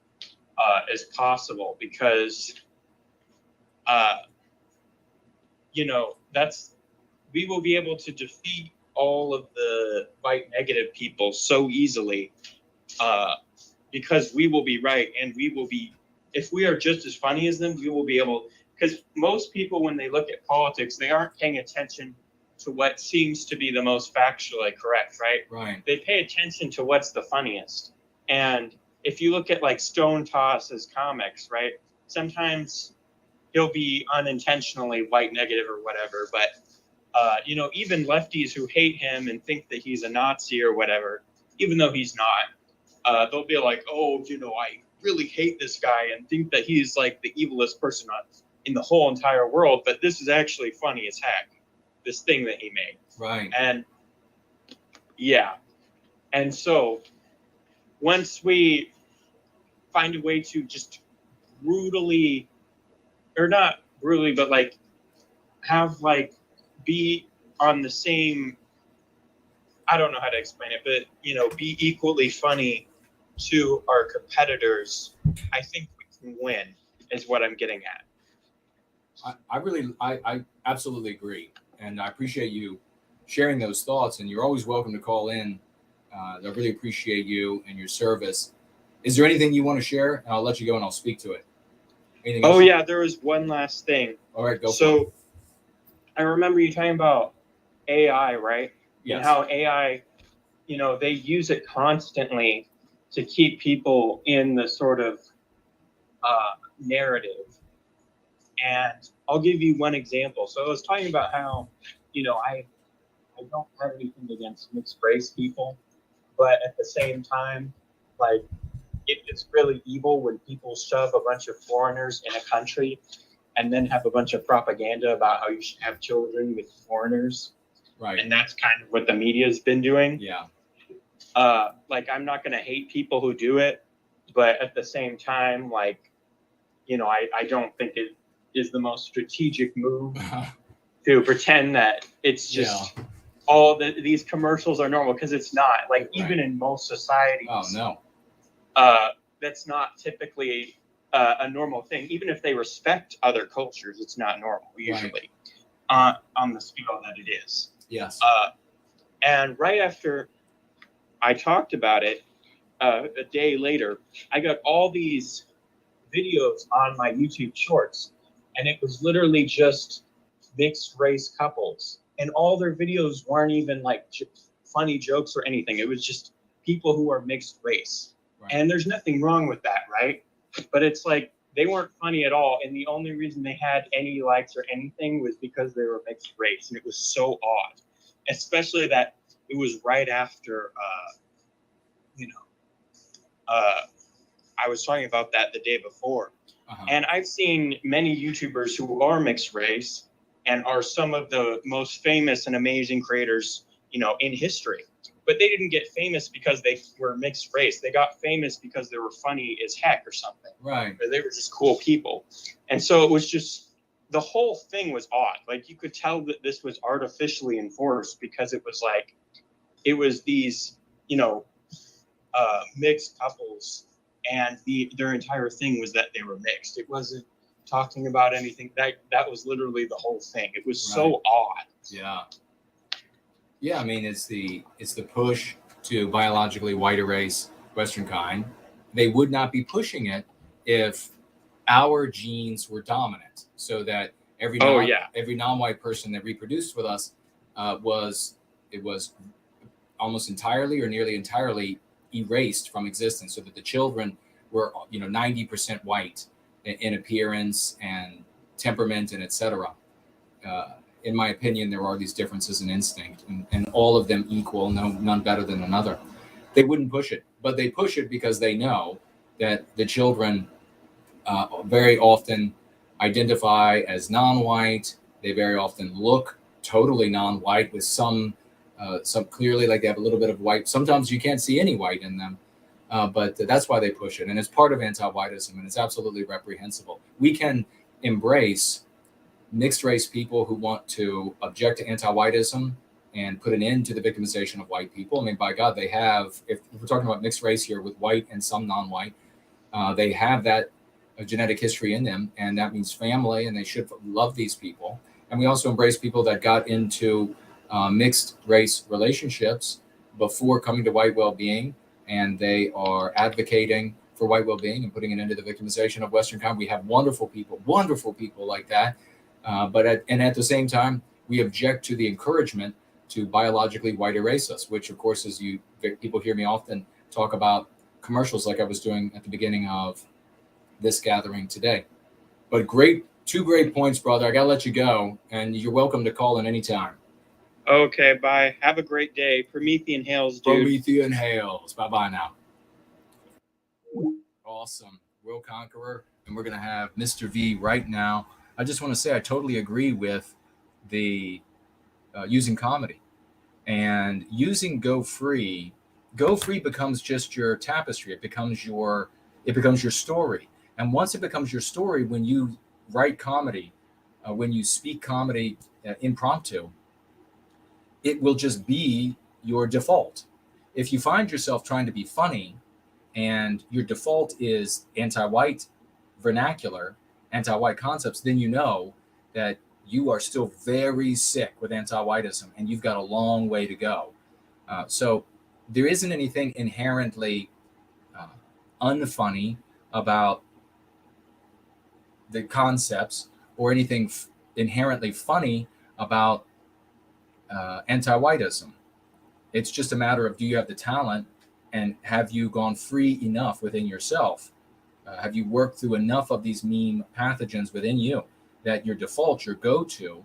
as possible, because, we will be able to defeat all of the white negative people so easily, because we will be right, and if we are just as funny as them, we will be able, because most people, when they look at politics, they aren't paying attention to what seems to be the most factually correct, right? Right. They pay attention to what's the funniest. And if you look at like Stone Toss's comics, right, sometimes he'll be unintentionally white negative or whatever, but even lefties who hate him and think that he's a Nazi or whatever, even though he's not, they'll be like, oh, I really hate this guy and think that he's like the evilest person in the whole entire world. But this is actually funny as heck, this thing that he made. Right. And yeah. And so once we find a way to just brutally, or not brutally, but like have like be on the same, I don't know how to explain it, but be equally funny to our competitors, I think we can win, is what I'm getting at. I absolutely agree, and I appreciate you sharing those thoughts. And you're always welcome to call in. I really appreciate you and your service. Is there anything you want to share? And I'll let you go, and I'll speak to it. Anything else? Yeah, there was one last thing. All right, go. So I remember you talking about AI, right? Yes. And how AI, they use it constantly to keep people in the sort of narrative. And I'll give you one example. So I was talking about how, I don't have anything against mixed race people, but at the same time, like, it's really evil when people shove a bunch of foreigners in a country and then have a bunch of propaganda about how you should have children with foreigners. Right. And that's kind of what the media's been doing. Yeah. Like, I'm not going to hate people who do it, but at the same time, like, you know, I don't think it is the most strategic move to pretend that it's just all these commercials are normal, because it's not. Like, even in most societies. Oh, no. That's not typically a normal thing. Even if they respect other cultures, it's not normal usually on the scale that it is. Yes. And right after I talked about it, a day later, I got all these videos on my YouTube Shorts, and it was literally just mixed race couples, and all their videos weren't even like funny jokes or anything. It was just people who are mixed race. Right. And there's nothing wrong with that, right? But it's like they weren't funny at all, and the only reason they had any likes or anything was because they were mixed race, and it was so odd, especially that it was right after I was talking about that the day before. And I've seen many YouTubers who are mixed race and are some of the most famous and amazing creators, you know, in history. But they didn't get famous because they were mixed race. They got famous because they were funny as heck or something. Right. Or they were just cool people. And so it was just, the whole thing was odd. Like, you could tell that this was artificially enforced, because it was like, it was these, you know, mixed couples, and their entire thing was that they were mixed. It wasn't talking about anything. That was literally the whole thing. It was so odd. Yeah. Yeah, I mean, it's the push to biologically white erase Western kind. They would not be pushing it if our genes were dominant, so that every non-white person that reproduced with us was almost entirely or nearly entirely erased from existence, so that the children were, you know, 90% white in appearance and temperament and etc. In my opinion, there are these differences in instinct, and all of them equal, none better than another. They wouldn't push it, but they push it because they know that the children very often identify as non-white. They very often look totally non-white with some clearly, like they have a little bit of white. Sometimes you can't see any white in them, but that's why they push it. And it's part of anti-whiteism, and it's absolutely reprehensible. We can embrace mixed race people who want to object to anti-whiteism and put an end to the victimization of white people. I mean, by God, they have, if we're talking about mixed race here with white and some non-white, they have that genetic history in them, and that means family, and they should love these people. And we also embrace people that got into mixed race relationships before coming to white well-being, and they are advocating for white well-being and putting an end to the victimization of Western kind. We have wonderful people like that. But at the same time, we object to the encouragement to biologically white erase us, which of course is people hear me often talk about commercials like I was doing at the beginning of this gathering today. But two great points, brother. I gotta let you go, and you're welcome to call in anytime. Okay, bye. Have a great day. Promethean Hails, dude. Promethean Hails. Bye-bye now. Awesome. World Conqueror. And we're going to have Mr. V right now. I just want to say I totally agree with the using comedy. And using Go Free becomes just your tapestry. It becomes your story. And once it becomes your story, when you write comedy, when you speak comedy impromptu, it will just be your default. If you find yourself trying to be funny and your default is anti-white vernacular, anti-white concepts, then you know that you are still very sick with anti-whiteism and you've got a long way to go. So there isn't anything inherently unfunny about the concepts or anything inherently funny about anti-whiteism. It's just a matter of, do you have the talent, and have you gone free enough within yourself? Have you worked through enough of these meme pathogens within you that your default, your go-to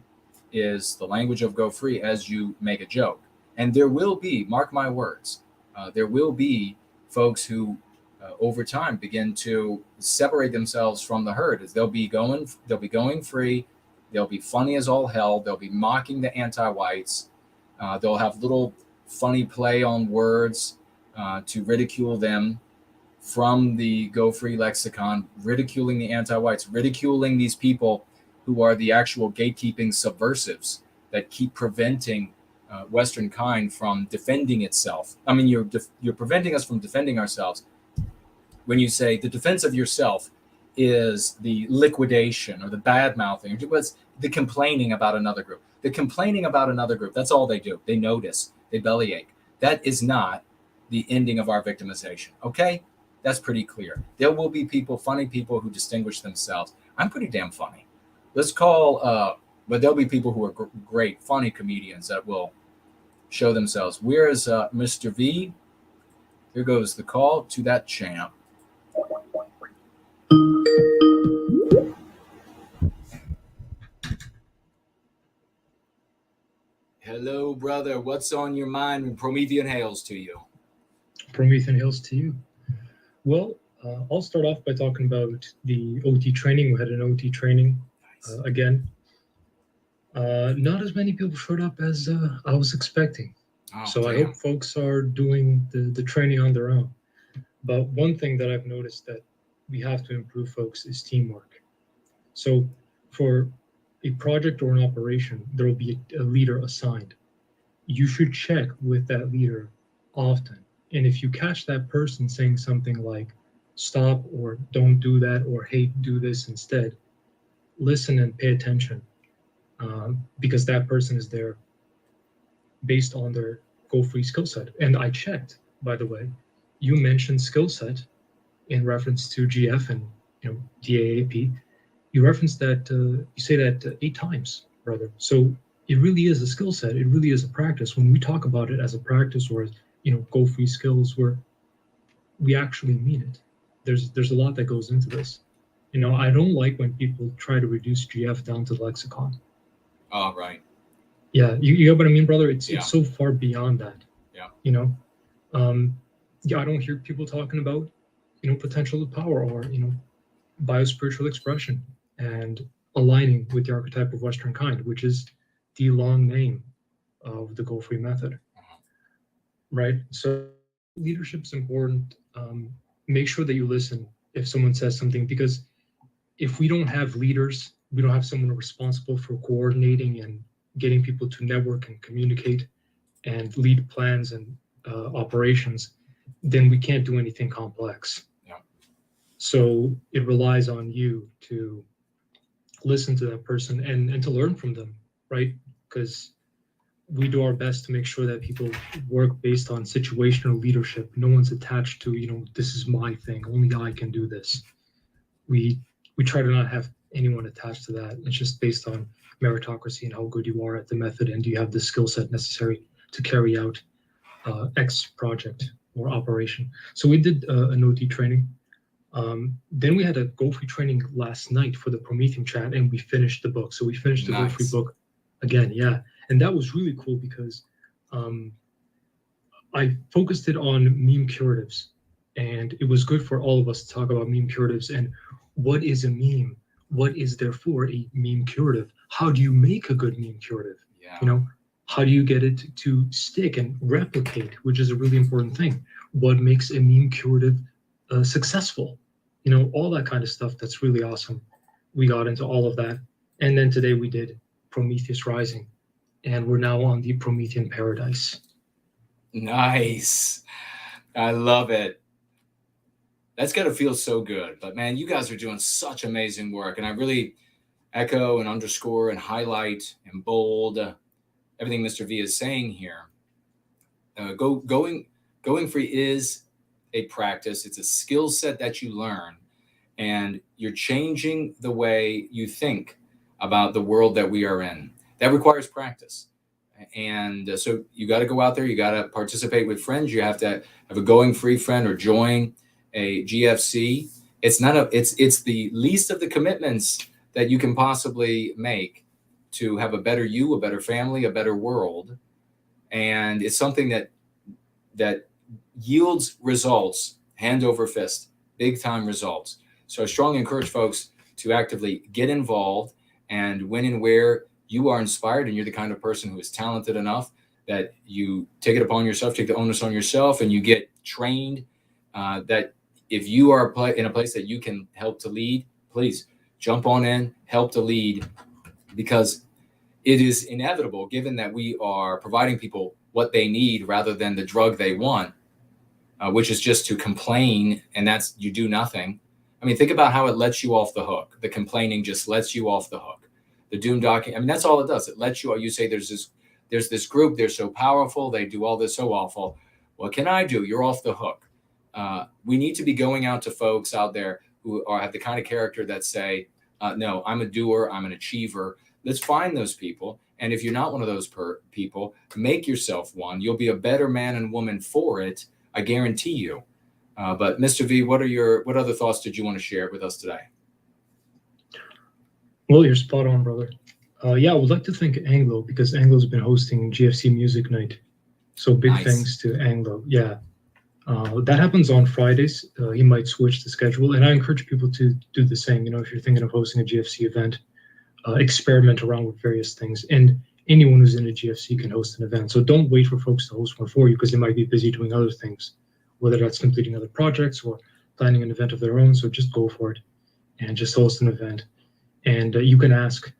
is the language of Go Free as you make a joke. And there will be, mark my words, there will be folks who over time begin to separate themselves from the herd. As they'll be going free, they'll be funny as all hell, they'll be mocking the anti-whites, they'll have little funny play on words to ridicule them from the Go Free lexicon, ridiculing the anti-whites, ridiculing these people who are the actual gatekeeping subversives that keep preventing Western kind from defending itself. I mean, you're preventing us from defending ourselves. When you say the defense of yourself is the liquidation or the bad mouthing, it was the complaining about another group. The complaining about another group, that's all they do. They notice, they bellyache. That is not the ending of our victimization, okay? That's pretty clear. There will be people, funny people who distinguish themselves. I'm pretty damn funny. Let's call, but there'll be people who are great, funny comedians that will show themselves. Where is Mr. V? Here goes the call to that champ. Hello, brother. What's on your mind? And Promethean hails to you. Promethean hails to you. Well, I'll start off by talking about the OT training. We had an OT training again. Not as many people showed up as I was expecting. Oh, so damn. I hope folks are doing the training on their own. But one thing that I've noticed that we have to improve, folks, is teamwork. So for a project or an operation, there will be a leader assigned. You should check with that leader often. And if you catch that person saying something like, stop, or don't do that, or hey, do this instead, listen and pay attention, because that person is there based on their Go Free skill set. And I checked, by the way, you mentioned skill set in reference to GF and DAAP. You referenced that, you say that 8 times, brother. So it really is a skill set. It really is a practice. When we talk about it as a practice or as, Go Free skills, we actually mean it. There's a lot that goes into this. I don't like when people try to reduce GF down to the lexicon. Oh, right. Yeah, you get what I mean, brother? It's so far beyond that. Yeah. I don't hear people talking about, potential of power or, biospiritual expression and aligning with the archetype of Western kind, which is the long name of the Go Free method. Right? So leadership's important. Make sure that you listen if someone says something, because if we don't have leaders, we don't have someone responsible for coordinating and getting people to network and communicate and lead plans and operations, then we can't do anything complex. Yeah. So it relies on you to listen to that person and to learn from them, right? Because we do our best to make sure that people work based on situational leadership. No one's attached to, this is my thing, only I can do this. We try to not have anyone attached to that. It's just based on meritocracy and how good you are at the method, and do you have the skill set necessary to carry out X project or operation. So we did an OT training. Then we had a Go Free training last night for the Promethean chat, and we finished the book. So we finished the Go Free book again, yeah. And that was really cool because I focused it on meme curatives, and it was good for all of us to talk about meme curatives and what is a meme? What is therefore a meme curative? How do you make a good meme curative? Yeah. How do you get it to stick and replicate, which is a really important thing? What makes a meme curative successful? All that kind of stuff. That's really awesome. We got into all of that. And then today we did Prometheus Rising, and we're now on the Promethean Paradise. Nice. I love it. That's got to feel so good. But man, you guys are doing such amazing work. And I really echo and underscore and highlight and bold everything Mr. V is saying here. Going free is a practice. It's a skill set that you learn, and you're changing the way you think about the world that we are in. That requires practice. And so you got to go out there. You got to participate with friends. You have to have a going free friend or join a GFC. It's the least of the commitments that you can possibly make to have a better you, a better family, a better world. And it's something that yields results, hand over fist, big time results. So I strongly encourage folks to actively get involved, and when and where you are inspired and you're the kind of person who is talented enough that you take it upon yourself, take the onus on yourself, and you get trained, that if you are in a place that you can help to lead, please jump on in, help to lead, because it is inevitable, given that we are providing people what they need rather than the drug they want, which is just to complain, and that's, you do nothing. I mean, think about how it lets you off the hook. The complaining just lets you off the hook. The doom docking, I mean, that's all it does. It lets you say there's this group, they're so powerful, they do all this so awful. What can I do? You're off the hook. We need to be going out to folks out there who have the kind of character that say, no, I'm a doer, I'm an achiever. Let's find those people. And if you're not one of those people, make yourself one. You'll be a better man and woman for it. I guarantee you. But Mr. V, what other thoughts did you want to share with us today? Well, you're spot on, brother. Yeah, I would like to thank Anglo, because Anglo's been hosting GFC Music Night. So big thanks to Anglo. Yeah. That happens on Fridays. He might switch the schedule, and I encourage people to do the same. You know, if you're thinking of hosting a GFC event, experiment around with various things. And anyone who's in a GFC can host an event. So don't wait for folks to host one for you, because they might be busy doing other things, whether that's completing other projects or planning an event of their own. So just go for it and just host an event. And you can ask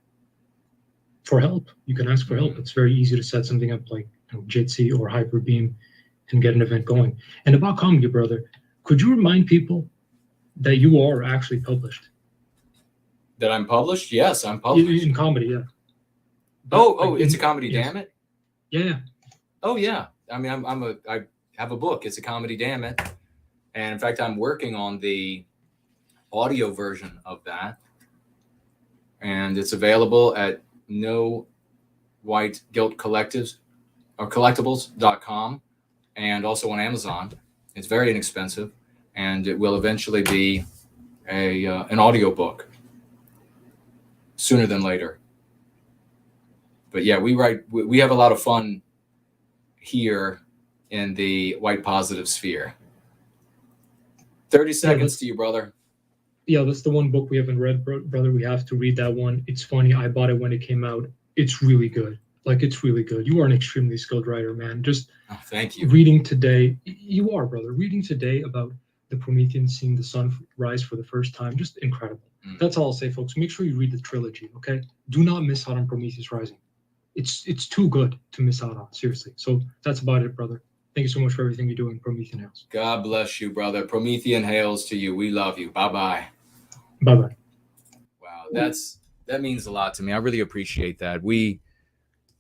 for help. You can ask for help. It's very easy to set something up like Jitsi or Hyperbeam and get an event going. And about comedy, brother, could you remind people that you are actually published? That I'm published? Yes, I'm published. In comedy, yeah. Oh, it's a comedy, yes. Damn it. Yeah. Oh yeah. I mean, I have a book. It's a comedy, damn it. And in fact, I'm working on the audio version of that. And it's available at No White Guilt Collectives or collectibles.com, and also on Amazon. It's very inexpensive, and it will eventually be an audio book sooner than later. But yeah, we have a lot of fun here in the white positive sphere. 30 seconds to you, brother. Yeah, that's the one book we haven't read, brother. We have to read that one. It's funny. I bought it when it came out. It's really good. Like, it's really good. You are an extremely skilled writer, man. Just thank you. Reading today, you are, brother. Reading today about the Prometheans seeing the sun rise for the first time, just incredible. That's all I'll say, folks. Make sure you read the trilogy, okay? Do not miss out on Prometheus Rising. It's too good to miss out on, seriously. So that's about it, brother. Thank you so much for everything you do in Promethean Hails. God bless you, brother. Promethean Hails to you. We love you. Bye-bye. Bye-bye. Wow, that means a lot to me. I really appreciate that.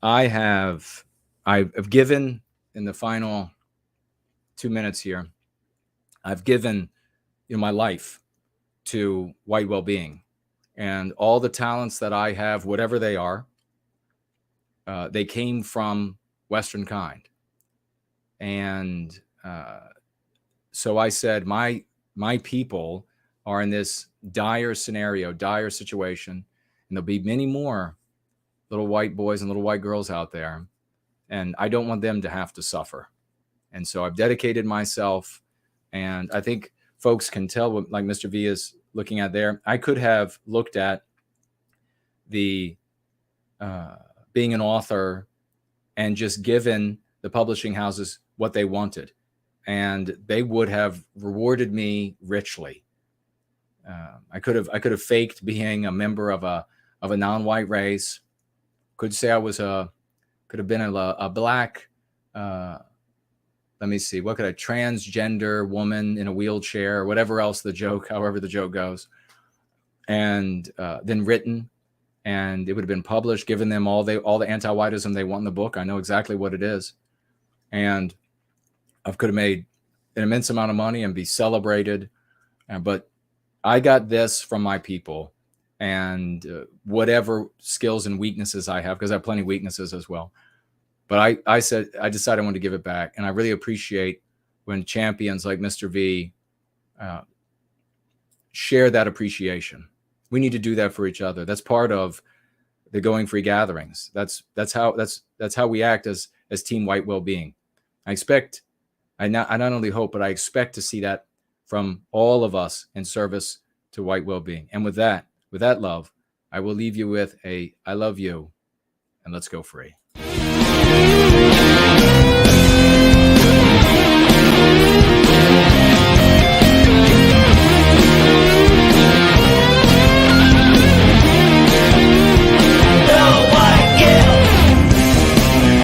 I've given, in the final 2 minutes here, I've given my life to white well-being, and all the talents that I have, whatever they are, they came from Western kind. And so I said, my people are in this dire scenario, dire situation, and there'll be many more little white boys and little white girls out there, and I don't want them to have to suffer. And so I've dedicated myself, and I think folks can tell what, like Mr. V is looking at there. I could have looked at the being an author and just given the publishing houses what they wanted, and they would have rewarded me richly. I could have faked being a member of a non-white race. Could say I was could have been a black, let me see, what could a transgender woman in a wheelchair or whatever else however the joke goes, and then written, and it would have been published, given them all the anti-whiteism they want in the book. I know exactly what it is, and I could have made an immense amount of money and be celebrated, but I got this from my people, and whatever skills and weaknesses I have, because I have plenty of weaknesses as well. But I decided I wanted to give it back. And I really appreciate when champions like Mr. V share that appreciation. We need to do that for each other. That's part of the Going Free gatherings. That's how we act as Team White Wellbeing. I not only hope, but I expect to see that from all of us in service to white well-being. And with that love, I will leave you with I love you, and let's go free.